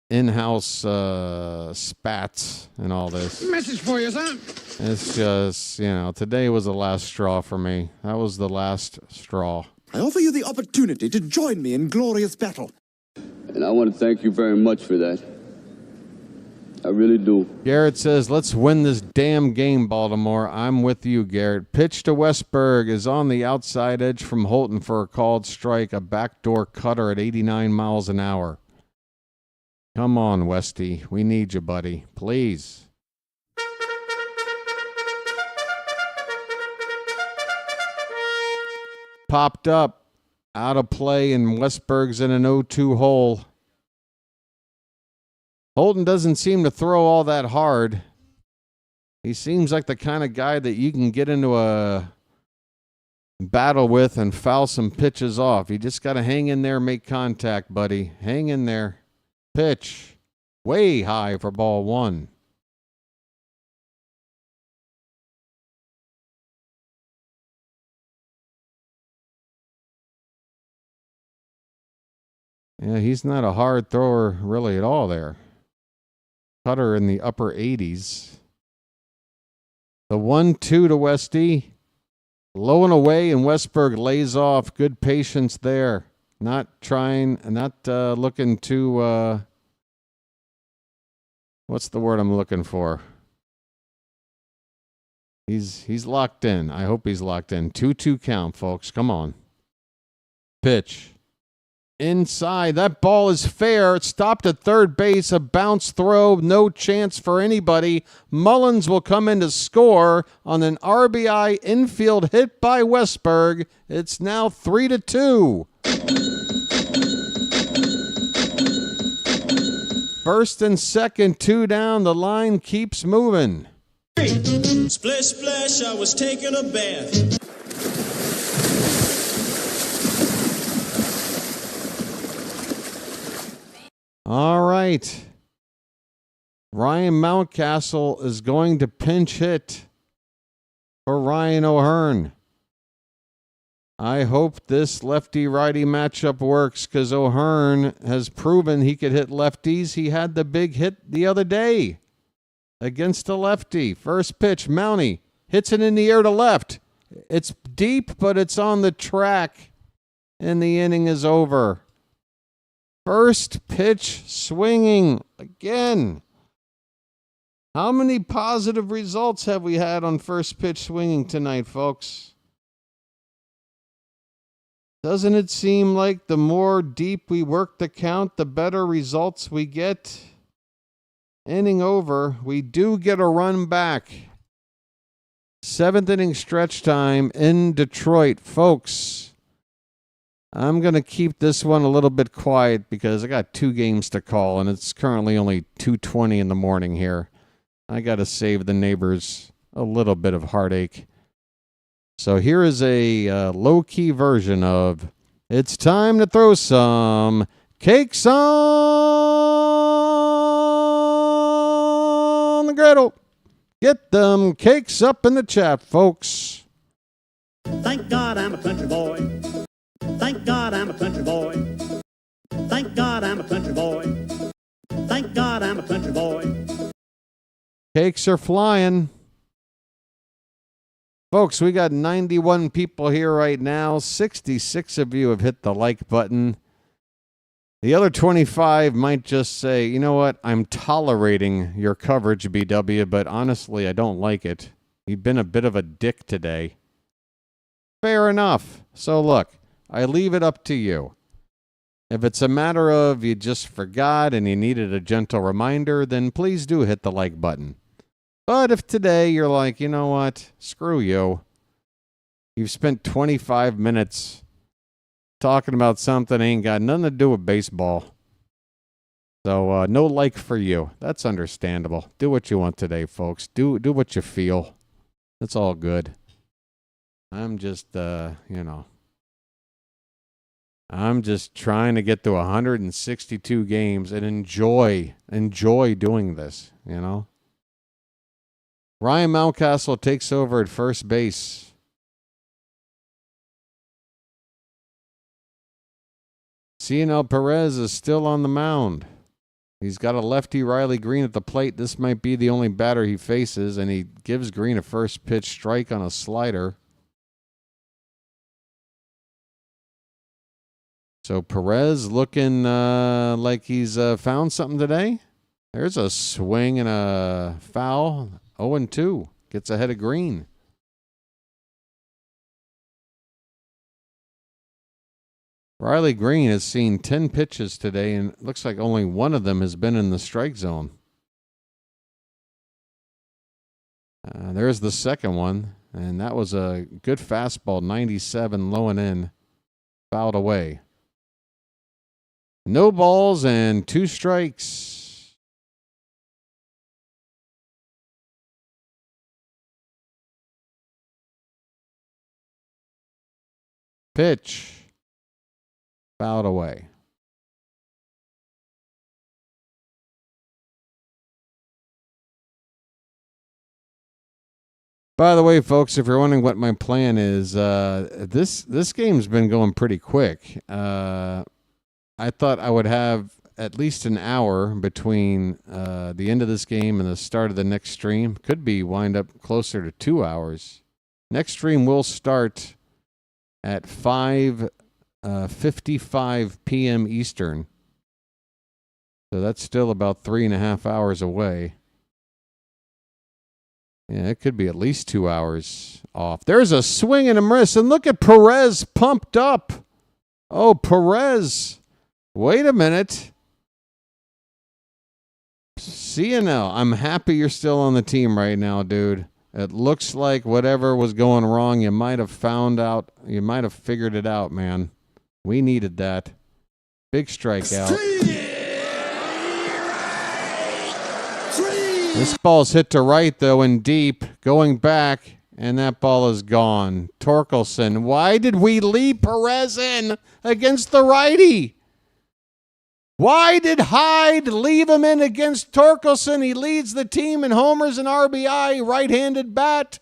in-house spats and all this. Message for you, son. It's just, today was the last straw for me. That was the last straw. I offer you the opportunity to join me in glorious battle. And I want to thank you very much for that. I really do. Garrett says, let's win this damn game, Baltimore. I'm with you, Garrett. Pitch to Westberg is on the outside edge from Holton for a called strike, a backdoor cutter at 89 miles an hour. Come on, Westy. We need you, buddy. Please. Popped up. Out of play, and Westberg's in an 0-2 hole. Holton doesn't seem to throw all that hard. He seems like the kind of guy that you can get into a battle with and foul some pitches off. You just got to hang in there, make contact, buddy. Hang in there. Pitch. Way high for ball 1. Yeah, he's not a hard thrower really at all there. Cutter in the upper 80s. The 1-2 to Westy. Low and away, and Westberg lays off. Good patience there. Not looking to, what's the word I'm looking for? He's locked in. I hope he's locked in. 2-2 count, folks. Come on. Pitch. Inside. That ball is fair. It stopped at third base. A bounce throw. No chance for anybody. Mullins will come in to score on an RBI infield hit by Westberg. It's now 3-2. First and second, 2 down. The line keeps moving. Splish, splash, I was taking a bath. All right. Ryan Mountcastle is going to pinch hit for Ryan O'Hearn. I hope this lefty-righty matchup works because O'Hearn has proven he could hit lefties. He had the big hit the other day against a lefty. First pitch, Mountie hits it in the air to left. It's deep, but it's on the track, and the inning is over. First pitch swinging again. How many positive results have we had on first pitch swinging tonight, folks? Doesn't it seem like the more deep we work the count, the better results we get? Inning over. We do get a run back. 7th inning stretch time in Detroit, folks. I'm going to keep this one a little bit quiet because I got 2 games to call, and it's currently only 2:20 in the morning here. I got to save the neighbors a little bit of heartache. So here is a low-key version of It's Time to Throw Some Cakes on the Griddle. Get them cakes up in the chat, folks. Thank God I'm a country boy. Thank God I'm a country boy. Thank God I'm a country boy. Thank God I'm a country boy. Cakes are flying. Folks, we got 91 people here right now. 66 of you have hit the like button. The other 25 might just say, you know what, I'm tolerating your coverage, BW, but honestly, I don't like it. You've been a bit of a dick today. Fair enough. So look, I leave it up to you. If it's a matter of you just forgot and you needed a gentle reminder, then please do hit the like button. But if today you're like, you know what, screw you. You've spent 25 minutes talking about something that ain't got nothing to do with baseball. So no like for you. That's understandable. Do what you want today, folks. Do what you feel. That's all good. I'm just, I'm just trying to get to 162 games and enjoy doing this, you know. Ryan Mountcastle takes over at first base. Cionel Perez is still on the mound. He's got a lefty Riley Green at the plate. This might be the only batter he faces, and he gives Green a first pitch strike on a slider. So Perez looking like he's found something today. There's a swing and a foul. 0-2. Gets ahead of Green. Riley Green has seen 10 pitches today, and it looks like only one of them has been in the strike zone. There's the second one, and that was a good fastball, 97, low and in, fouled away. No balls and 2 strikes. Pitch. Fouled away. By the way, folks, if you're wondering what my plan is, this game's been going pretty quick. I thought I would have at least an hour between the end of this game and the start of the next stream. Could be wind up closer to 2 hours. Next stream will start at 5:55 p.m. Eastern. So that's still about 3.5 hours away. Yeah, it could be at least 2 hours off. There's a swing and a miss, and look at Perez pumped up. Oh, Perez. Wait a minute. Cionel, I'm happy you're still on the team right now, dude. It looks like whatever was going wrong, you might have found out. You might have figured it out, man. We needed that. Big strikeout. This ball's hit to right, though, and deep. Going back, and that ball is gone. Torkelson. Why did we leave Perez in against the righty? Why did Hyde leave him in against Torkelson? He leads the team in homers and RBI, right-handed bat.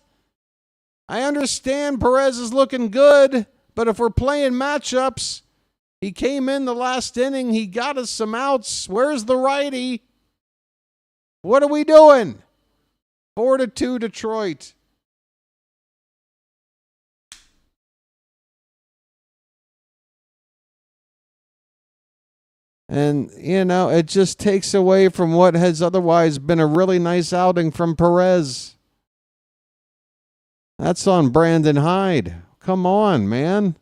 I understand Perez is looking good, but if we're playing matchups, he came in the last inning. He got us some outs. Where's the righty? What are we doing? 4-2 Detroit. And, you know, it just takes away from what has otherwise been a really nice outing from Perez. That's on Brandon Hyde. Come on, man.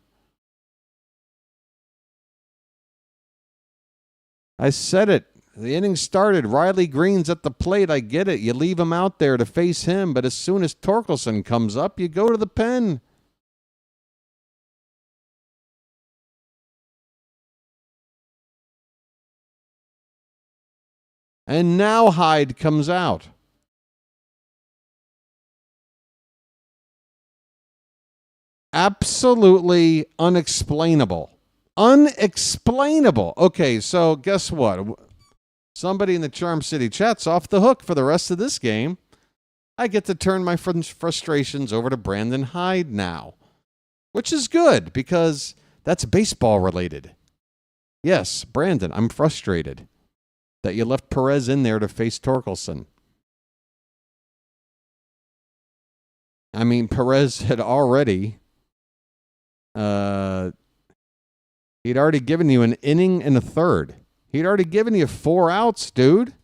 I said it. The inning started. Riley Green's at the plate. I get it. You leave him out there to face him, but as soon as Torkelson comes up, you go to the pen. And now Hyde comes out. Absolutely unexplainable. Unexplainable. Okay, so guess what? Somebody in the Charm City chat's off the hook for the rest of this game. I get to turn my frustrations over to Brandon Hyde now, which is good because that's baseball related. Yes, Brandon, I'm frustrated that you left Perez in there to face Torkelson. I mean, Perez had already he'd already given you an inning and a third. He'd already given you 4 outs, dude.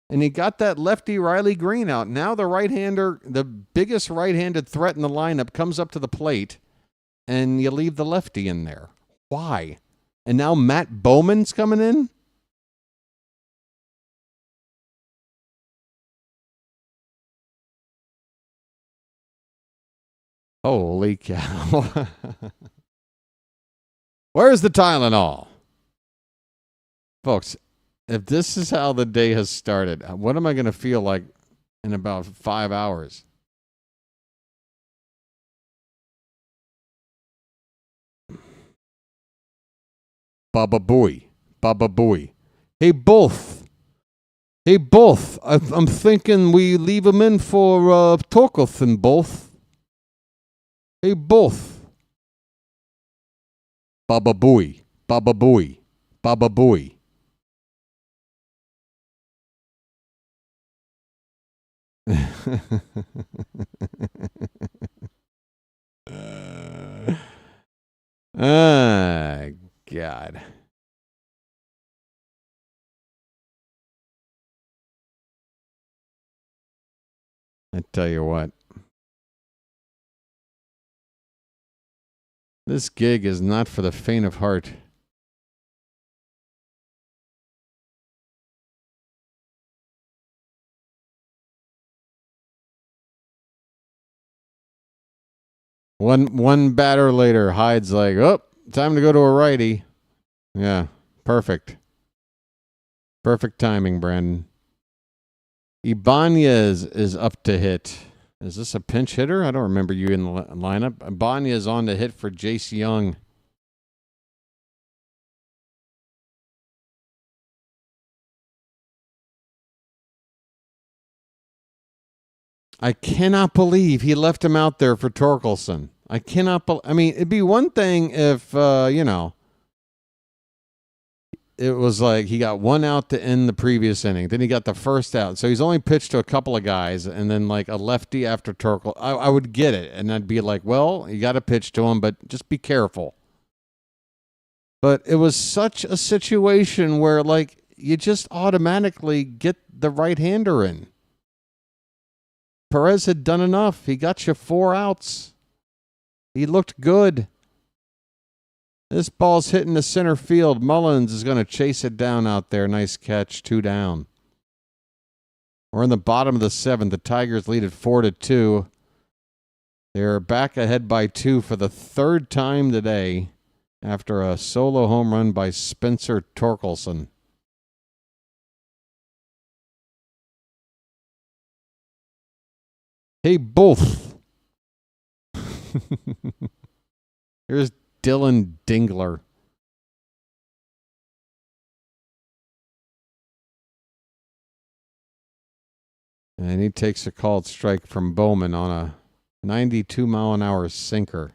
And he got that lefty Riley Green out. Now the right-hander, the biggest right-handed threat in the lineup, comes up to the plate, and you leave the lefty in there. Why? And now Matt Bowman's coming in? Holy cow. Where's the Tylenol? Folks, if this is how the day has started, what am I going to feel like in about 5 hours? Baba Booey. Baba Booey. Hey, both. Hey, both. I'm thinking we leave him in for Torkelson, both. Hey, both. Baba Booey. Baba Booey. Baba Booey. God. I tell you what. This gig is not for the faint of heart. One batter later, Hyde's like, oh, time to go to a righty. Yeah, perfect. Perfect timing, Brandon. Ibanez is up to hit. Is this a pinch hitter? I don't remember you in the lineup. Ibanez on to hit for Jace Young. I cannot believe he left him out there for Torkelson. I cannot I mean, it'd be one thing if, it was like he got one out to end the previous inning. Then he got the first out. So he's only pitched to a couple of guys and then like a lefty after Torkel. I would get it. And I'd be like, well, you got to pitch to him, but just be careful. But it was such a situation where like you just automatically get the right-hander in. Perez had done enough. He got you 4 outs. He looked good. This ball's hitting the center field. Mullins is going to chase it down out there. Nice catch. 2 down. We're in the bottom of the 7th. The Tigers lead at 4-2. They're back ahead by 2 for the 3rd time today after a solo home run by Spencer Torkelson. Hey, both. Here's Dylan Dingler. And he takes a called strike from Bowman on a 92-mile-an-hour sinker.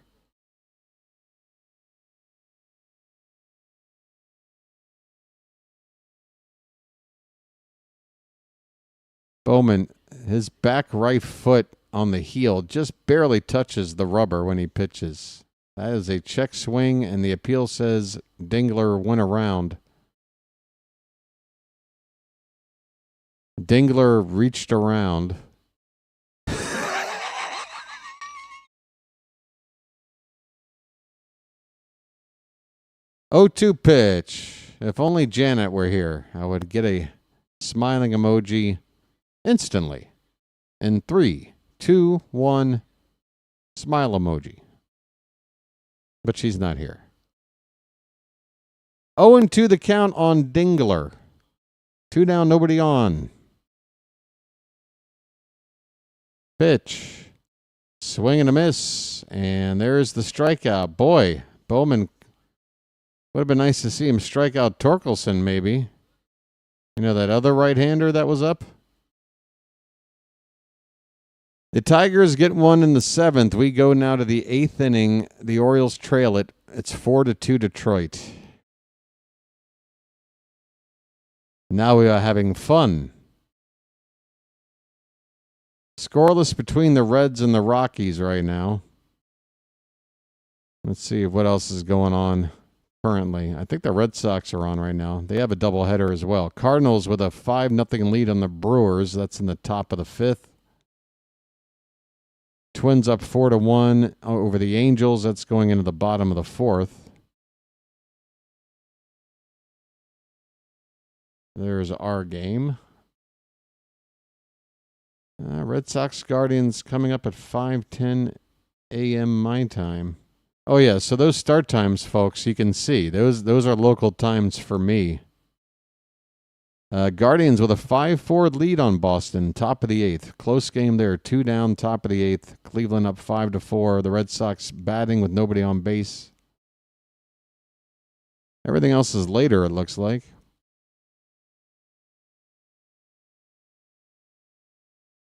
Bowman, his back right foot on the heel just barely touches the rubber when he pitches. That is a check swing, and the appeal says Dingler went around. Dingler reached around. 0-2 pitch. If only Janet were here, I would get a smiling emoji instantly. In 3, 2, 1, smile emoji. But she's not here. 0-2 the count on Dingler. 2 down, nobody on. Pitch. Swing and a miss. And there's the strikeout. Boy, Bowman, would have been nice to see him strike out Torkelson, maybe. You know, that other right-hander that was up? The Tigers get one in the 7th. We go now to the 8th inning. The Orioles trail it. It's 4-2 Detroit. Now we are having fun. Scoreless between the Reds and the Rockies right now. Let's see what else is going on currently. I think the Red Sox are on right now. They have a doubleheader as well. Cardinals with a 5-0 lead on the Brewers. That's in the top of the 5th. Twins up 4-1 over the Angels. That's going into the bottom of the 4th. There's our game. Red Sox Guardians coming up at 5:10 a.m. my time. Oh, yeah, so those start times, folks, you can see. Those are local times for me. Guardians with a 5-4 lead on Boston, top of the 8th. Close game there, 2 down, top of the 8th. Cleveland up 5-4. The Red Sox batting with nobody on base. Everything else is later, it looks like.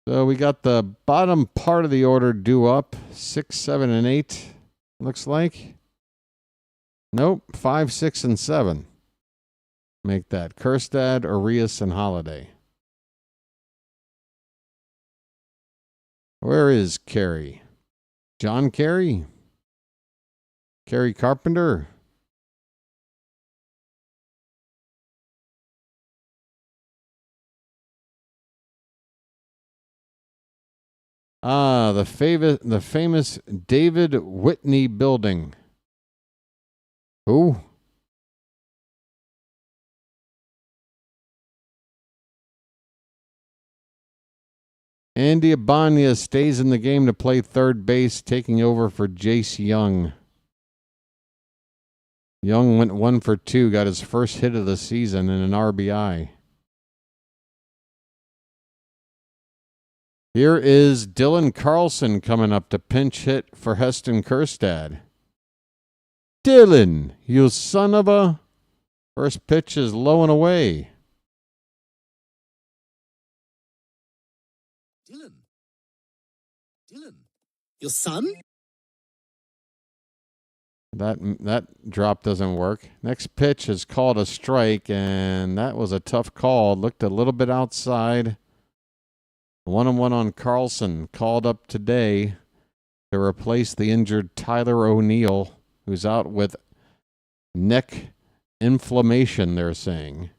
So we got the bottom part of the order due up. 6, 7, and 8, looks like. Nope, 5, 6, and 7. Make that Kjerstad, Urias, and Holiday. Where is Carey? John Carey? Carey Carpenter? Ah, the famous David Whitney building. Who? Andy Abania stays in the game to play third base, taking over for Jace Young. Young went 1 for 2, got his first hit of the season and an RBI. Here is Dylan Carlson coming up to pinch hit for Heston Kjerstad. Dylan, you son of a... First pitch is low and away. Dylan, your son? That drop doesn't work. Next pitch is called a strike, and that was a tough call. Looked a little bit outside. 1-1 on Carlson, called up today to replace the injured Tyler O'Neill, who's out with neck inflammation, they're saying.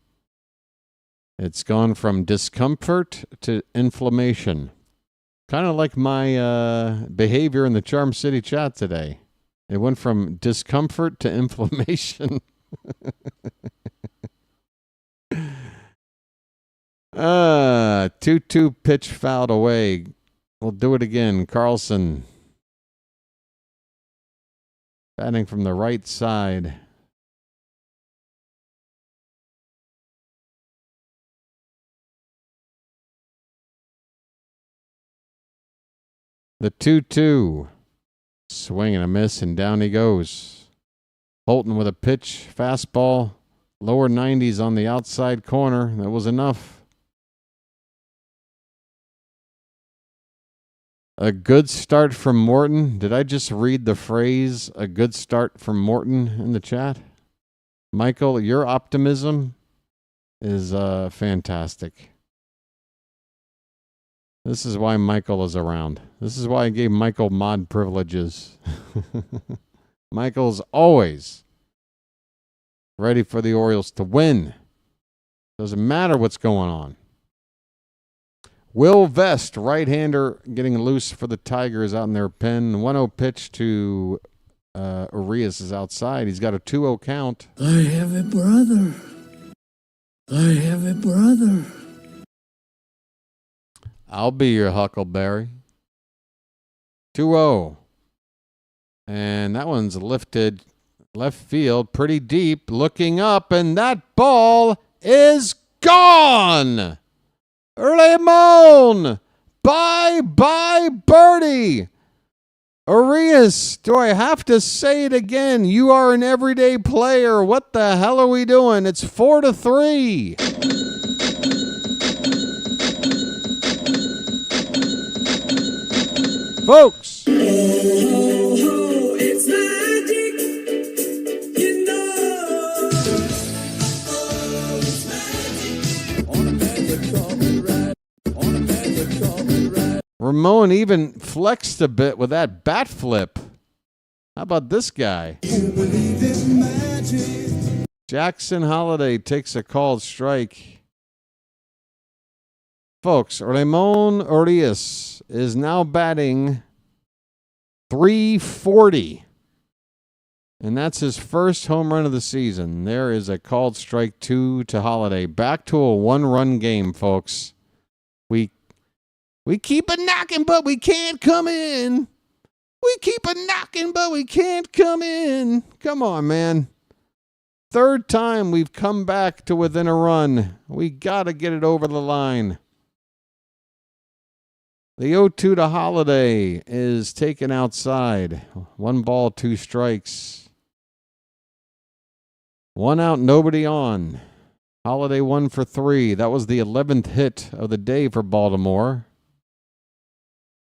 It's gone from discomfort to inflammation. Kind of like my behavior in the Charm City chat today. It went from discomfort to inflammation. 2-2 pitch fouled away. We'll do it again. Carlson batting from the right side. The 2-2. Swing and a miss, and down he goes. Holton with a pitch, fastball, lower 90s on the outside corner. That was enough. A good start from Morton. Did I just read the phrase, a good start from Morton, in the chat? Michael, your optimism is fantastic. This is why Michael is around. This is why I gave Michael mod privileges. Michael's always ready for the Orioles to win. Doesn't matter what's going on. Will Vest, right-hander, getting loose for the Tigers out in their pen. 1-0 pitch to Urias is outside. He's got a 2-0 count. I have a brother. I have a brother. I'll be your Huckleberry. 2-0. And that one's lifted left field pretty deep. Looking up, and that ball is gone. Ramon. Bye-bye, birdie. Urias, do I have to say it again? You are an everyday player. What the hell are we doing? It's 4-3. Folks. Oh, oh, it's magic, you know. Oh, it's magic. On a magic carpet ride. On a magic carpet ride. Ramon even flexed a bit with that bat flip. How about this guy? You believe in magic. Jackson Holiday takes a called strike. Folks, Ramon Urias is now batting .340. And that's his first home run of the season. There is a called strike 2 to Holiday. Back to a one-run game, folks. We keep it knocking, but we can't come in. We keep a knocking, but we can't come in. Come on, man. Third time we've come back to within a run. We got to get it over the line. The 0-2 to Holiday is taken outside. 1 ball, 2 strikes. 1 out, nobody on. Holiday 1 for 3. That was the 11th hit of the day for Baltimore.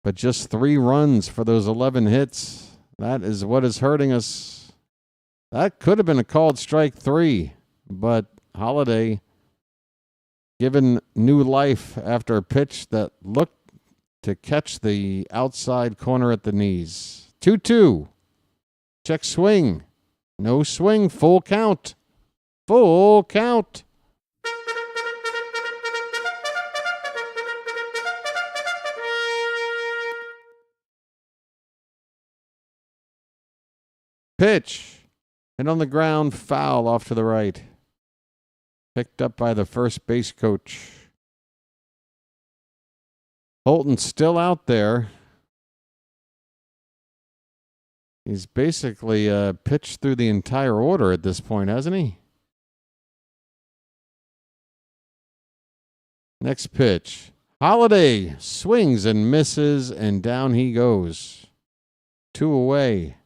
But just 3 runs for those 11 hits. That is what is hurting us. That could have been a called strike 3. But Holiday given new life after a pitch that looked to catch the outside corner at the knees. 2-2. Check swing. No swing. Full count. Full count. Pitch. Hit on the ground. Foul off to the right. Picked up by the first base coach. Holton's still out there. He's basically pitched through the entire order at this point, hasn't he? Next pitch. Holiday swings and misses, and down he goes. 2 away.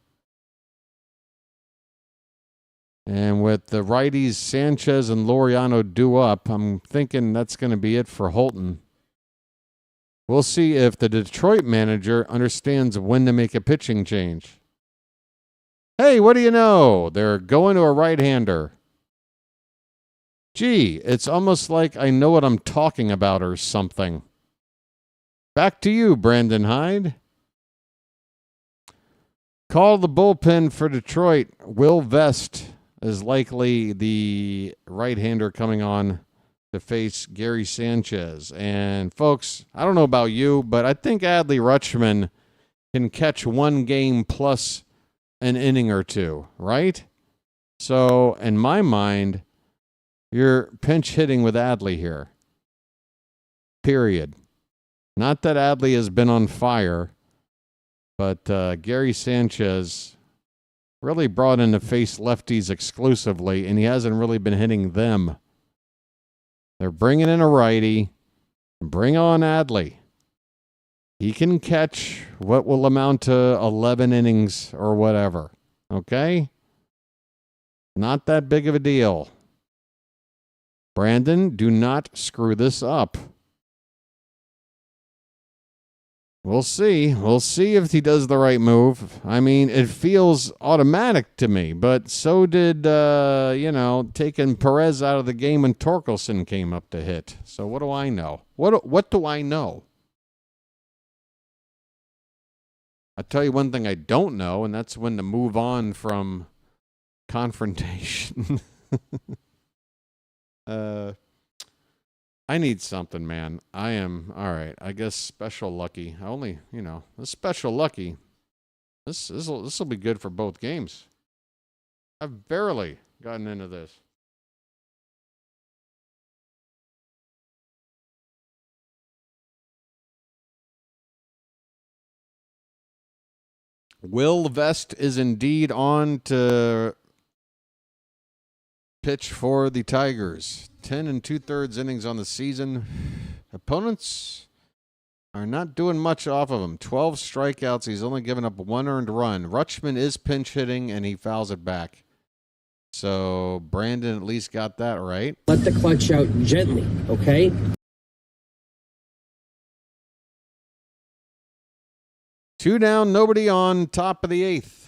And with the righties Sanchez and Laureano due up, I'm thinking that's going to be it for Holton. We'll see if the Detroit manager understands when to make a pitching change. Hey, what do you know? They're going to a right-hander. Gee, it's almost like I know what I'm talking about or something. Back to you, Brandon Hyde. Call the bullpen for Detroit. Will Vest is likely the right-hander coming on to face Gary Sanchez. And folks, I don't know about you, but I think Adley Rutschman can catch 1 game plus an inning or 2, right? So in my mind, you're pinch hitting with Adley here. Period. Not that Adley has been on fire, but Gary Sanchez really brought in to face lefties exclusively, and he hasn't really been hitting them. They're bringing in a righty. Bring on Adley. He can catch what will amount to 11 innings or whatever. Okay? Not that big of a deal. Brandon, do not screw this up. We'll see. We'll see if he does the right move. I mean, it feels automatic to me, but so did, taking Perez out of the game when Torkelson came up to hit. So what do I know? What do I know? I'll tell you one thing I don't know, and that's when to move on from confrontation. I need something, man. I am, all right, I guess special lucky. I only, this special lucky, this will be good for both games. I've barely gotten into this. Will Vest is indeed on to pitch for the Tigers. 10 2/3 innings on the season. Opponents are not doing much off of him. 12 strikeouts. He's only given up 1 earned run. Rutschman is pinch hitting, and he fouls it back. So Brandon at least got that right. Let the clutch out gently, okay? Two down, nobody on, top of the 8th.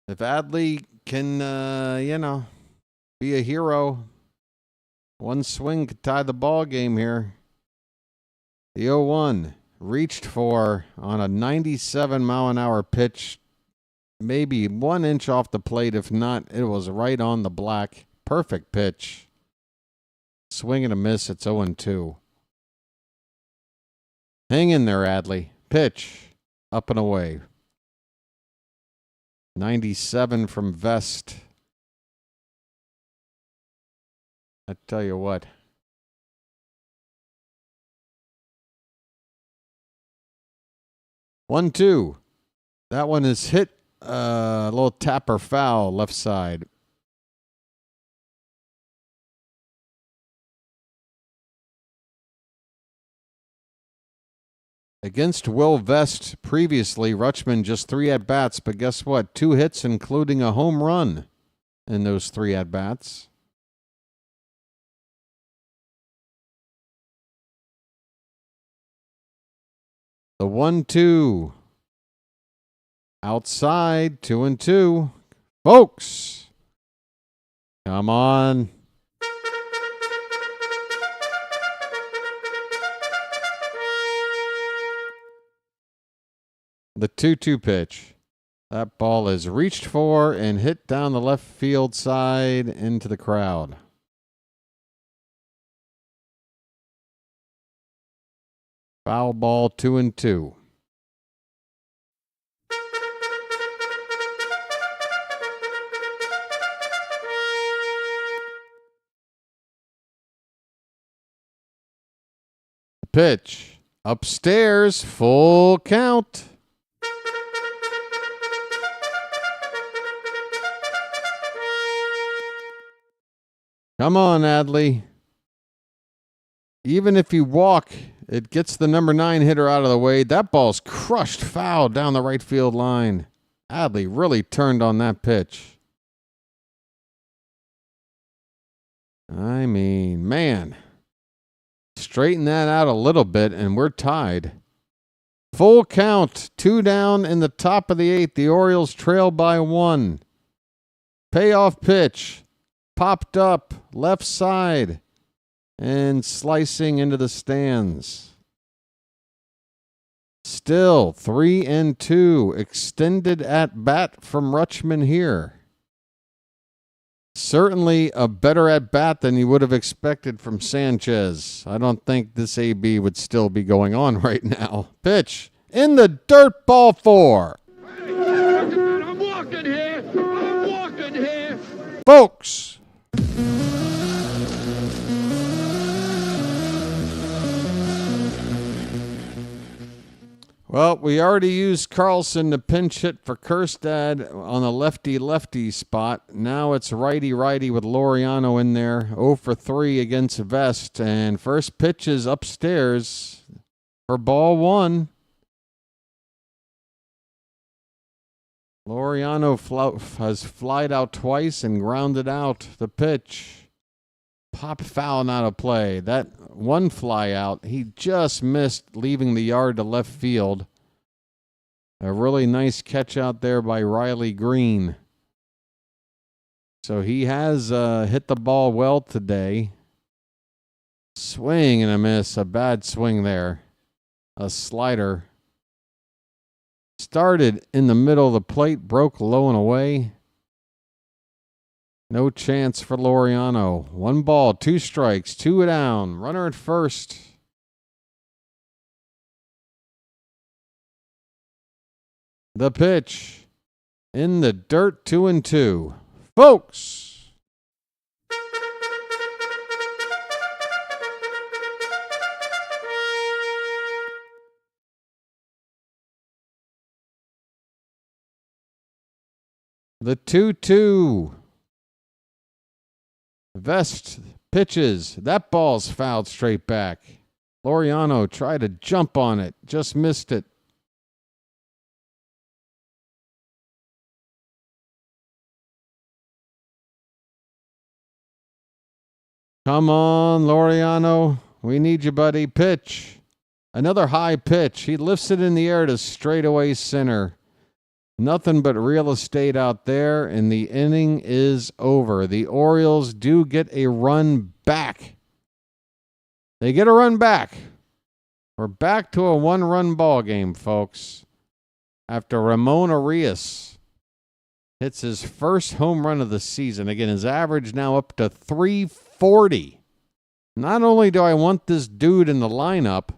If Adley can, be a hero, 1 swing could tie the ball game here. The 0-1 reached for on a 97-mile-an-hour pitch, maybe 1 inch off the plate. If not, it was right on the black. Perfect pitch. Swing and a miss. It's 0-2. Hang in there, Adley. Pitch. Up and away. 97 from Vest. I tell you what. 1-2. That one is hit. A little tapper foul left side. Against Will Vest previously, Rutschman just 3 at-bats, but guess what? 2 hits, including a home run in those 3 at-bats. The 1-2. Outside, 2-2. Folks, come on. The 2-2 pitch. That ball is reached for and hit down the left field side into the crowd. Foul ball, 2-2. Pitch. Upstairs, full count. Come on, Adley. Even if you walk, it gets the number 9 hitter out of the way. That ball's crushed foul down the right field line. Adley really turned on that pitch. I mean, man. Straighten that out a little bit, and we're tied. Full count. 2 down in the top of the 8th. The Orioles trail by 1. Payoff pitch. Popped up. Left side. And slicing into the stands. Still 3-2. Extended at bat from Rutschman here. Certainly a better at bat than you would have expected from Sanchez. I don't think this AB would still be going on right now. Pitch in the dirt, ball 4. I'm walking here. I'm walking here. Folks. Well, we already used Carlson to pinch hit for Kjerstad on the lefty-lefty spot. Now it's righty-righty with Laureano in there. 0 for 3 against Vest. And first pitch is upstairs for ball 1. Laureano has flied out twice and grounded out the pitch. Pop foul not a play. That one fly out, he just missed leaving the yard to left field. A really nice catch out there by Riley Green. So he has hit the ball well today. Swing and a miss. A bad swing there. A slider. Started in the middle of the plate, broke low and away. No chance for Laureano. 1 ball, 2 strikes, 2 down. Runner at first. The pitch. In the dirt, 2-2. Folks. The 2-2. Vest pitches. That ball's fouled straight back. Laureano tried to jump on it. Just missed it. Come on, Laureano. We need you, buddy. Pitch. Another high pitch. He lifts it in the air to straightaway center. Nothing but real estate out there, and the inning is over. The Orioles do get a run back. They get a run back. We're back to a 1-run ball game, folks. After Ramon Arias hits his first home run of the season. Again, his average now up to 340. Not only do I want this dude in the lineup,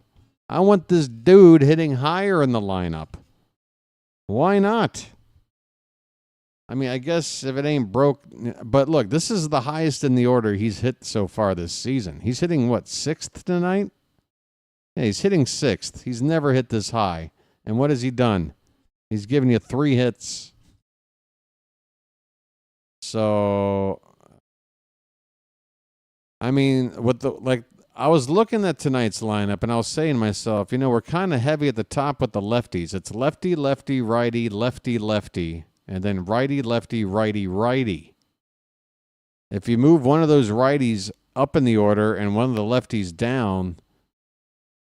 I want this dude hitting higher in the lineup. Why not? I mean, I guess if it ain't broke. But look, this is the highest in the order he's hit so far this season. He's hitting, what, 6th tonight? Yeah, he's hitting 6th. He's never hit this high. And what has he done? He's given you 3 hits. So, I mean, I was looking at tonight's lineup, and I was saying to myself, we're kind of heavy at the top with the lefties. It's lefty, lefty, righty, lefty, lefty, and then righty, lefty, righty, righty. If you move one of those righties up in the order and one of the lefties down,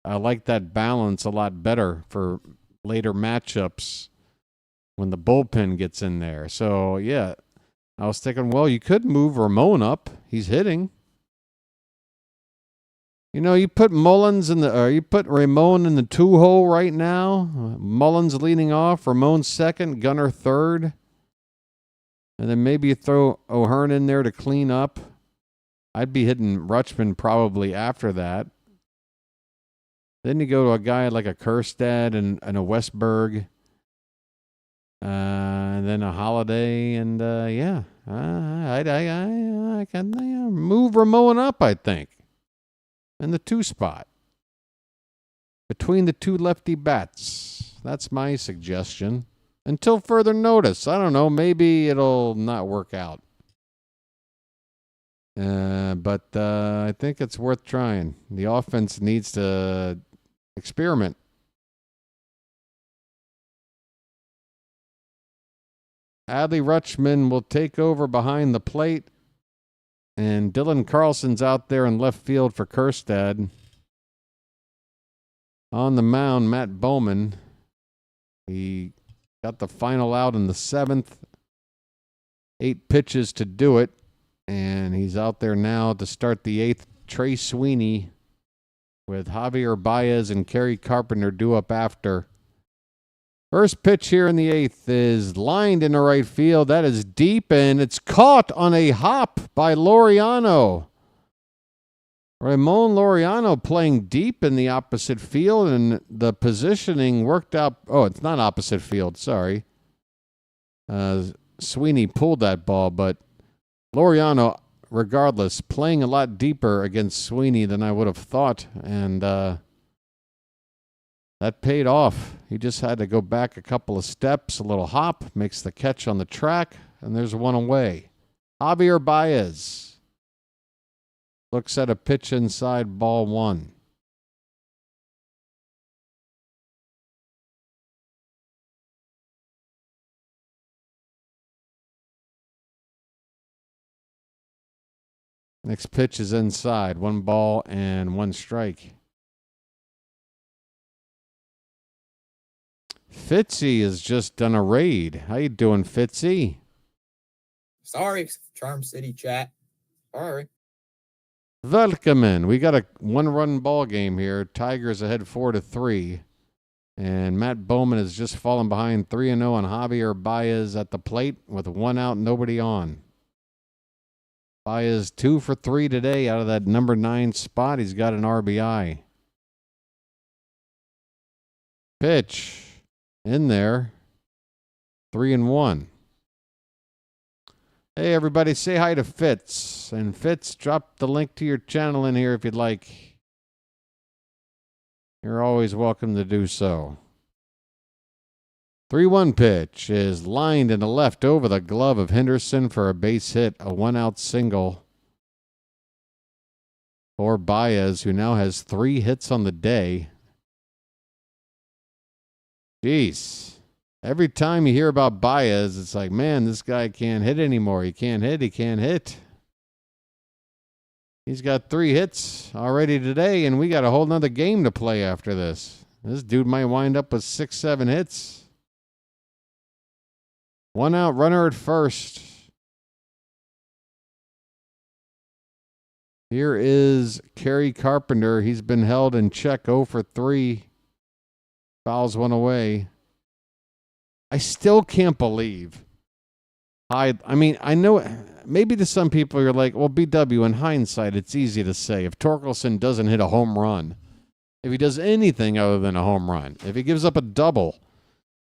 I like that balance a lot better for later matchups when the bullpen gets in there. So, yeah, I was thinking, well, you could move Ramon up. He's hitting. You put Mullins you put Ramon in the 2-hole right now. Mullins leading off, Ramon second, Gunnar third. And then maybe you throw O'Hearn in there to clean up. I'd be hitting Rutschman probably after that. Then you go to a guy like a Kjerstad and a Westberg. And then a Holiday. And, I can move Ramon up, I think. In the 2 spot. Between the 2 lefty bats. That's my suggestion. Until further notice. I don't know. Maybe it'll not work out. But I think it's worth trying. The offense needs to experiment. Adley Rutschman will take over behind the plate. And Dylan Carlson's out there in left field for Kjerstad. On the mound, Matt Bowman. He got the final out in the 7th. 8 pitches to do it. And he's out there now to start the 8th. Trey Sweeney with Javier Baez and Kerry Carpenter due up after. First pitch here in the 8th is lined into right field. That is deep, and it's caught on a hop by Laureano. Ramon Laureano playing deep in the opposite field, and the positioning worked out. Oh, it's not opposite field. Sorry. Sweeney pulled that ball, but Laureano, regardless, playing a lot deeper against Sweeney than I would have thought, and that paid off. He just had to go back a couple of steps, a little hop, makes the catch on the track, and there's one away. Javier Baez looks at a pitch inside, ball 1. Next pitch is inside, 1 ball and 1 strike. Fitzy has just done a raid. How you doing, Fitzy? Sorry, Charm City chat. Sorry. Welcome. We got a 1-run ball game here. Tigers ahead 4-3. And Matt Bowman has just fallen behind 3-0 on Javier Baez at the plate with 1 out, nobody on. Baez 2 for 3 today out of that number 9 spot. He's got an RBI. Pitch. In there. 3-1. Hey, everybody, say hi to Fitz. And Fitz, drop the link to your channel in here if you'd like. You're always welcome to do so. 3-1 pitch is lined in the left over the glove of Henderson for a base hit. A 1-out single for Baez, who now has 3 hits on the day. Jeez. Every time you hear about Baez, it's like, man, this guy can't hit anymore. He can't hit. He can't hit. He's got 3 hits already today, and we got a whole nother game to play after this. This dude might wind up with 6, 7 hits. 1 out, runner at first. Here is Kerry Carpenter. He's been held in check 0 for 3. Fouls 1 away. I still can't believe. I mean, I know maybe to some people you're like, well, BW, in hindsight, it's easy to say. If Torkelson doesn't hit a home run, if he does anything other than a home run, if he gives up a double,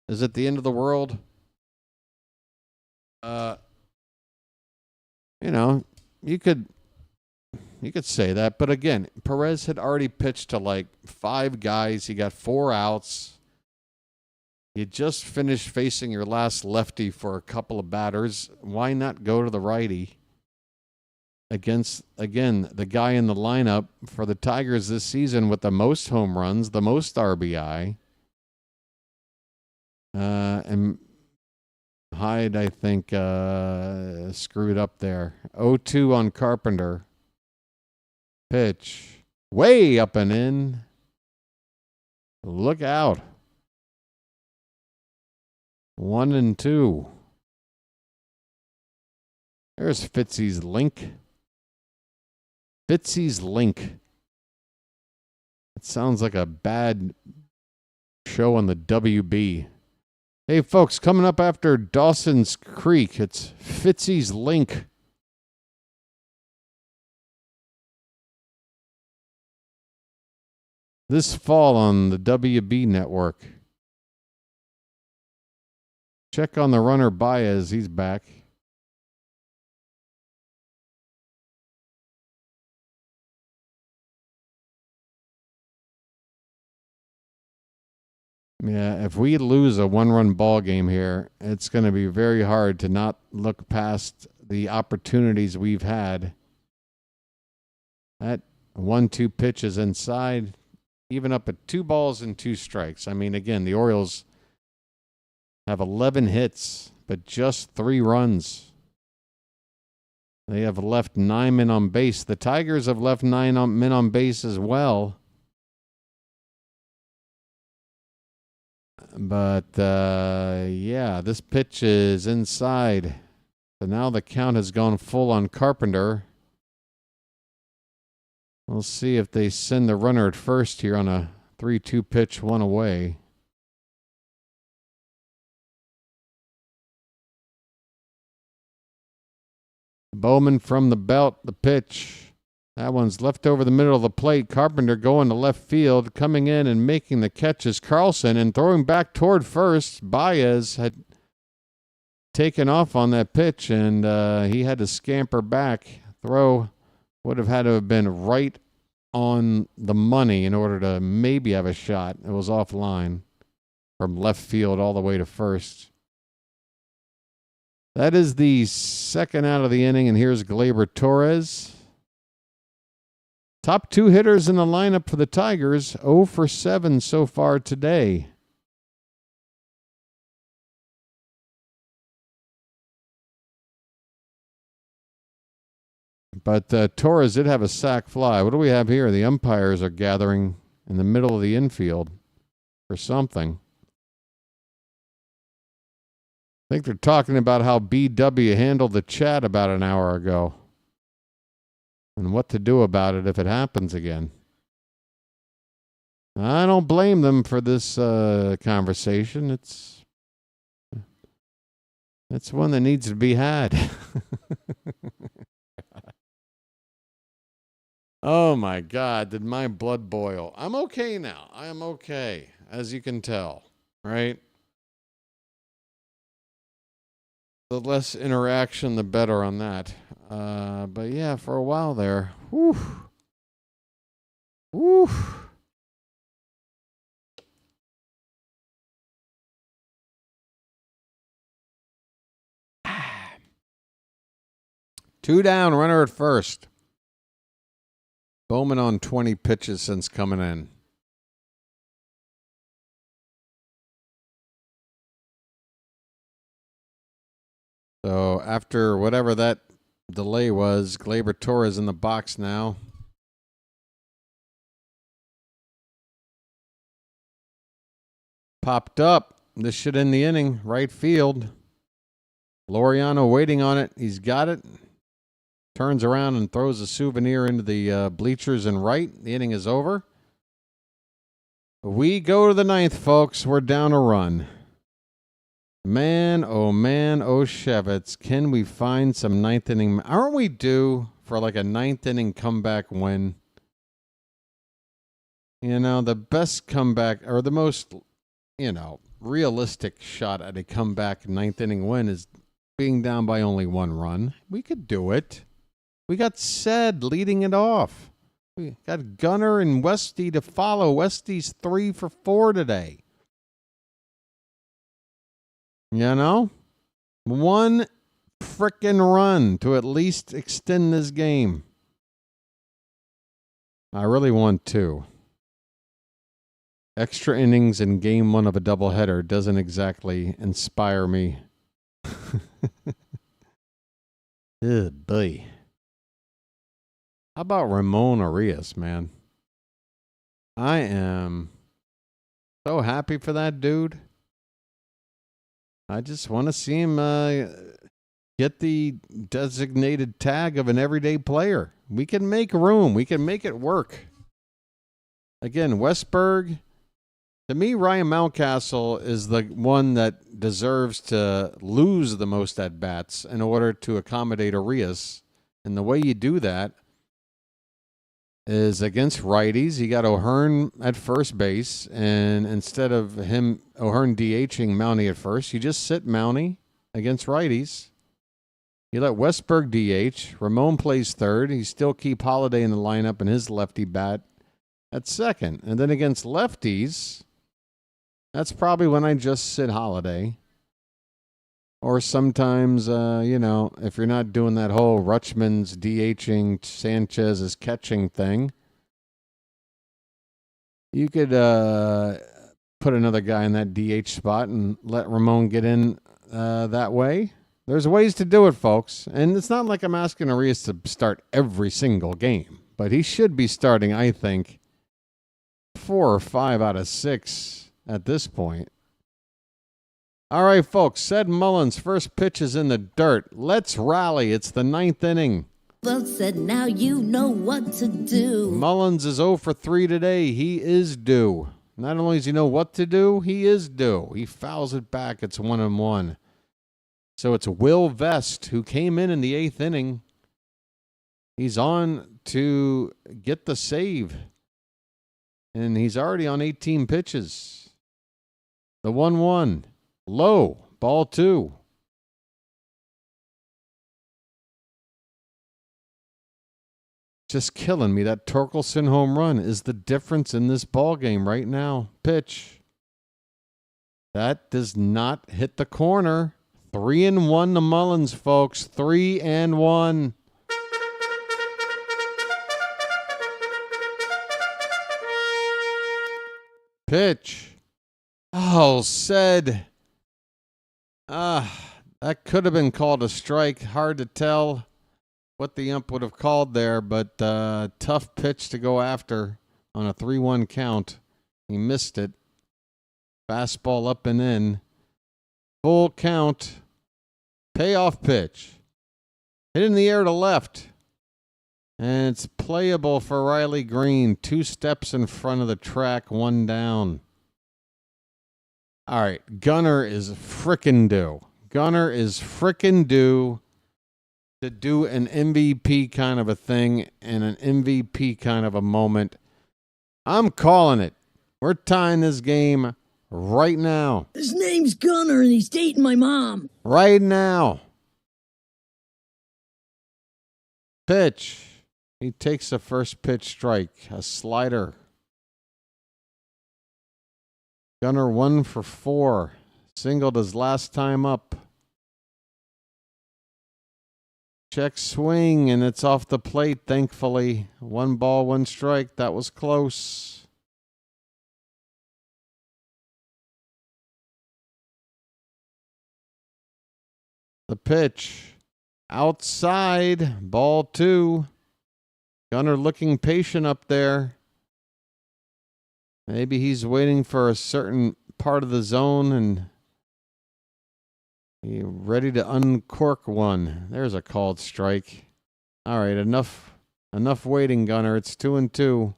is it the end of the world? You could say that, but again, Perez had already pitched to like 5 guys. He got 4 outs. You just finished facing your last lefty for a couple of batters. Why not go to the righty against, again, the guy in the lineup for the Tigers this season with the most home runs, the most RBI? And Hyde, I think, screwed up there. 0-2 on Carpenter. Pitch. Way up and in. Look out. 1-2. There's Fitzy's link. Fitzy's link. It sounds like a bad show on the WB. Hey, folks, coming up after Dawson's Creek, it's Fitzy's link. This fall on the WB network. Check on the runner Baez. He's back. Yeah, if we lose a one-run ball game here, it's going to be very hard to not look past the opportunities we've had. That 1-2 pitch is inside, even up at 2 balls and 2 strikes. I mean, again, the Orioles have 11 hits, but just 3 runs. They have left 9 men on base. The Tigers have left 9 men on base as well. But, yeah, this pitch is inside. So now the count has gone full on Carpenter. We'll see if they send the runner at first here on a 3-2 pitch, 1 away. Bowman from the belt, the pitch. That one's left over the middle of the plate. Carpenter going to left field, coming in and making the catch is Carlson, and throwing back toward first. Baez had taken off on that pitch, and he had to scamper back. Throw would have had to have been right on the money in order to maybe have a shot. It was offline from left field all the way to first. That is the second out of the inning, and here's Gleyber Torres. Top 2 hitters in the lineup for the Tigers, 0 for 7 so far today. But Torres did have a sac fly. What do we have here? The umpires are gathering in the middle of the infield for something. I think they're talking about how BW handled the chat about an hour ago and what to do about it if it happens again. I don't blame them for this conversation. It's one that needs to be had. Oh my God, did my blood boil? I'm okay now. I am okay, as you can tell, right? The less interaction, the better on that. But yeah, for a while there, whew. Whew. Two down, runner at first. Bowman on 20 pitches since coming in. So after whatever that delay was, Gleyber Torres in the box now. Popped up. This should end the inning. Right field. Laureano waiting on it. He's got it. Turns around and throws a souvenir into the bleachers and right. The inning is over. We go to the ninth, folks. We're down a run. Man, oh Shevitz. Can we find some ninth inning? Aren't we due for like a ninth inning comeback win? You know, the best comeback or the most, realistic shot at a comeback ninth inning win is being down by only 1 run. We could do it. We got Sed leading it off. We got Gunner and Westy to follow. Westy's 3 for 4 today. You know? One frickin' run to at least extend this game. I really want two. Extra innings in game 1 of a doubleheader doesn't exactly inspire me. Ugh, boy. How about Ramon Arias, man? I am so happy for that dude. I just want to see him get the designated tag of an everyday player. We can make room. We can make it work. Again, Westberg, to me, Ryan Mountcastle is the one that deserves to lose the most at-bats in order to accommodate Arias. And the way you do that is against righties. You got O'Hearn at first base, and instead of O'Hearn DHing Mountie at first, you just sit Mountie against righties. You let Westberg DH. Ramon plays third. You still keep Holiday in the lineup and his lefty bat at second. And then against lefties, that's probably when I just sit Holiday. Or sometimes, if you're not doing that whole Rutschman's DHing, Sanchez's catching thing, you could put another guy in that DH spot and let Ramon get in that way. There's ways to do it, folks. And it's not like I'm asking Arias to start every single game, but he should be starting, I think, 4 or 5 out of 6 at this point. All right, folks, said Mullins, first pitch is in the dirt. Let's rally. It's the 9th inning. Well said, now you know what to do. Mullins is 0 for 3 today. He is due. Not only does he know what to do, he is due. He fouls it back. It's 1-1. So it's Will Vest, who came in the 8th inning. He's on to get the save. And he's already on 18 pitches. The 1-1. Low, ball 2. Just killing me. That Torkelson home run is the difference in this ball game right now. Pitch. That does not hit the corner. 3-1 to Mullins, folks. 3-1. Pitch. Oh, said. That could have been called a strike. Hard to tell what the ump would have called there, but tough pitch to go after on a 3-1 count. He missed it. Fastball up and in. Full count. Payoff pitch. Hit in the air to left. And it's playable for Riley Green. 2 steps in front of the track, 1 down. All right, Gunnar is frickin' due. Gunnar is frickin' due to do an MVP kind of a thing and an MVP kind of a moment. I'm calling it. We're tying this game right now. His name's Gunnar and he's dating my mom. Right now. Pitch. He takes the first pitch strike. A slider. Gunnar 1 for 4. Singled his last time up. Check swing, and it's off the plate, thankfully. 1 ball, 1 strike. That was close. The pitch. Outside. Ball 2. Gunnar looking patient up there. Maybe he's waiting for a certain part of the zone and he's ready to uncork one. There's a called strike. All right, enough waiting, Gunnar. It's 2-2.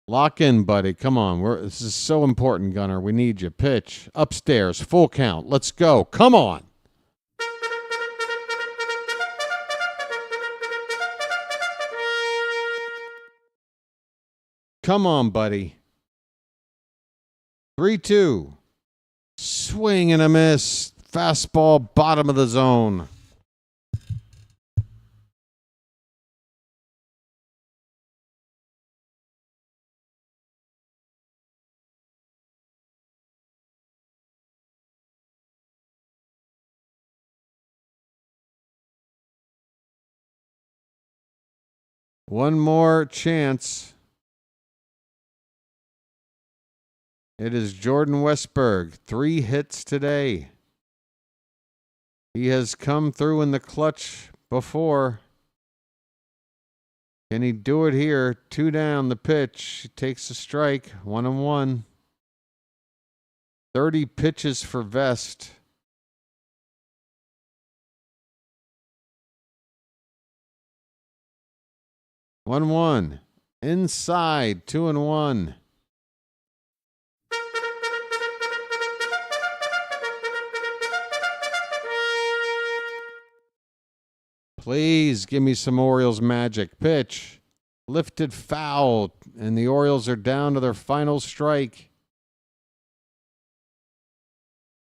Lock in, buddy. Come on. This is so important, Gunnar. We need you. Pitch. Upstairs. Full count. Let's go. Come on. Come on, buddy. 3-2. Swing and a miss. Fastball, bottom of the zone. One more chance. It is Jordan Westberg. 3 hits today. He has come through in the clutch before. Can he do it here? 2 down the pitch. He takes a strike. 1-1. 30 pitches for Vest. One. Inside. 2-1. Please give me some Orioles magic. Pitch. Lifted foul. And the Orioles are down to their final strike.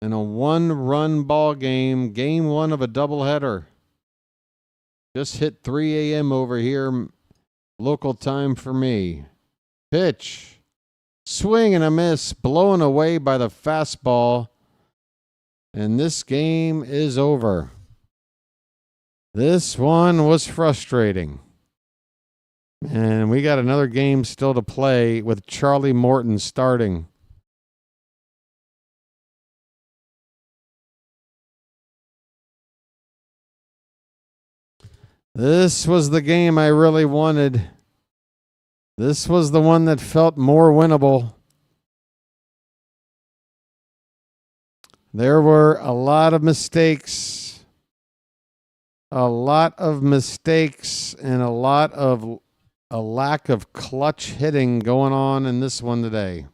In a 1-run ball game. Game 1 of a doubleheader. Just hit 3 a.m. over here. Local time for me. Pitch. Swing and a miss. Blown away by the fastball. And this game is over. This one was frustrating. And we got another game still to play with Charlie Morton starting. This was the game I really wanted. This was the one that felt more winnable. There were a lot of mistakes. A lot of mistakes and a lack of clutch hitting going on in this one today.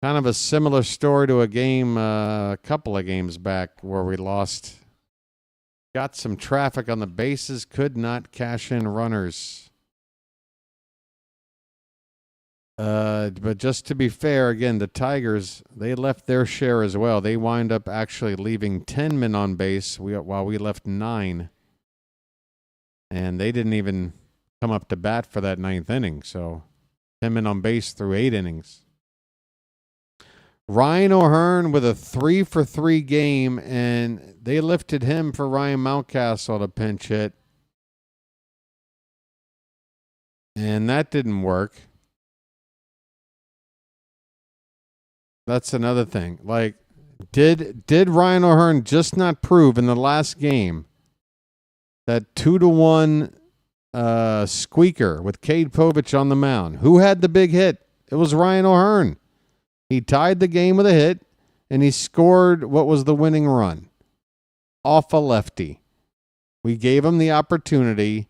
Kind of a similar story to a game a couple of games back where we lost. Got some traffic on the bases, could not cash in runners. But just to be fair, again, the Tigers, they left their share as well. They wind up actually leaving 10 men on base while we left 9. And they didn't even come up to bat for that 9th inning. So 10 men on base through 8 innings. Ryan O'Hearn with a 3-for-3 game, and they lifted him for Ryan Mountcastle to pinch hit. And that didn't work. That's another thing. Like, did Ryan O'Hearn just not prove in the last game that 2-1 squeaker with Cade Povich on the mound? Who had the big hit? It was Ryan O'Hearn. He tied the game with a hit, and he scored what was the winning run off a lefty. We gave him the opportunity,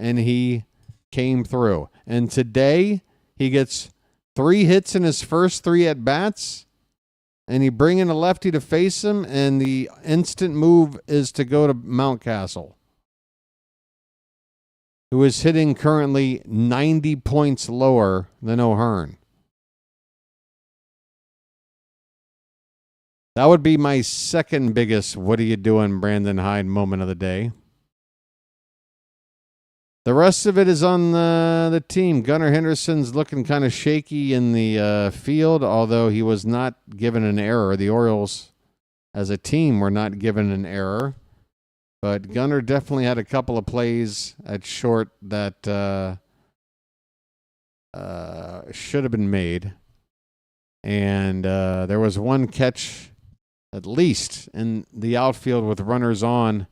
and he came through. And today, he gets 3 hits in his first 3 at-bats, and he bring in a lefty to face him, and the instant move is to go to Mountcastle, who is hitting currently 90 points lower than O'Hearn. That would be my second biggest what are you doing, Brandon Hyde moment of the day. The rest of it is on the team. Gunnar Henderson's looking kind of shaky in the field, although he was not given an error. The Orioles, as a team, were not given an error. But Gunnar definitely had a couple of plays at short that should have been made. And there was one catch, at least, in the outfield with runners on,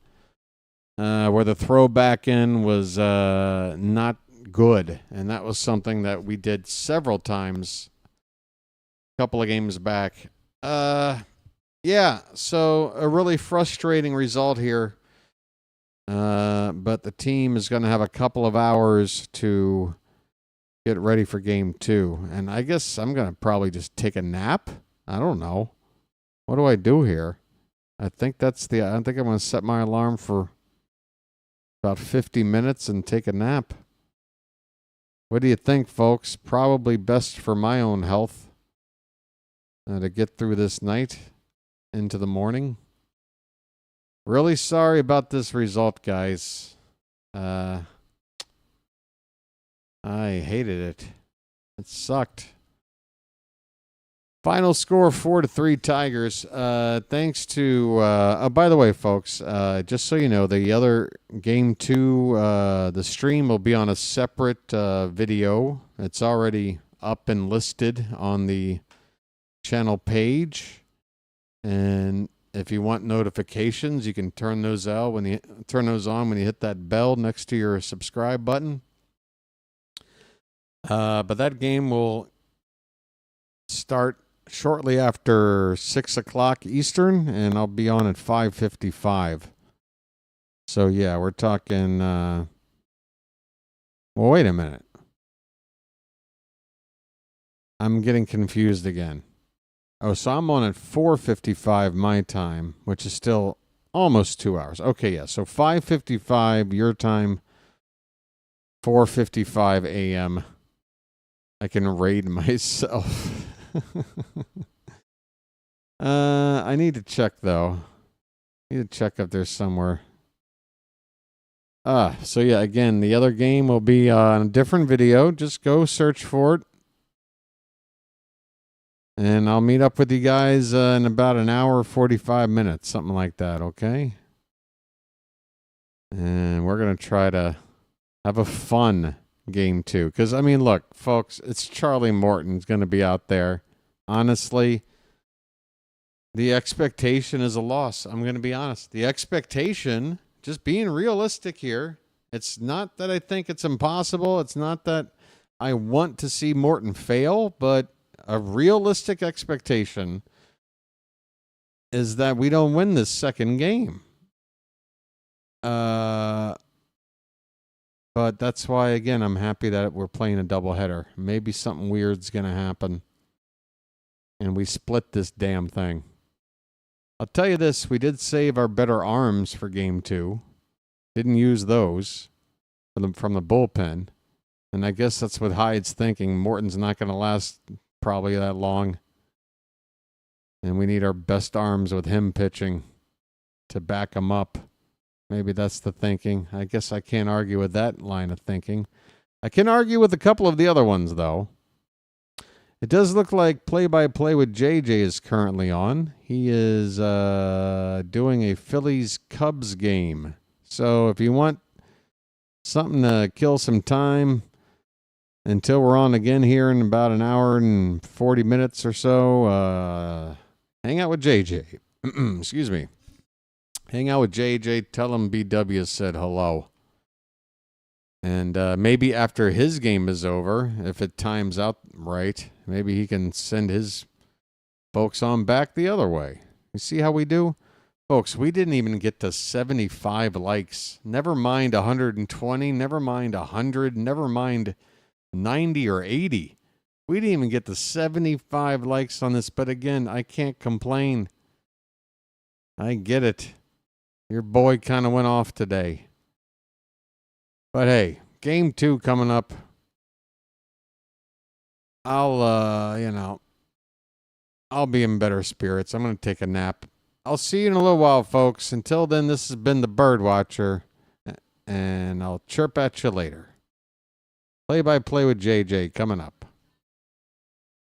where the throw back in was not good. And that was something that we did several times a couple of games back. Yeah, so a really frustrating result here. But the team is going to have a couple of hours to get ready for game 2. And I guess I'm going to probably just take a nap. I don't know. What do I do here? I think I'm going to set my alarm for about 50 minutes and take a nap. What do you think, folks? Probably best for my own health to get through this night into the morning. Really sorry about this result, guys. I hated it. It sucked. Final score 4-3 Tigers. Thanks to by the way, folks, just so you know, the other game 2, the stream will be on a separate video. It's already up and listed on the channel page, and if you want notifications, you can turn those on when you hit that bell next to your subscribe button. But that game will start shortly after 6 o'clock Eastern, and I'll be on at 5:55. So yeah, we're talking. Well, wait a minute. I'm getting confused again. Oh, so I'm on at 4:55 my time, which is still almost 2 hours. Okay, yeah. So 5:55 your time, 4:55 a.m. I can raid myself. I need to check though. I need to check if there's somewhere. So yeah, again, the other game will be on a different video. Just go search for it. And I'll meet up with you guys in about an hour, 45 minutes, something like that, okay? And we're going to try to have a fun game 2. Because, I mean, look, folks, it's Charlie Morton's going to be out there. Honestly, the expectation is a loss. I'm going to be honest. The expectation, just being realistic here, it's not that I think it's impossible. It's not that I want to see Morton fail, but a realistic expectation is that we don't win this second game. But that's why, again, I'm happy that we're playing a doubleheader. Maybe something weird's going to happen, and we split this damn thing. I'll tell you this, we did save our better arms for game 2. Didn't use those from the bullpen. And I guess that's what Hyde's thinking. Morton's not going to last probably that long. And we need our best arms with him pitching to back him up. Maybe that's the thinking. I guess I can't argue with that line of thinking. I can argue with a couple of the other ones, though. It does look like play-by-play with JJ is currently on. He is doing a Phillies-Cubs game. So if you want something to kill some time until we're on again here in about an hour and 40 minutes or so, hang out with JJ. Excuse me. Hang out with JJ. Tell him BW said hello. And maybe after his game is over, if it times out right, maybe he can send his folks on back the other way. You see how we do? Folks, we didn't even get to 75 likes. Never mind 120, never mind 100, never mind 90 or 80. We didn't even get to 75 likes on this, but again, I can't complain. I get it. Your boy kind of went off today. But hey, game 2 coming up. I'll be in better spirits. I'm going to take a nap. I'll see you in a little while, folks. Until then, this has been the BirdWatcher, and I'll chirp at you later. Play-by-play with JJ coming up.